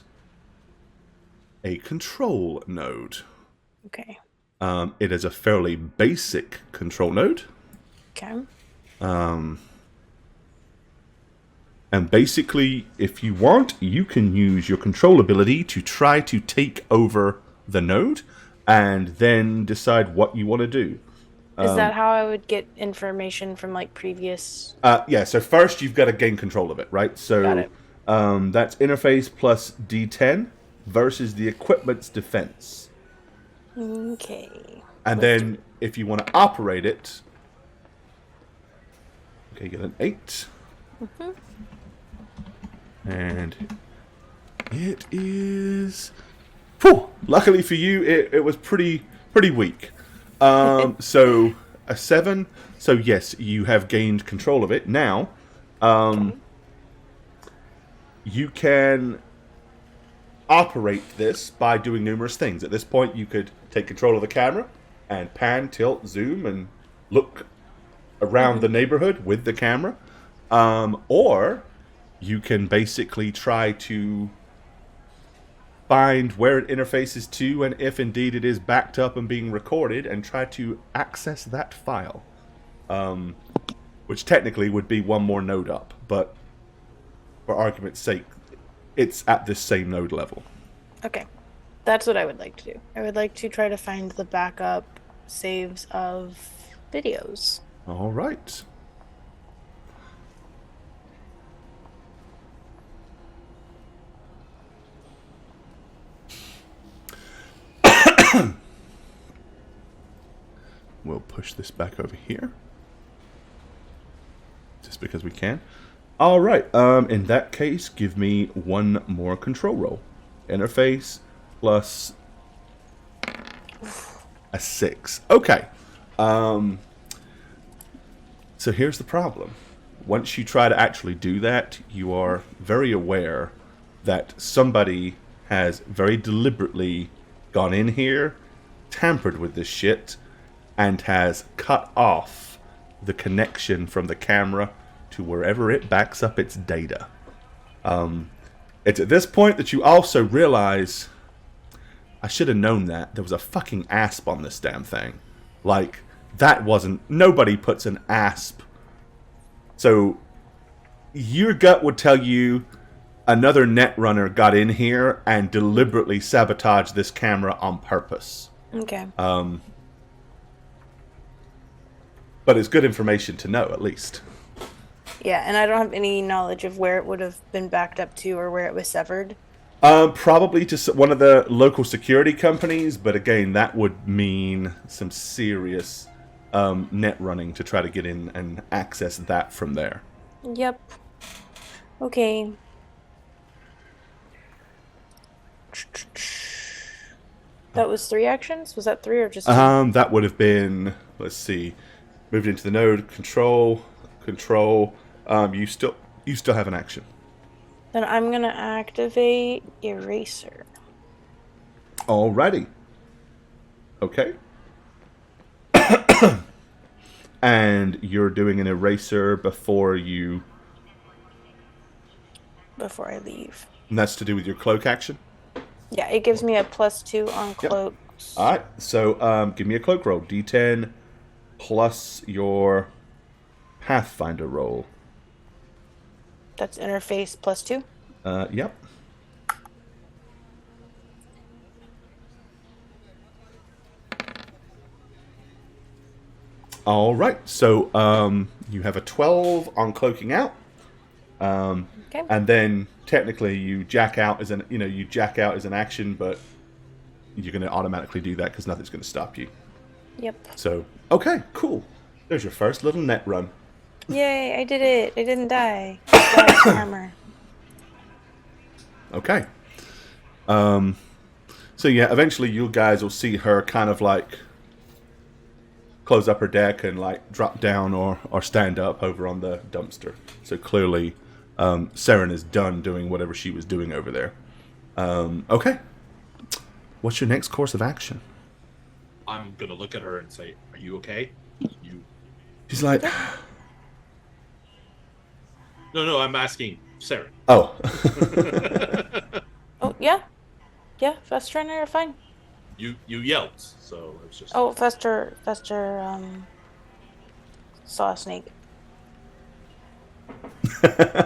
a control node. Okay. It is a fairly basic control node. Okay. And basically, if you want, you can use your control ability to try to take over the node and then decide what you want to do. Is that how I would get information from like previous? Yeah, so first you've got to gain control of it, right? So Got it. That's interface plus D10 versus the equipment's defense. Okay. And then if you want to operate it, okay, you get an 8. Mm-hmm. And it is... Whew, luckily for you, it was pretty weak. So a 7. So yes, you have gained control of it. Now, you can operate this by doing numerous things. At this point, you could take control of the camera and pan, tilt, zoom, and look around the neighborhood with the camera. Or you can basically try to find where it interfaces to, and if indeed it is backed up and being recorded, and try to access that file. Which technically would be one more node up, but for argument's sake, it's at this same node level. Okay. That's what I would like to do. I would like to try to find the backup saves of videos. All right. We'll push this back over here. Just because we can. All right. In that case, give me one more control roll. Interface plus a 6. Okay. So here's the problem. Once you try to actually do that, you are very aware that somebody has very deliberately gone in here, tampered with this shit, and has cut off the connection from the camera to wherever it backs up its data. It's at this point that you also realize I should have known that. There was a fucking asp on this damn thing. Like, that wasn't... Nobody puts an asp. So, your gut would tell you another netrunner got in here and deliberately sabotaged this camera on purpose. Okay. But it's good information to know, at least. Yeah, and I don't have any knowledge of where it would have been backed up to or where it was severed. Probably to one of the local security companies, but again, that would mean some serious net running to try to get in and access that from there. Yep. Okay. That was 3 actions? Was that 3 or just 2? That would have been, let's see, moved into the node, control. You still have an action. Then I'm gonna activate Eraser. Alrighty. Okay. And you're doing an eraser before you... Before I leave. And that's to do with your cloak action? Yeah, it gives me a +2 on cloaks. Alright, so give me a cloak roll. D10 plus your Pathfinder roll. That's interface +2? Yep. All right, so you have a 12 on cloaking out, Okay. and then technically you jack out as an action, but you're going to automatically do that because nothing's going to stop you. Yep. So okay, cool. There's your first little net run. Yay, I did it. I didn't die. That's armor. Okay. So yeah, eventually you guys will see her kind of like close up her deck and like drop down or stand up over on the dumpster. So clearly, Saren is done doing whatever she was doing over there. Okay. What's your next course of action? I'm gonna look at her and say, "Are you okay?" She's like, No, I'm asking Sarah. oh. Oh, yeah. Yeah, Fester and I are fine. You yelled, so it's just. Oh, Fester, saw a snake.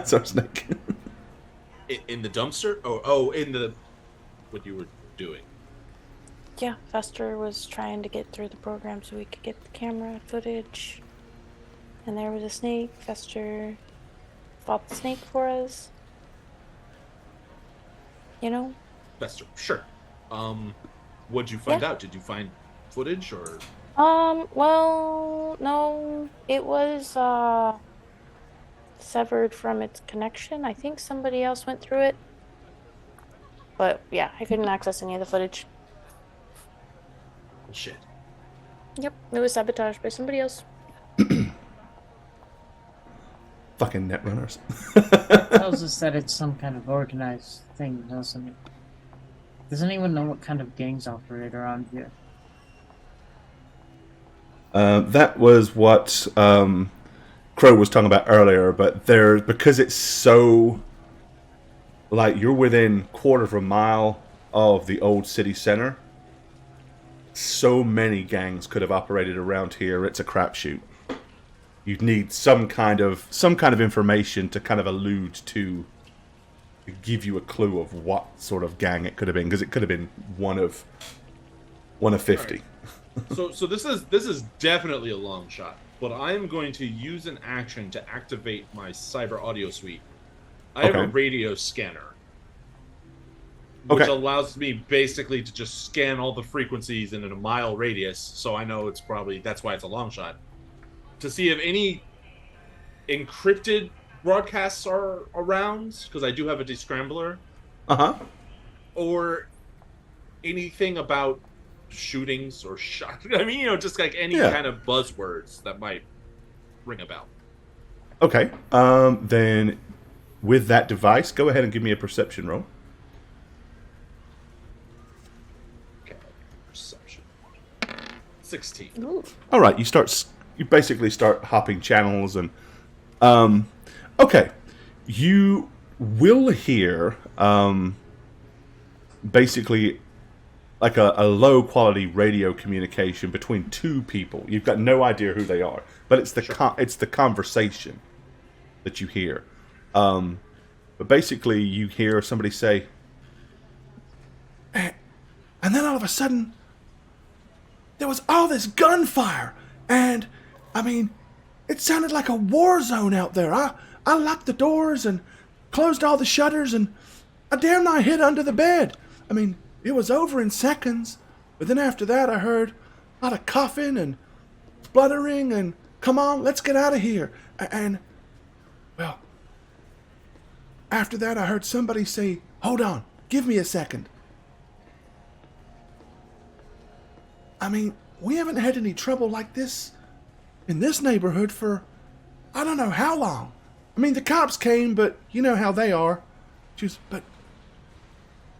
Sorry, Snake. In the dumpster? Oh, in the what you were doing. Yeah, Fester was trying to get through the program so we could get the camera footage. And there was a snake. Fester fought the snake for us. You know? Bester, sure. What'd you find out? Did you find footage or? Well, no. It was, severed from its connection. I think somebody else went through it. But, yeah, I couldn't access any of the footage. Shit. Yep, it was sabotaged by somebody else. Fucking netrunners. Tells us that it's some kind of organized thing, doesn't it? Does anyone know what kind of gangs operate around here? That was what Crow was talking about earlier, but because it's so like you're within quarter of a mile of the old city center, so many gangs could have operated around here. It's a crapshoot. You'd need some kind of information to kind of allude to give you a clue of what sort of gang it could have been, because it could have been one of 50. Right. So this is definitely a long shot, but I am going to use an action to activate my cyber audio suite. I have a radio scanner, which allows me basically to just scan all the frequencies in a mile radius, so I know that's why it's a long shot, to see if any encrypted broadcasts are around, because I do have a descrambler. Or anything about shootings or shot. I mean, just like any kind of buzzwords that might ring a bell. Okay. Then with that device, go ahead and give me a perception roll. Okay. Perception. 16. Ooh. All right. You basically start hopping channels and okay. You will hear basically like a low quality radio communication between two people. You've got no idea who they are, but it's the it's the conversation that you hear. But basically, you hear somebody say, and then all of a sudden, there was all this gunfire, and I mean, it sounded like a war zone out there. I locked the doors and closed all the shutters, and I damn nigh hid under the bed. I mean, it was over in seconds, but then after that I heard a lot of coughing and spluttering and, come on, let's get out of here. And, well, after that I heard somebody say, hold on, give me a second. I mean, we haven't had any trouble like this in this neighborhood for I don't know how long. I mean, the cops came, but you know how they are. But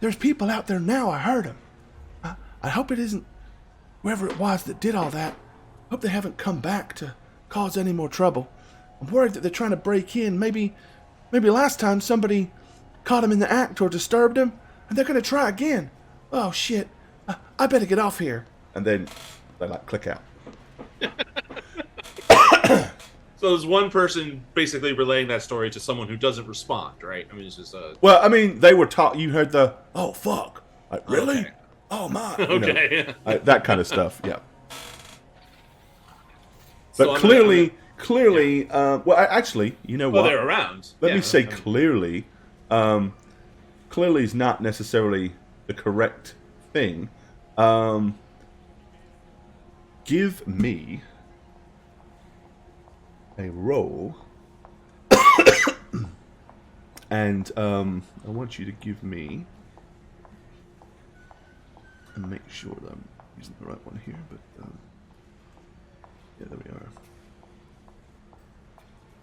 there's people out there now, I heard them. I hope it isn't whoever it was that did all that. I hope they haven't come back to cause any more trouble. I'm worried that they're trying to break in. Maybe last time somebody caught them in the act or disturbed them, and they're going to try again. Oh, shit. I better get off here. And then they, like, click out. So there's one person basically relaying that story to someone who doesn't respond, right? I mean, it's just a... Well, I mean, they were taught, you heard the, oh, fuck. Like, really? Okay. Oh, my. Okay. That kind of stuff, yeah. So But clearly, well, actually, you know well, what? they're around. Let me say clearly. Clearly is not necessarily the correct thing. Give me a roll, and I want you to give me, and make sure that I'm using the right one here. But yeah, there we are.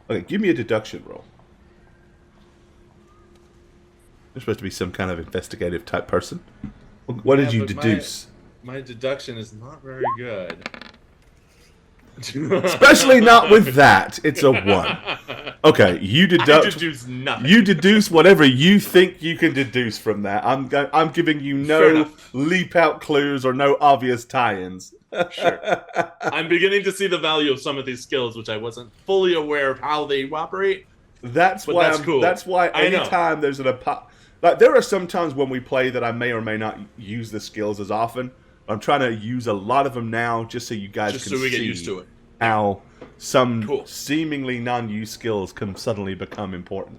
Okay, give me a deduction roll. You're supposed to be some kind of investigative type person. What did you deduce? My deduction is not very good. Especially not with that. It's a 1. Okay, you deduct. I deduce nothing. You deduce whatever you think you can deduce from that. I'm giving you no leap out clues or no obvious tie-ins. Sure. I'm beginning to see the value of some of these skills, which I wasn't fully aware of how they operate. That's cool. That's why anytime there's like there are some times when we play that I may or may not use the skills as often. I'm trying to use a lot of them now, just so you guys can so we see get used to it. How some seemingly non-used skills can suddenly become important.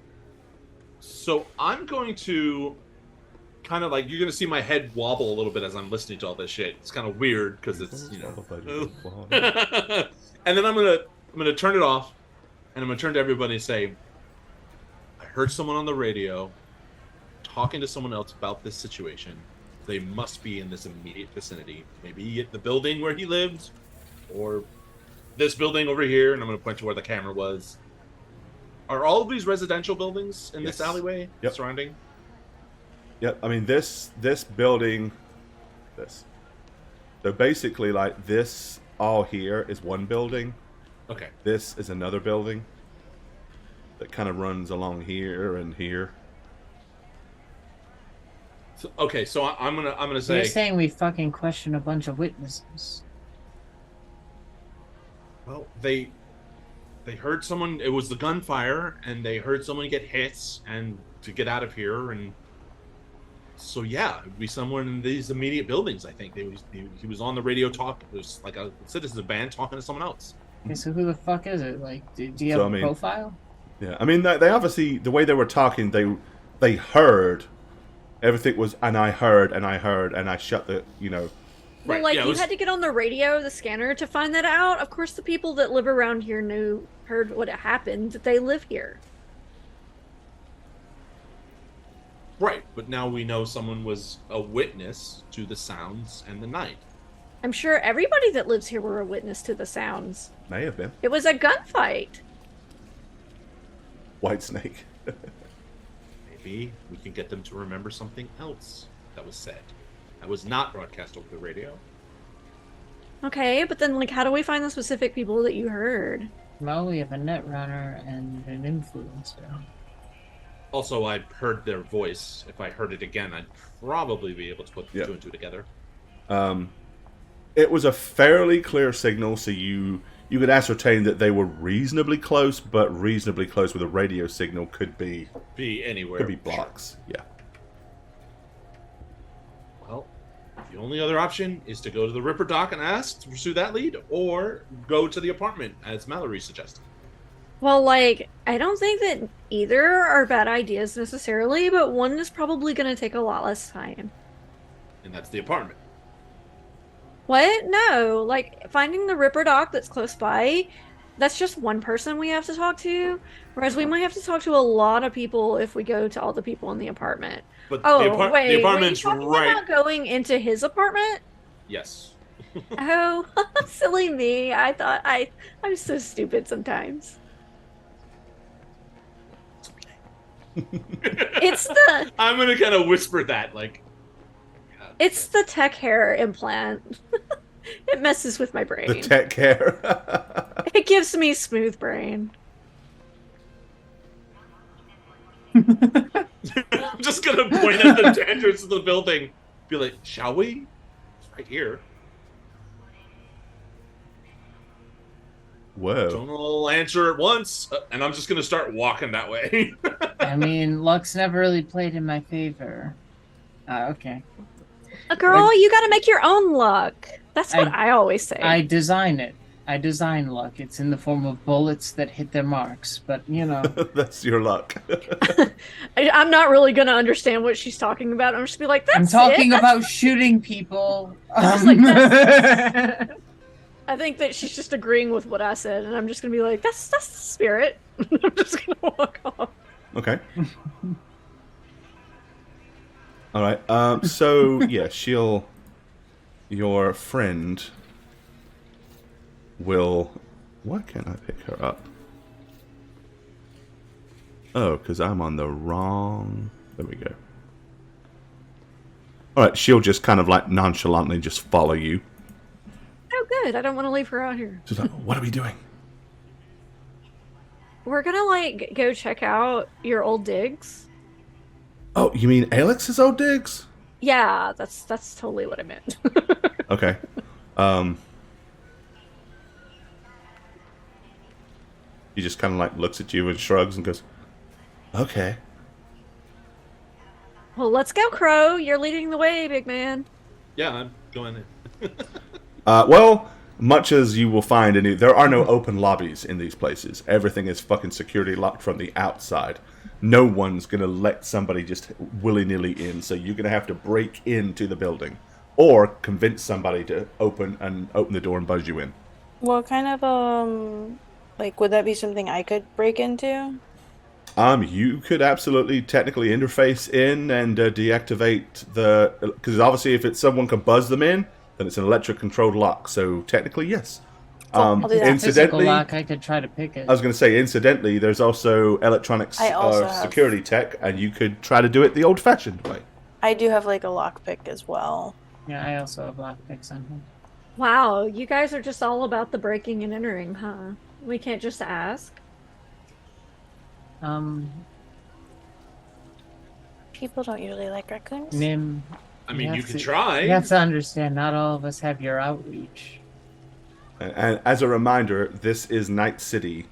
So I'm going to kind of like, you're going to see my head wobble a little bit as I'm listening to all this shit. It's kind of weird because it's, you know. And then I'm gonna turn it off, and I'm gonna turn to everybody and say, I heard someone on the radio talking to someone else about this situation. They must be in this immediate vicinity. Maybe at the building where he lived, or this building over here, and I'm going to point to where the camera was. Are all of these residential buildings in this alleyway surrounding? Yep. I mean, this building, this. So basically, like, this all here is one building. Okay. This is another building that kind of runs along here and here. So, okay, so I'm gonna say. You're saying we fucking question a bunch of witnesses. Well, they heard someone. It was the gunfire, and they heard someone get hit, and to get out of here, and so yeah, it'd be someone in these immediate buildings. I think he was on the radio talking. It was like a citizen band talking to someone else. Okay, so who the fuck is it? Like, do you have a profile? Yeah, I mean, they obviously, the way they were talking, they heard. Everything was, and I heard, and I shut the, you know. Well, like, you had to get on the radio, the scanner, to find that out. Of course, the people that live around here heard what happened. They live here. Right, but now we know someone was a witness to the sounds and the night. I'm sure everybody that lives here were a witness to the sounds. May have been. It was a gunfight. White Snake. Maybe we can get them to remember something else that was said. That was not broadcast over the radio. Okay, but then, like, how do we find the specific people that you heard? Well, we have a netrunner and an influencer. Also, I heard their voice. If I heard it again, I'd probably be able to put two and two together. It was a fairly clear signal, so you could ascertain that they were reasonably close, but reasonably close with a radio signal could be anywhere. Could be blocks. Yeah. Well, the only other option is to go to the Ripper Dock and ask to pursue that lead, or go to the apartment, as Mallory suggested. Well, like, I don't think that either are bad ideas necessarily, but one is probably going to take a lot less time. And that's the apartment. What? No. Like, finding the Ripper Dock that's close by, that's just one person we have to talk to. Whereas we might have to talk to a lot of people if we go to all the people in the apartment. But Oh, the apartment's were you talking right. about going into his apartment? Yes. Oh, silly me. I'm so stupid sometimes. It's the I'm gonna kind of whisper that, like. It's the tech hair implant. It messes with my brain. The tech hair. It gives me smooth brain. I'm just gonna point at the entrance of the building. Be like, shall we? It's right here. Whoa. Don't all answer at once, and I'm just gonna start walking that way. I mean, luck's never really played in my favor. Okay. Girl, you gotta make your own luck. That's what I always say. I design it. I design luck. It's in the form of bullets that hit their marks, but you know. That's your luck. I'm not really gonna understand what she's talking about. I'm just gonna be like, that's I'm talking it. about shooting people. Just like, that's... I think that she's just agreeing with what I said, and I'm just gonna be like, that's the spirit. I'm just gonna walk off. Okay. All right. So yeah, your friend will. Why can't I pick her up? Oh, because I'm on the wrong. There we go. All right. She'll just kind of like nonchalantly just follow you. Oh, good. I don't want to leave her out here. She's like, "What are we doing?" We're gonna like go check out your old digs. Oh, you mean Alex's old digs? Yeah, that's totally what I meant. Okay. He just kind of like looks at you and shrugs and goes, "Okay." Well, let's go, Crow. You're leading the way, big man. Yeah, I'm going in. Well, much as you will find, there are no open lobbies in these places. Everything is fucking security locked from the outside. No one's going to let somebody just willy-nilly in, so you're going to have to break into the building. Or convince somebody to open the door and buzz you in. What kind of, like, would that be something I could break into? You could absolutely technically interface in and deactivate because obviously if it's someone can buzz them in, then it's an electric-controlled lock. So technically, yes. I'll do that. Physical Incidentally, lock, I could try to pick it. I was going to say, incidentally, there's also electronics I also have- security tech, and you could try to do it the old-fashioned way. I do have, like, a lockpick as well. Yeah, I also have lock picks on him. Wow, you guys are just all about the breaking and entering, huh? We can't just ask. People don't usually like raccoons. Nim. I mean, you have can to- try. You have to understand, not all of us have your outreach. And as a reminder, this is Night City,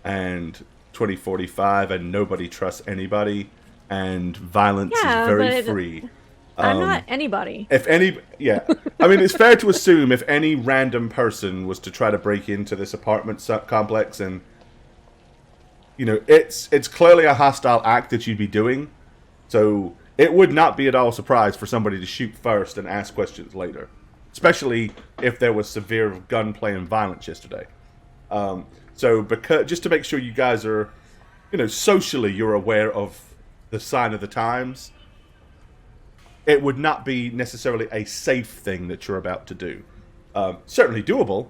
and 2045, and nobody trusts anybody, and violence is very free. I'm not anybody. I mean, it's fair to assume if any random person was to try to break into this apartment complex, and it's clearly a hostile act that you'd be doing, so it would not be at all surprised for somebody to shoot first and ask questions later, especially if there was severe gunplay and violence yesterday. So just to make sure you guys are, socially you're aware of the sign of the times. It would not be necessarily a safe thing that you're about to do. Certainly doable,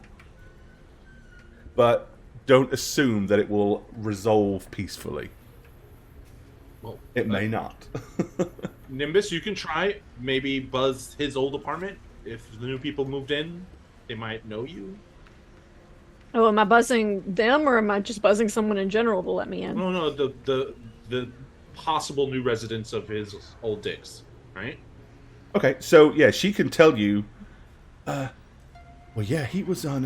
but don't assume that it will resolve peacefully. Well, it may not. Nimbus, you can try. Maybe buzz his old apartment. If the new people moved in, they might know you. Oh, am I buzzing them, or am I just buzzing someone in general to let me in? No, the possible new residents of his old digs, right? Okay, so yeah, she can tell you Well, yeah, he was on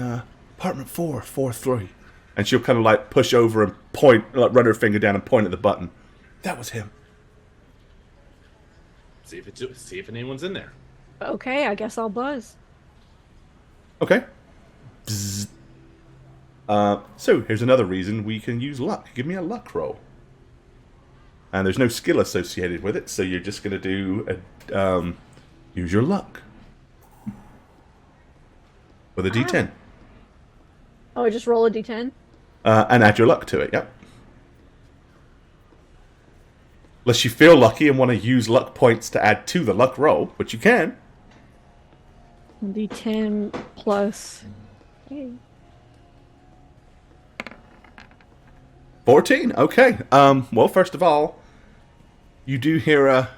apartment 443. And she'll kind of like push over and point, like run her finger down and point at the button. That was him. See if anyone's in there. Okay, I guess I'll buzz. Okay. Bzz. So here's another reason we can use luck. Give me a luck roll. And there's no skill associated with it, so you're just going to do use your luck with a d10. Oh, I just roll a d10? And add your luck to it, yep. Unless you feel lucky and want to use luck points to add to the luck roll, which you can. D10 plus... Hey. 14, okay. Well, first of all, you do hear a...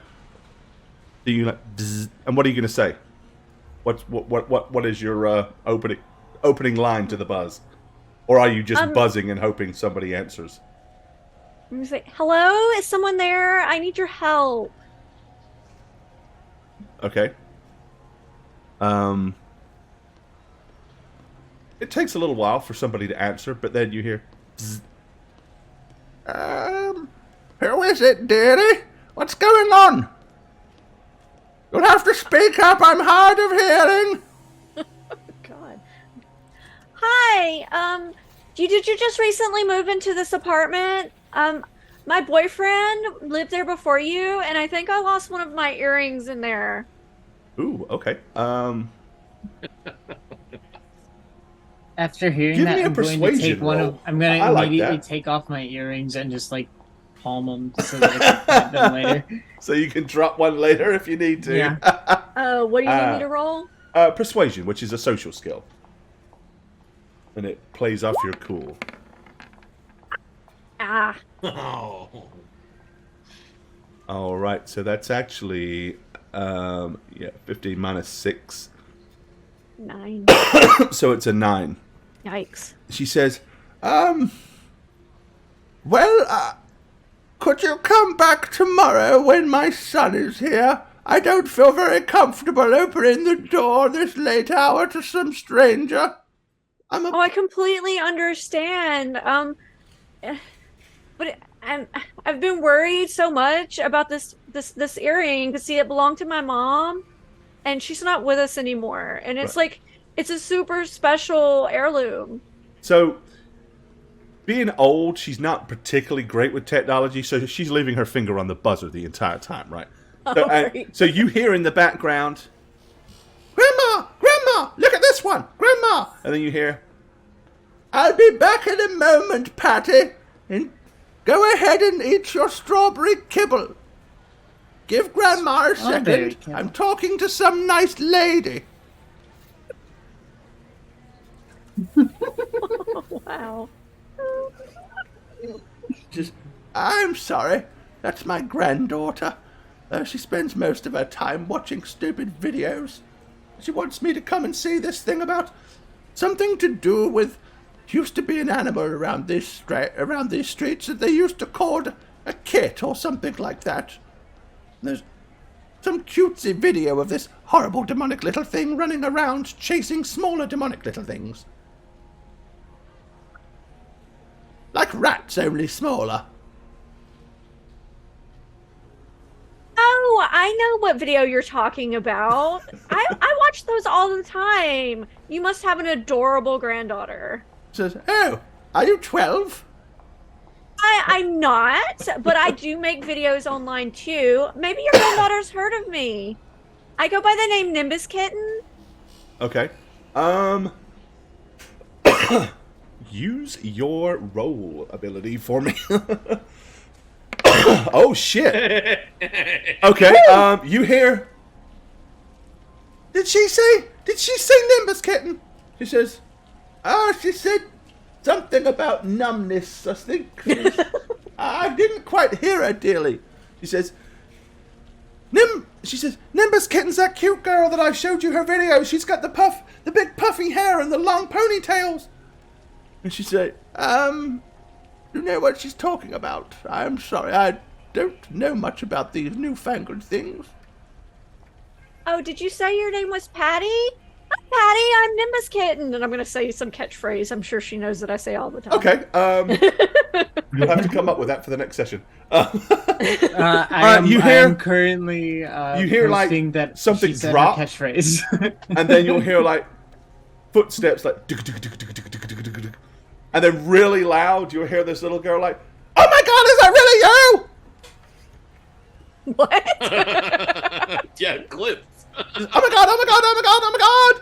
Do you like... Bzz, and what are you going to say? What is your opening line to the buzz? Or are you just buzzing and hoping somebody answers? I'm going to say, hello? Is someone there? I need your help. Okay. It takes a little while for somebody to answer, but then you hear... Bzz. Who is it, dearie? What's going on? You'll have to speak up, I'm hard of hearing. God. Hi, did you just recently move into this apartment? My boyfriend lived there before you, and I think I lost one of my earrings in there. Ooh, okay. After hearing Give that, me a I'm going to persuasion take one roll. of. I'm going I to like immediately that. take off my earrings and just like palm them so that I can plant them later. So you can drop one later if you need to. Yeah. What do you need me to roll? Persuasion, which is a social skill. And it plays off your cool. Ah. Oh. Alright, so that's actually 15 minus 6. 9. So it's a 9. Yikes. She says, could you come back tomorrow when my son is here? I don't feel very comfortable opening the door this late hour to some stranger. Oh, I completely understand. But I've been worried so much about this earring, because see, it belonged to my mom, and she's not with us anymore. And it's Right. like, it's a super special heirloom. So, being old, she's not particularly great with technology, so she's leaving her finger on the buzzer the entire time, right? So, Right. so you hear in the background, Grandma! Grandma! Look at this one! Grandma! And then you hear, I'll be back in a moment, Patty. And go ahead and eat your strawberry kibble. Give Grandma a Strawberry second. kibble. I'm talking to some nice lady. Wow. I'm sorry. That's my granddaughter. She spends most of her time watching stupid videos. She wants me to come and see this thing about something to do with... Used to be an animal around these streets that they used to call a kit or something like that. There's some cutesy video of this horrible demonic little thing running around chasing smaller demonic little things. Like rats, only smaller. Oh, I know what video you're talking about. I watch those all the time. You must have an adorable granddaughter. Says, oh, are you 12? I'm not, but I do make videos online too. Maybe your granddaughter's heard of me. I go by the name Nimbus Kitten. Okay. Use your roll ability for me. Oh shit. Okay, you hear... Did she say Nimbus Kitten? She says, she said something about numbness, I think. I didn't quite hear her dearly. She says, Nimbus Kitten's that cute girl that I showed you her video. She's got the big puffy hair and the long ponytails. And she said, you know what she's talking about. I'm sorry, I don't know much about these newfangled things. Oh, did you say your name was Patty? Patty, I'm Nimbus Kitten, and I'm gonna say some catchphrase. I'm sure she knows that I say all the time. Okay. You'll have to come up with that for the next session. I am currently you hear like posting that something she said drop, her catchphrase, and then you'll hear like footsteps, like, and then really loud, you'll hear this little girl like, "Oh my God, is that really you?" What? Yeah, clips. Oh my God! Oh my God! Oh my God! Oh my God!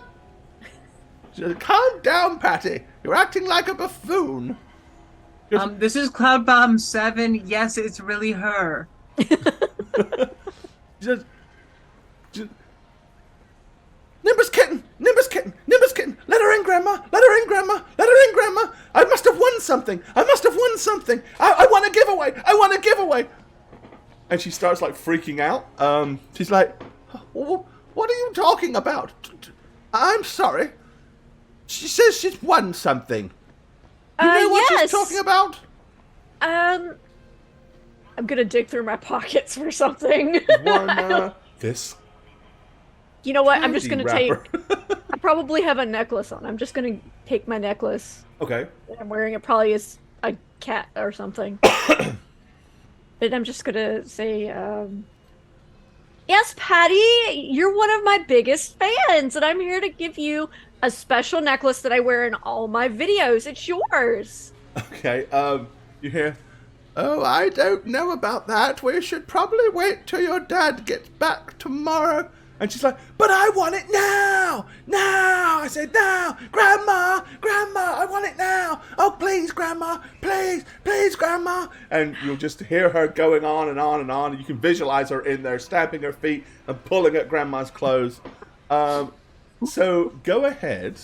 She said, "Calm down, Patty. You're acting like a buffoon." this is Cloud Bomb 7. Yes, it's really her. She says, "Nimbus Kitten! Nimbus Kitten! Nimbus Kitten! Let her in, Grandma! Let her in, Grandma! Let her in, Grandma! I must have won something! I must have won something! I want a giveaway! I want a giveaway!" And she starts like freaking out. She's like, "What are you talking about? I'm sorry. She says she's won something. You know what she's talking about?" I'm gonna dig through my pockets for something. Won this. You know what? I'm just gonna candy wrapper. I probably have a necklace on. I'm just gonna take my necklace. Okay. That I'm wearing. It probably is a cat or something. But I'm just gonna say, yes, Patty, you're one of my biggest fans, and I'm here to give you a special necklace that I wear in all my videos. It's yours. Okay. You hear? "Oh, I don't know about that. We should probably wait till your dad gets back tomorrow." And she's like, "But I want it now! Now!" I said, "Now! Grandma! Grandma! I want it now! Oh, please, Grandma! Please! Please, Grandma!" And you'll just hear her going on and on and on. And you can visualize her in there, stamping her feet and pulling at Grandma's clothes. So go ahead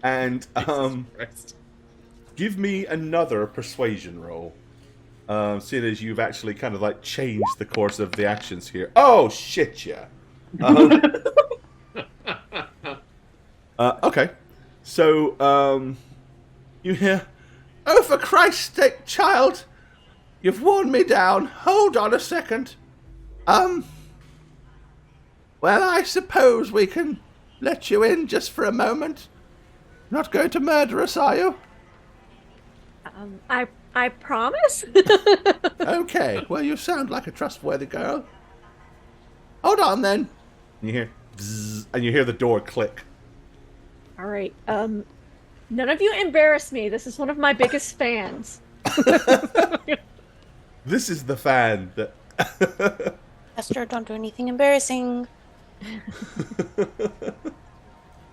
and give me another persuasion roll. Seeing as you've actually kind of like changed the course of the actions here. Oh shit, yeah. Okay. So you hear, "Oh, for Christ's sake, child, you've worn me down. Hold on a second. Well, I suppose we can let you in just for a moment. Not going to murder us, are you?" I promise. Okay, well, you sound like a trustworthy girl. Hold on, then. And you hear, bzzz, and you hear the door click. All right. None of you embarrass me. This is one of my biggest fans. This is the fan that... Esther, don't do anything embarrassing.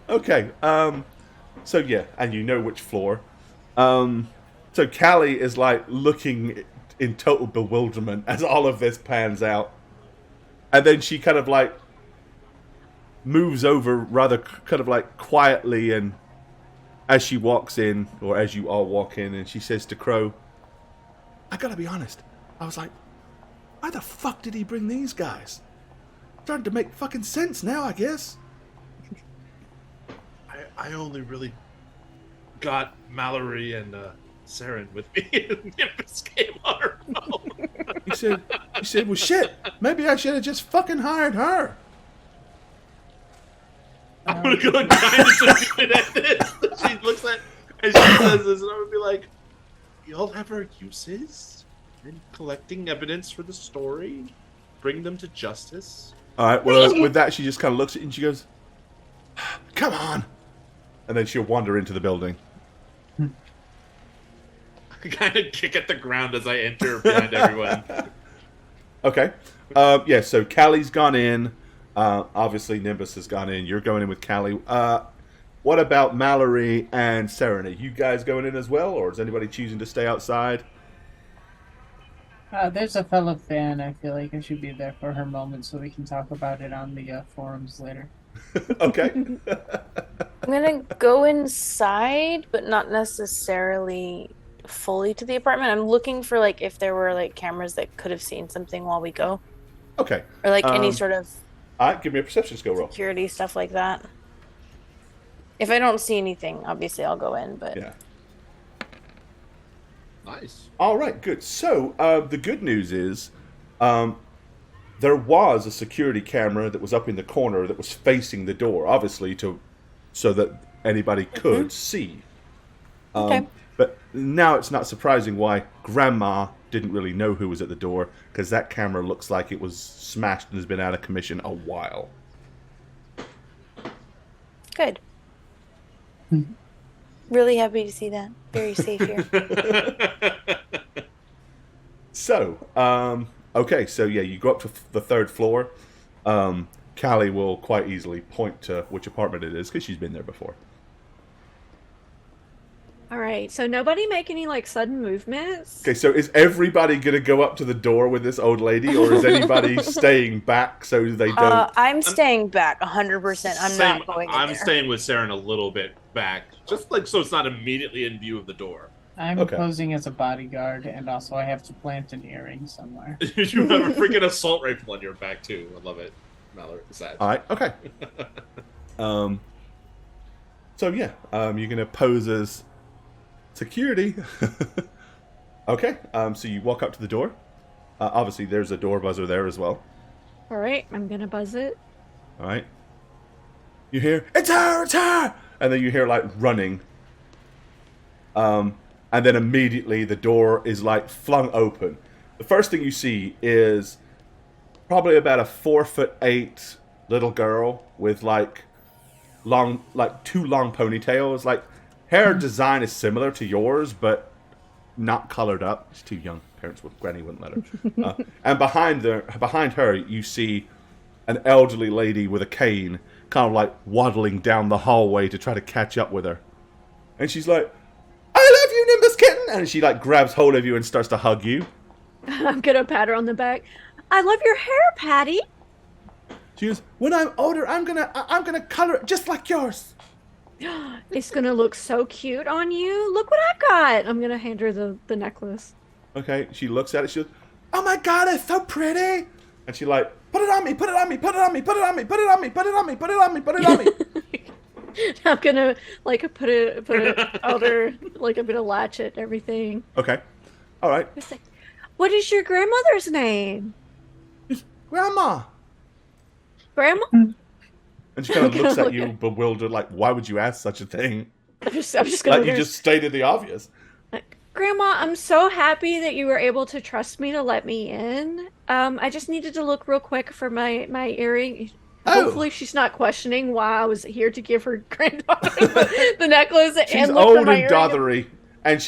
Okay, so yeah, and you know which floor. So Callie is like looking in total bewilderment as all of this pans out. And then she kind of like moves over rather kind of like quietly, and as she walks in, or as you all walk in, and she says to Crow, "I gotta be honest, I was like, why the fuck did he bring these guys? Starting to make fucking sense now, I guess." I only really got Mallory and Saren with me, and Nimbus came on her phone. He said, "Well, shit, maybe I should have just fucking hired her." I'm gonna go and kind of disappointed at this. She looks at, and she says this, and I'm gonna be like, "Y'all have our uses in collecting evidence for the story, bring them to justice." All right, well, with that, she just kind of looks at you and she goes, "Come on." And then she'll wander into the building. I kind of kick at the ground as I enter behind everyone. Okay. Yeah, so Callie's gone in. Obviously, Nimbus has gone in. You're going in with Callie. What about Mallory and Saren? Are you guys going in as well, or is anybody choosing to stay outside? There's a fellow fan. I feel like I should be there for her moment so we can talk about it on the forums later. Okay. I'm gonna go inside, but not necessarily fully to the apartment. I'm looking for like if there were like cameras that could have seen something while we go, Okay. or like any sort of All right, give me a perception skill roll. security stuff like that. If I don't see anything, obviously I'll go in. But Yeah. Nice. All right, good. So, the good news is, there was a security camera that was up in the corner that was facing the door, obviously so that anybody could see. Okay. But now it's not surprising why Grandma didn't really know who was at the door, because that camera looks like it was smashed and has been out of commission a while. Good. Really happy to see that. Very safe here. So, okay, so yeah, you go up to the third floor. Callie will quite easily point to which apartment it is, because she's been there before. All right, so nobody make any like sudden movements. Okay, so is everybody going to go up to the door with this old lady, or is anybody staying back so they don't... I'm staying back 100%. I'm not going in I'm there. staying with Saren a little bit back, just like so it's not immediately in view of the door. I'm Okay. posing as a bodyguard, and also I have to plant an earring somewhere. You have a freaking assault rifle on your back too. I love it, Mallory. Sad. All right, okay. So yeah, you're going to pose as security. Okay, so you walk up to the door. Obviously, there's a door buzzer there as well. All right, I'm gonna buzz it. All right. You hear, it's her! And then you hear, like, running. And then immediately the door is, like, flung open. The first thing you see is probably about a 4'8" little girl with, like, two long ponytails. Like, hair design is similar to yours, but not colored up. She's too young. Granny wouldn't let her. And behind her, you see an elderly lady with a cane, kind of like waddling down the hallway to try to catch up with her. And she's like, "I love you, Nimbus Kitten!" And she like grabs hold of you and starts to hug you. I'm gonna pat her on the back. I love your hair, Patty. She goes, "When I'm older, I'm gonna color it just like yours." It's gonna look so cute on you. Look what I got. I'm gonna hand her the necklace. Okay, she looks at it. She goes, "Oh my god, it's so pretty!" And she like, "Put it on me, put it on me, put it on me, put it on me, put it on me, put it on me, put it on me, put it on me." I'm gonna like put it older, like I'm gonna latch it and everything. Okay, all right. It's like, what is your grandmother's name? She's, "Grandma." Grandma? And she kind of looks at you bewildered, like, "Why would you ask such a thing?" I'm just gonna Like you just stated the obvious. like, Grandma, I'm so happy that you were able to trust me to let me in. I just needed to look real quick for my earring. Oh. Hopefully she's not questioning why I was here to give her granddaughter the necklace She's and look for old my and earring. dothery, and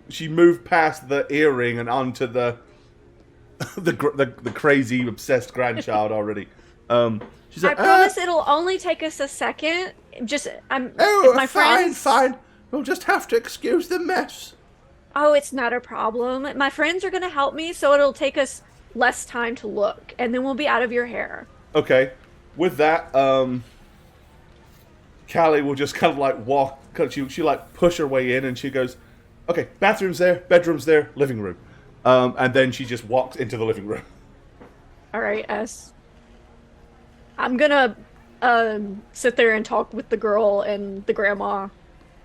she moved past the earring and onto the crazy obsessed grandchild already. She's I like, promise it'll only take us a second. Just "Oh, my friends. fine. We'll just have to excuse the mess." Oh, it's not a problem. My friends are gonna help me, so it'll take us less time to look, and then we'll be out of your hair. Okay, with that, Callie will just kind of like walk. She like push her way in, and she goes, "Okay, bathroom's there, bedroom's there, living room," and then she just walks into the living room. All right, I'm gonna sit there and talk with the girl and the grandma,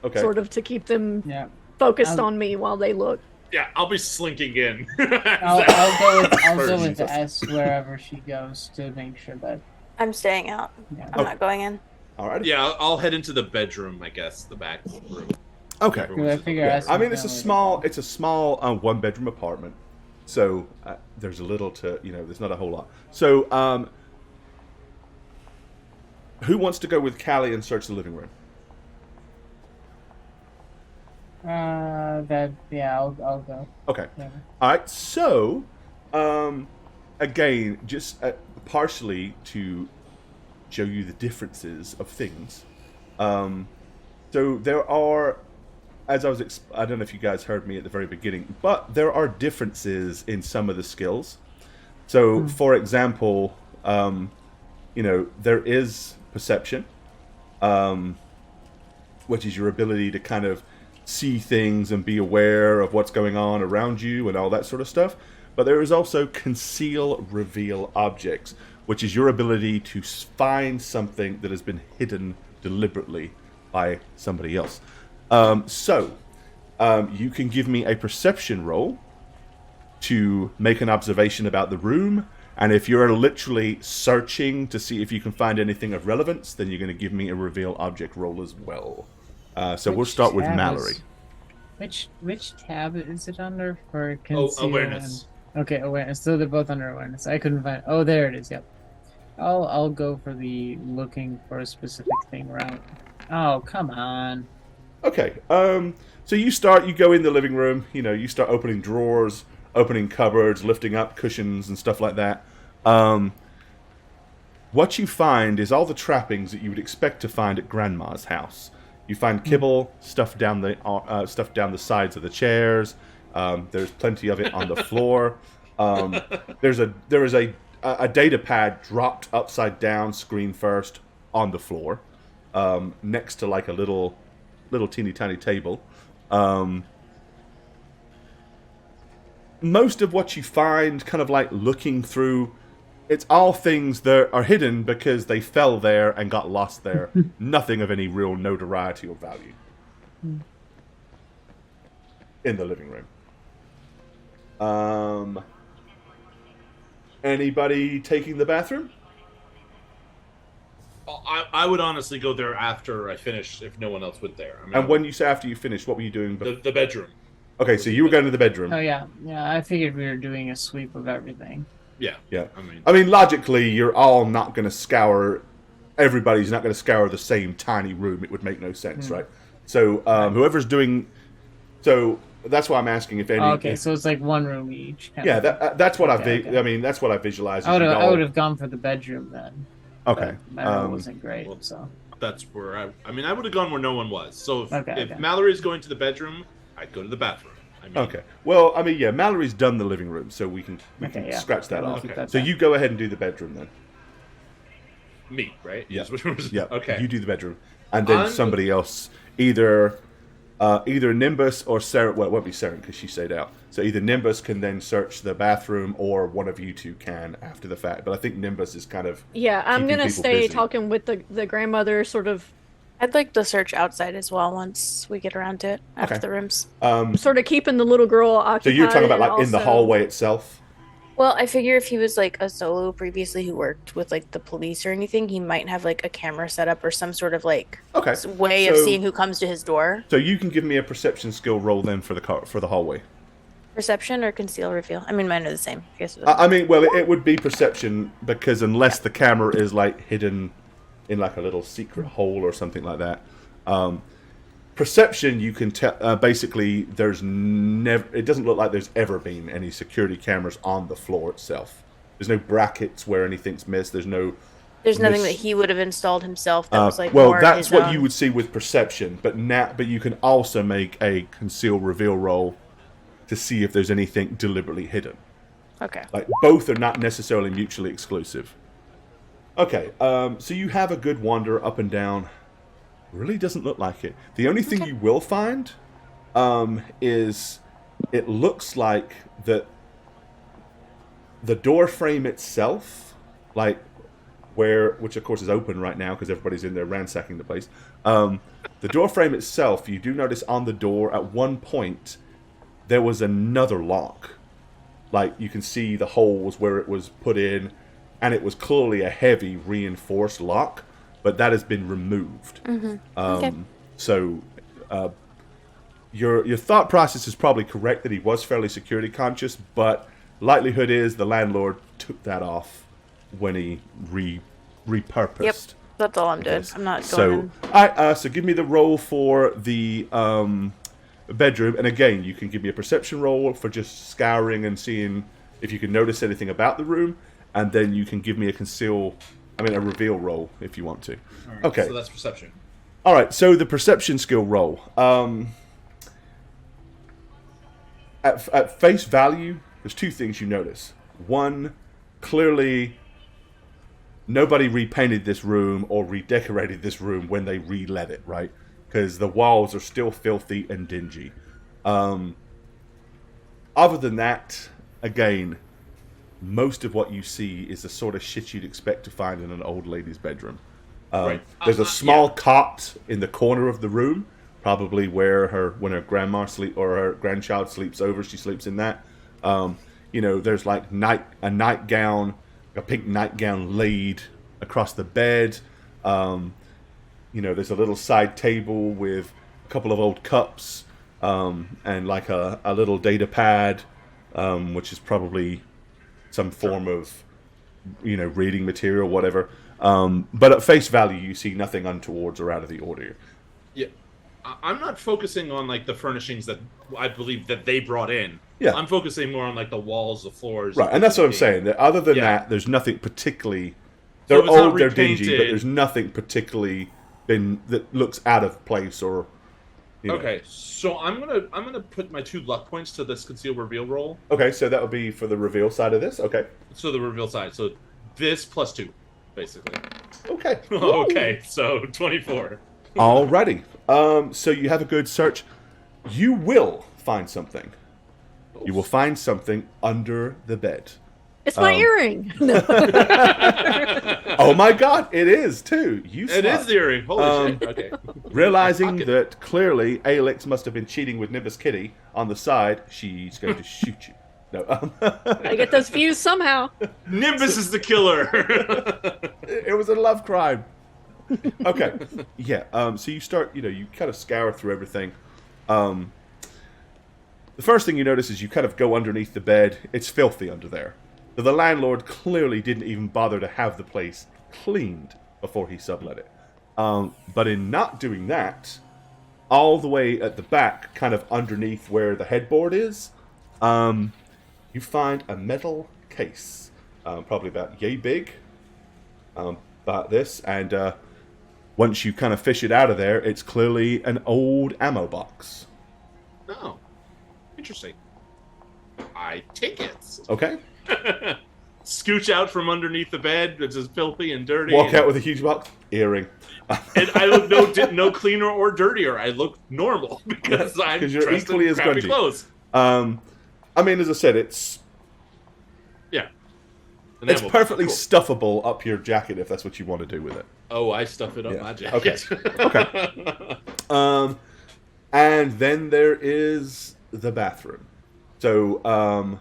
Okay. sort of to keep them Yeah. focused on me while they look. Yeah, I'll be slinking in. I'll go with Jesus. S wherever she goes to make sure that. I'm staying out. Yeah. I'm not going in. Alright. Yeah, I'll head into the bedroom, I guess, the back room. Okay. I figure Yeah. S I mean, would it's a go with small one-bedroom apartment, so there's a little to there's not a whole lot. So, who wants to go with Callie and search the living room? I'll go. Okay. Yeah. All right. So, again, just partially to show you the differences of things. So there are, as I was, I don't know if you guys heard me at the very beginning, but there are differences in some of the skills. So, for example, there is perception, which is your ability to kind of see things and be aware of what's going on around you and all that sort of stuff. But there is also conceal, reveal objects, which is your ability to find something that has been hidden deliberately by somebody else. So you can give me a perception roll to make an observation about the room And if you're literally searching to see if you can find anything of relevance, then you're going to give me a reveal object roll as well. So we'll start with Mallory. Which tab is it under for conceal? Awareness. Okay, awareness. So they're both under awareness. I couldn't find. Oh, there it is. Yep. I'll go for the looking for a specific thing route. Oh, come on. Okay. So you go in the living room. You start opening drawers, opening cupboards, lifting up cushions and stuff like that. What you find is all the trappings that you would expect to find at Grandma's house. You find kibble stuffed down the sides of the chairs. There's plenty of it on the floor. There is a data pad dropped upside down, screen first, on the floor, next to like a little teeny tiny table. Most of what you find, kind of like looking through, it's all things that are hidden because they fell there and got lost there. Nothing of any real notoriety or value in the living room. Anybody taking the bathroom? I would honestly go there after I finish, if no one else went there. And when you say after you finish, what were you doing? The bedroom. Okay, so you were going to the bedroom. Oh yeah. I figured we were doing a sweep of everything. Yeah. I mean, logically, you're all not going to scour. Everybody's not going to scour the same tiny room. It would make no sense, right? So whoever's doing, so that's why I'm asking if any. Oh, okay, so it's like one room each. That's what I mean, that's what I visualized. I would have gone for the bedroom then. Okay. That wasn't great. Well, so that's where I would have gone where no one was. So if Okay. Mallory's going to the bedroom, I'd go to the bathroom. Okay. Well, Mallory's done the living room, so we can scratch that We'll off. keep that So down. you go ahead and do the bedroom then. Me, right? Yeah. Yeah. Okay. You do the bedroom, and then somebody else, either Nimbus or Sarah. Well, it won't be Sarah because she stayed out. So either Nimbus can then search the bathroom, or one of you two can after the fact. But I think Nimbus is kind of I'm keeping gonna people stay busy. talking with the grandmother, sort of I'd like to search outside as well once we get around to it after Okay. the rooms. keeping the little girl occupied. So you're talking about and like in the also- hallway itself. Well, I figure if he was like a solo previously who worked with like the police or anything, he might have like a camera set up or some sort of like Okay. way of So- seeing who comes to his door. So you can give me a perception skill roll then for the hallway. Perception or conceal reveal? I mean, mine are the same. I guess. It would be perception because unless the camera is like hidden in like a little secret hole or something like that. Perception, you can tell. Basically, there's never. It doesn't look like there's ever been any security cameras on the floor itself. There's no brackets where anything's missed. There's nothing that he would have installed himself that was like. Well, more that's his what own. you would see with perception. But you can also make a conceal reveal roll to see if there's anything deliberately hidden. Okay. Like both are not necessarily mutually exclusive. Okay, so you have a good wander up and down. Really doesn't look like it. The only thing you will find is it looks like that the door frame itself, like which of course is open right now because everybody's in there ransacking the place. The door frame itself, you do notice on the door at one point there was another lock. Like you can see the holes where it was put in, and it was clearly a heavy reinforced lock. But that has been removed. So your thought process is probably correct that he was fairly security conscious, but likelihood is the landlord took that off when he repurposed. Yep. That's all I'm doing. I'm not going. So, all right, so give me the roll for the bedroom, and again, you can give me a perception roll for just scouring and seeing if you can notice anything about the room, and then you can give me a reveal roll if you want to. Right, Okay. So that's perception. All right. So the perception skill roll. At face value, there's two things you notice. One, clearly, nobody repainted this room or redecorated this room when they re-let it, right? Because the walls are still filthy and dingy. Other than that, again, most of what you see is the sort of shit you'd expect to find in an old lady's bedroom. Right. There's a small cot in the corner of the room, probably where when her grandma or her grandchild sleeps over, she sleeps in that. There's like a nightgown a pink nightgown laid across the bed. There's a little side table with a couple of old cups and like a little data pad, which is probably some form of, reading material, whatever. But at face value, you see nothing untowards or out of the order. Yeah, I'm not focusing on like the furnishings that I believe that they brought in. Yeah. I'm focusing more on like the walls, the floors. Right, and that's what I'm saying. That other than that, there's nothing particularly. They're it's not old, they're dingy, repainted. but there's nothing particularly that looks out of place or. Okay, so I'm gonna put my 2 luck points to this conceal reveal roll. Okay, so that would be for the reveal side of this. Okay. So the reveal side. So this plus 2, basically. Okay. Okay, so 24. Alrighty. So you have a good search. You will find something. You will find something under the bed. It's my earring. No. Oh my god, it is too. It is the earring. Holy shit. Okay. Realizing that clearly Alex must have been cheating with Nimbus Kitty on the side, she's going to shoot you. No. I get those views somehow. Nimbus is the killer. It was a love crime. Okay. Yeah. So you start, you kind of scour through everything. The first thing you notice is you kind of go underneath the bed. It's filthy under there. So the landlord clearly didn't even bother to have the place cleaned before he sublet it. But in not doing that, all the way at the back, kind of underneath where the headboard is, you find a metal case, probably about yay big, about this, and once you kind of fish it out of there, it's clearly an old ammo box. Oh, interesting. I take it. Okay. Scooch out from underneath the bed, it's just filthy and dirty. Walk out with a huge box, earring. And I look no cleaner or dirtier. I look normal because I'm you're dressed equally in as crappy grungy. clothes. I mean, as I said, it's An it's ammo perfectly box. stuffable up your jacket if that's what you want to do with it. Oh, I stuff it up Yeah. my jacket. Okay. And then there is the bathroom. So,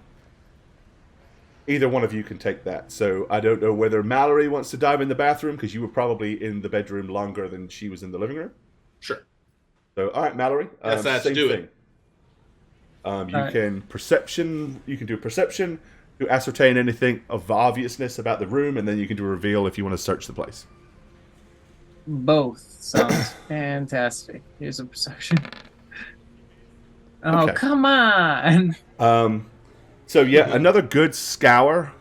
either one of you can take that. So I don't know whether Mallory wants to dive in the bathroom because you were probably in the bedroom longer than she was in the living room. Sure. So, all right, Mallory. Yes, I have to same do thing. it. You right. can perception. You can do perception to ascertain anything of obviousness about the room, and then you can do a reveal if you want to search the place. Both sounds fantastic. Here's a perception. Oh, Okay. come on! So yeah, another good scour.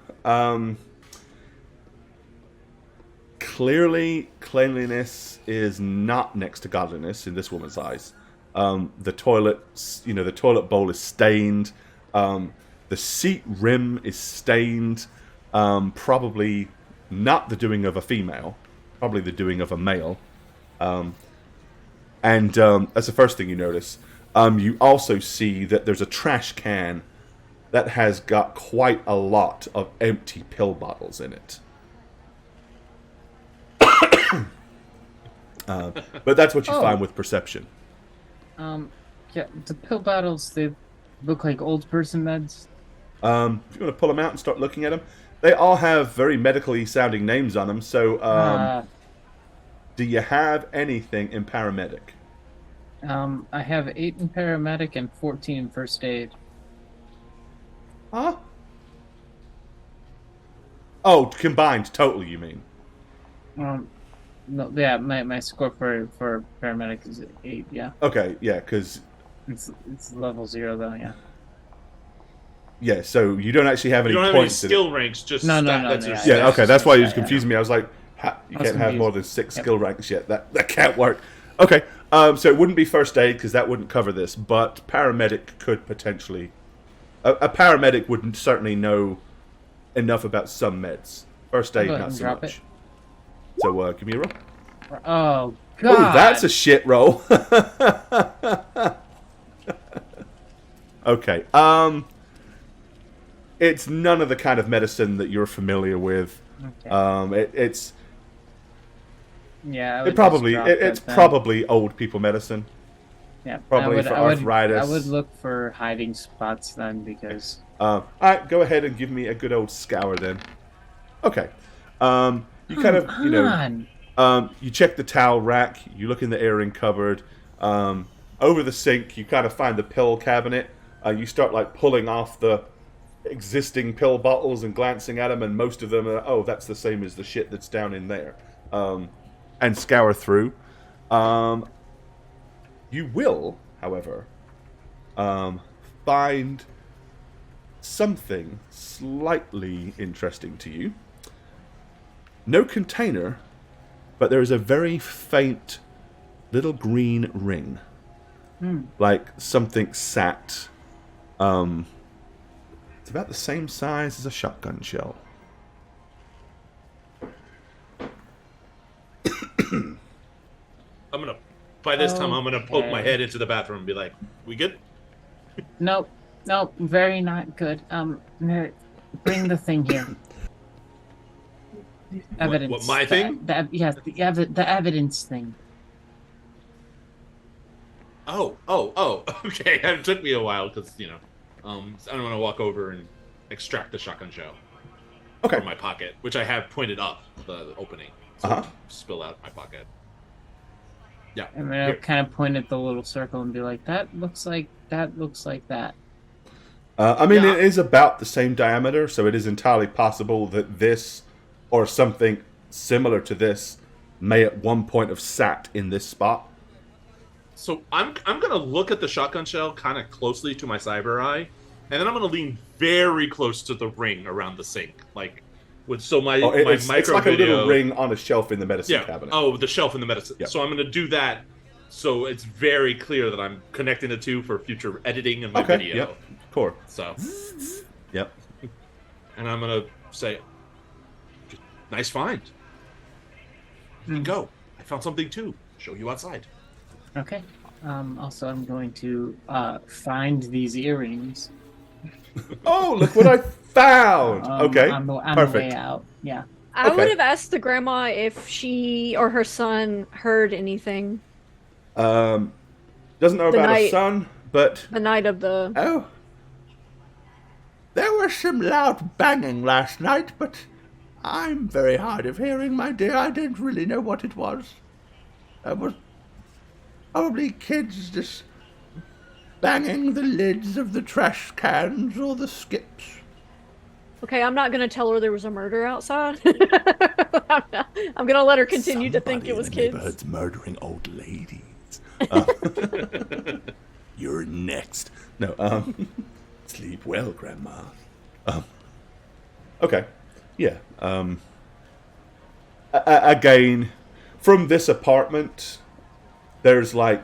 Clearly, cleanliness is not next to godliness in this woman's eyes. The toilet, the toilet bowl is stained. The seat rim is stained. Probably not the doing of a female. Probably the doing of a male. And that's the first thing you notice. You also see that there's a trash can that has got quite a lot of empty pill bottles in it. But that's what you find with perception. Yeah, the pill bottles, they look like old person meds. If you want to pull them out and start looking at them, they all have very medically sounding names on them. So, do you have anything in paramedic? I have 8 in paramedic and 14 in first aid. Huh? Oh, combined, totally, you mean? No, yeah, my score for paramedic is 8. Yeah, Okay, yeah, because it's level 0 though. Yeah. yeah, so you don't actually have You any don't have any points in it. skill ranks, just No, stat. no, That's no, your yeah, Yeah, okay, that's why you was Yeah, confusing me. I was like, you I was can't have confused. more than 6 Yep. skill ranks yet. That can't work. Okay, so it wouldn't be first aid because that wouldn't cover this, but paramedic could potentially. A paramedic would certainly know enough about some meds. First aid, Go ahead not and so drop much. So give me a roll. Oh God! Oh, that's a shit roll. Okay. It's none of the kind of medicine that you're familiar with. Okay. It's Yeah, I it would probably just drop it's that then. probably old people medicine. Yeah, probably for arthritis. I would look for hiding spots then because All right, go ahead and give me a good old scour then. Okay. You kind of, you know, you check the towel rack. You look in the airing cupboard. Over the sink, you kind of find the pill cabinet. You start like pulling off the existing pill bottles and glancing at them, and most of them are, oh, that's the same as the shit that's down in there. And scour through. You will, however, find something slightly interesting to you. No container, but there is a very faint little green ring. Like something sat. It's about the same size as a shotgun shell. By this time, I'm gonna poke my head into the bathroom and be like, "We good?" Nope, very not good. Bring the thing here. Evidence. What my thing? The evidence thing. Oh, okay. It took me a while because, you know, I don't want to walk over and extract the shotgun shell from my pocket, which I have pointed up the opening. So spill out my pocket. Yeah. I'm gonna kind of point at the little circle and be like, that looks like that. I mean, it is about the same diameter, so it is entirely possible that this, or something similar to this, may at one point have sat in this spot. So I'm gonna look at the shotgun shell kind of closely to my cyber eye, and then I'm gonna lean very close to the ring around the sink, like with my micro it's like video. a little ring on a shelf in the medicine cabinet. Oh, the shelf in the medicine. Yeah. So I'm gonna do that, so it's very clear that I'm connecting the two for future editing of my video. Yep. Cool. So. Yep. And I'm gonna say, "Nice find. You can go. I found something too. Show you outside." Okay. Also, I'm going to find these earrings. Oh, look what I found! Okay, on the perfect. way out. Yeah. I Okay. would have asked the grandma if she or her son heard anything Doesn't know The about his night- son, but the night of the. oh, there was some loud banging last night, but I'm very hard of hearing, my dear. I didn't really know what it was. It was probably kids just banging the lids of the trash cans or the skips. Okay, I'm not gonna tell her there was a murder outside. I'm gonna let her continue to think it was kids. Neighborhood's murdering old ladies. You're next. No, sleep well, Grandma. Okay, yeah. Again, from this apartment, there's not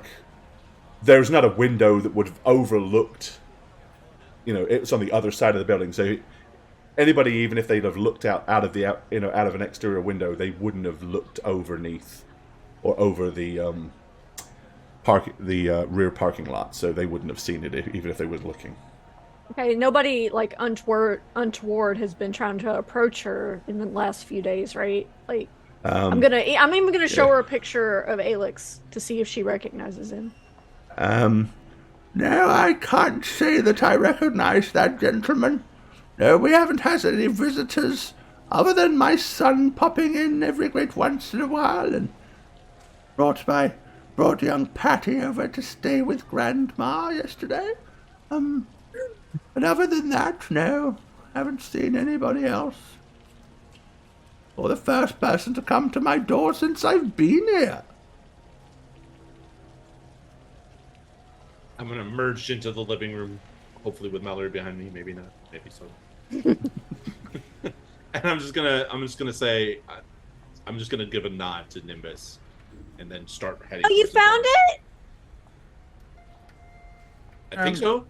a window that would have overlooked. You know, it's on the other side of the building, so anybody, even if they'd have looked out of an exterior window, they wouldn't have looked underneath or over the rear parking lot, so they wouldn't have seen it even if they were looking. Okay, nobody like untoward has been trying to approach her in the last few days, right? Like, I'm even gonna show her a picture of Alex to see if she recognizes him. No, I can't say that I recognize that gentleman. No, we haven't had any visitors other than my son popping in every great once in a while and brought young Patty over to stay with Grandma yesterday. But other than that, no, haven't seen anybody else. You're the first person to come to my door since I've been here. I'm gonna merge into the living room, hopefully with Mallory behind me. Maybe not. Maybe so. And I'm just gonna say, I'm just gonna give a nod to Nimbus, and then start heading. Oh, you towards the found door. it? I think so.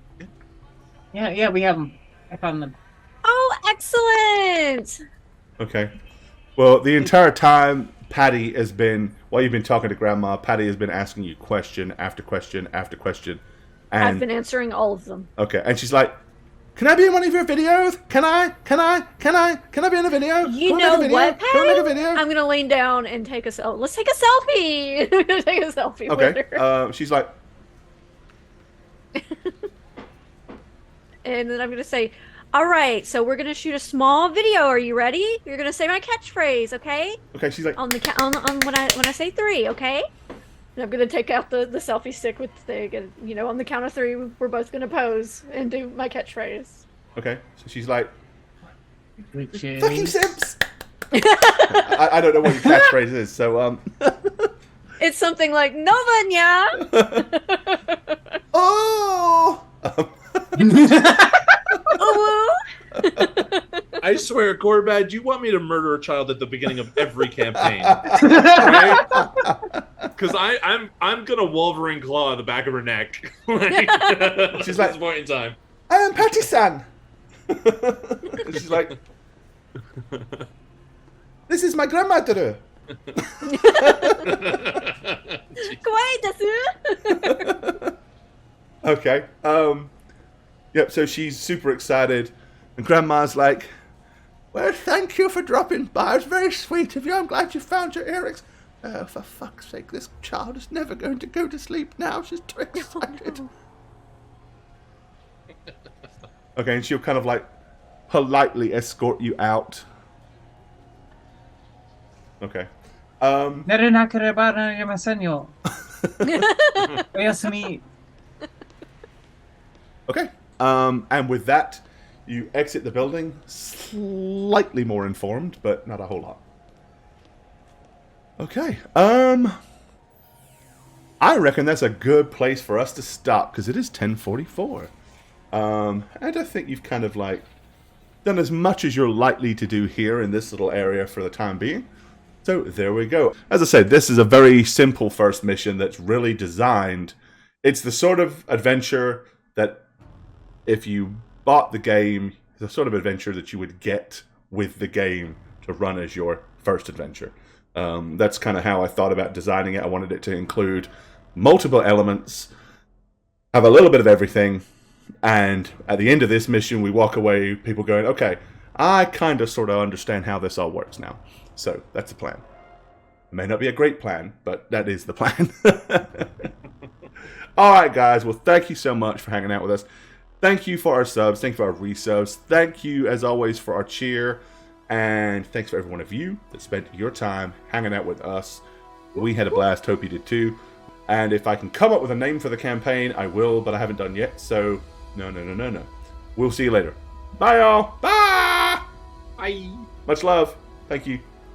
Yeah, we have them. I found them. Oh, excellent! Okay. Well, the entire time, Patty has been, while you've been talking to Grandma, Patty has been asking you question after question after question. And, I've been answering all of them. okay, and she's like, "Can I be in one of your videos? Can I be in a video? You Can I know make a video? what, Can I make a Patty? video?" I'm gonna lean down and take a selfie. Let's take a selfie. I'm gonna take a selfie with Okay. her. She's like, And then I'm gonna say, All right, so we're gonna shoot a small video. Are you ready? You're gonna say my catchphrase, okay? Okay, she's like, On the on when I say 3, okay? And I'm gonna take out the selfie stick with the thing, and on the count of 3, we're both gonna pose and do my catchphrase. okay. So she's like, Which fucking is simps. I don't know what your catchphrase is, so It's something like Novanya. oh. Oh. I swear, Gorbad, you want me to murder a child at the beginning of every campaign, right? Because I'm gonna Wolverine claw on the back of her neck. She's at like, this point in time. I am Patty-san. And she's like, this is my grandmother. Kawaii desu. Okay. Yep. So she's super excited, and Grandma's like, "Well, thank you for dropping by. It's very sweet of you. I'm glad you found your earrings. Oh, for fuck's sake, this child is never going to go to sleep now. She's too excited." No. Okay, and she'll kind of like politely escort you out. Okay. 寝れなければなりませんよ。おやすみ。 Okay. And with that, you exit the building, slightly more informed, but not a whole lot. Okay. I reckon that's a good place for us to stop, because it is 10:44. And I think you've kind of like done as much as you're likely to do here in this little area for the time being. So there we go. As I said, this is a very simple first mission that's really designed. It's the sort of adventure that if you bought the game, the sort of adventure that you would get with the game to run as your first adventure. That's kind of how I thought about designing it. I wanted it to include multiple elements, have a little bit of everything, and at the end of this mission, we walk away, people going, okay, I kind of sort of understand how this all works now. So that's the plan. It may not be a great plan, but that is the plan. All right, guys. Well, thank you so much for hanging out with us. Thank you for our subs. Thank you for our resubs. Thank you, as always, for our cheer. And thanks for every one of you that spent your time hanging out with us. We had a blast. Hope you did too. And if I can come up with a name for the campaign, I will, but I haven't done yet. So, no. We'll see you later. Bye, y'all. Bye. Bye. Much love. Thank you.